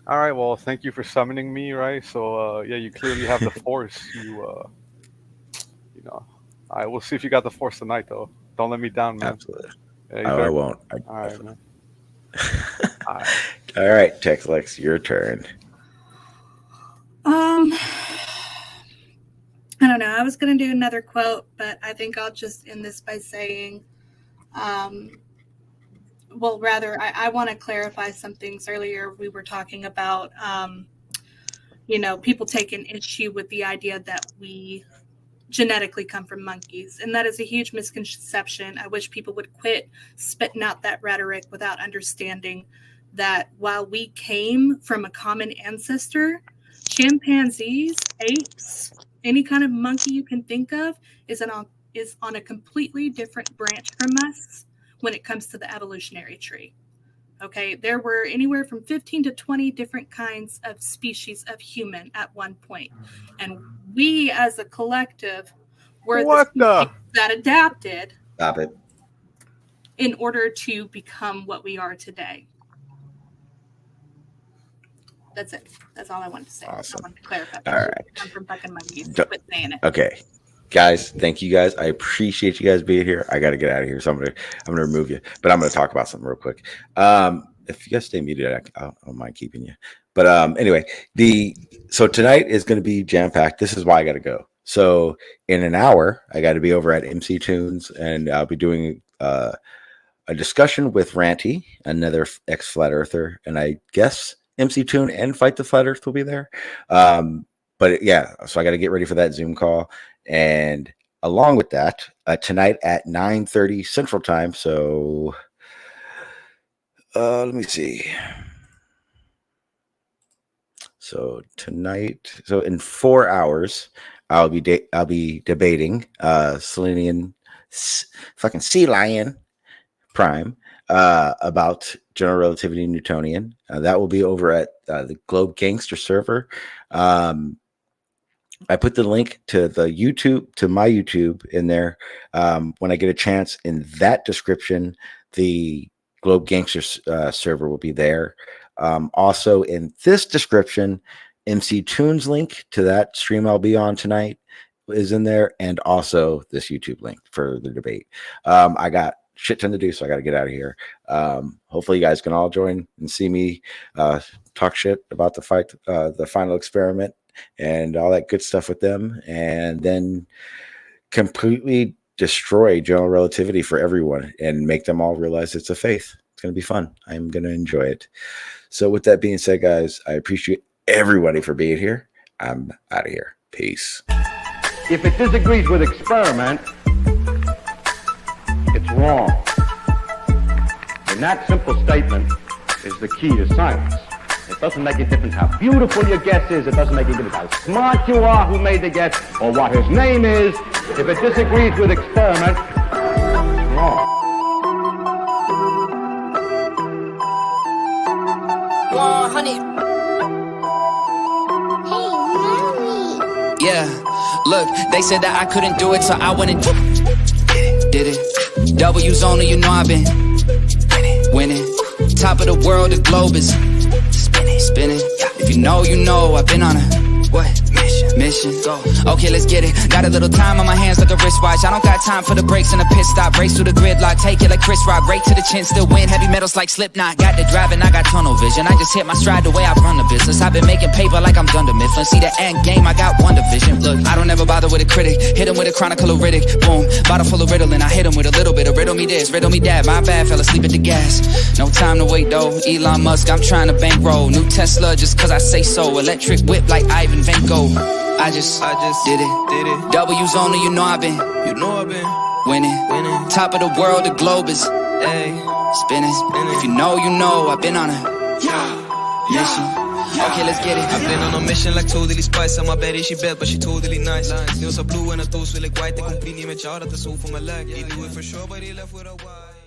All right. Well, thank you for summoning me. Right. So, yeah, you clearly have the force. I will see if you got the force tonight, though. Don't let me down, man. Absolutely. Yeah, I won't. All right, man. All right, TexLex, your turn. I don't know. I was going to do another quote, but I think I'll just end this by saying, well, rather, I want to clarify some things. Earlier, we were talking about, people taking issue with the idea that we genetically come from monkeys. And that is a huge misconception. I wish people would quit spitting out that rhetoric without understanding that while we came from a common ancestor, chimpanzees, apes, any kind of monkey you can think of is on a completely different branch from us when it comes to the evolutionary tree. Okay, there were anywhere from 15 to 20 different kinds of species of human at one point. And we as a collective were the species that adapted Stop it. in order to become what we are today. That's it. That's all I wanted to say. Awesome. I wanted to clarify. All right. I'm from fucking monkeys. Don't- Quit saying it. Okay. Guys, thank you guys. I appreciate you guys being here. I got to get out of here, so I'm gonna remove you. But I'm gonna talk about something real quick. If you guys stay muted, I don't mind keeping you. But anyway, so tonight is going to be jam packed. This is why I got to go. So in an hour, I got to be over at MC Tunes, and I'll be doing a discussion with Ranty, another ex Flat Earther, and I guess MC Tune and Fight the Flat Earth will be there. But yeah, so I got to get ready for that Zoom call. And along with that, tonight at 9:30 Central Time. So let me see. So tonight, so in 4 hours, I'll be debating Selenian fucking Sea Lion Prime about general relativity Newtonian. That will be over at the Globe Gangster server. I put the link to my YouTube in there. When I get a chance, in that description, the Globe Gangster server will be there. Also in this description, MC Tunes link to that stream I'll be on tonight is in there, and also this YouTube link for the debate. I got shit ton to do, so I got to get out of here. Hopefully you guys can all join and see me talk shit about the final experiment and all that good stuff with them, and then completely destroy general relativity for everyone and make them all realize it's a faith. It's going to be fun. I'm going to enjoy it. So with that being said, guys, I appreciate everybody for being here. I'm out of here. Peace. If it disagrees with experiment, it's wrong. And that simple statement is the key to science. It doesn't make a difference how beautiful your guess is. It doesn't make a difference how smart you are who made the guess or what his name is. If it disagrees with experiment, it's wrong. Yeah, look, they said that I couldn't do it, so I went and did it. W's only, you know I've been winning. Top of the world, the globe is spinning. If you know, I've been on a mission. Go. Okay, let's get it. Got a little time on my hands like a wristwatch. I don't got time for the brakes and the pit stop. Race through the gridlock, take it like Chris Rock. Right to the chin, still win. Heavy metals like Slipknot. Got the driving, I got tunnel vision. I just hit my stride the way I run the business. I've been making paper like I'm Dunder Mifflin. See the end game, I got one division. Look, I don't ever bother with a critic. Hit him with a chronicle of Riddick. Boom, bottle full of Ritalin. I hit him with a little bit of riddle me this, riddle me that. My bad, fell asleep at the gas. No time to wait though. Elon Musk, I'm trying to bankroll. New Tesla just cause I say so. Electric whip like Ivan Vanko. I just did it. W's only, you know I've been winning. Top of the world, the globe is spinning. If you know, I've been on a mission. Okay, let's get it. I've been on a mission like totally spice. I'm bad, she bad, but she totally nice. They was a blue and a toast with like white. They complete me, me child at the soul for my leg. He knew it for sure, but he left with a why.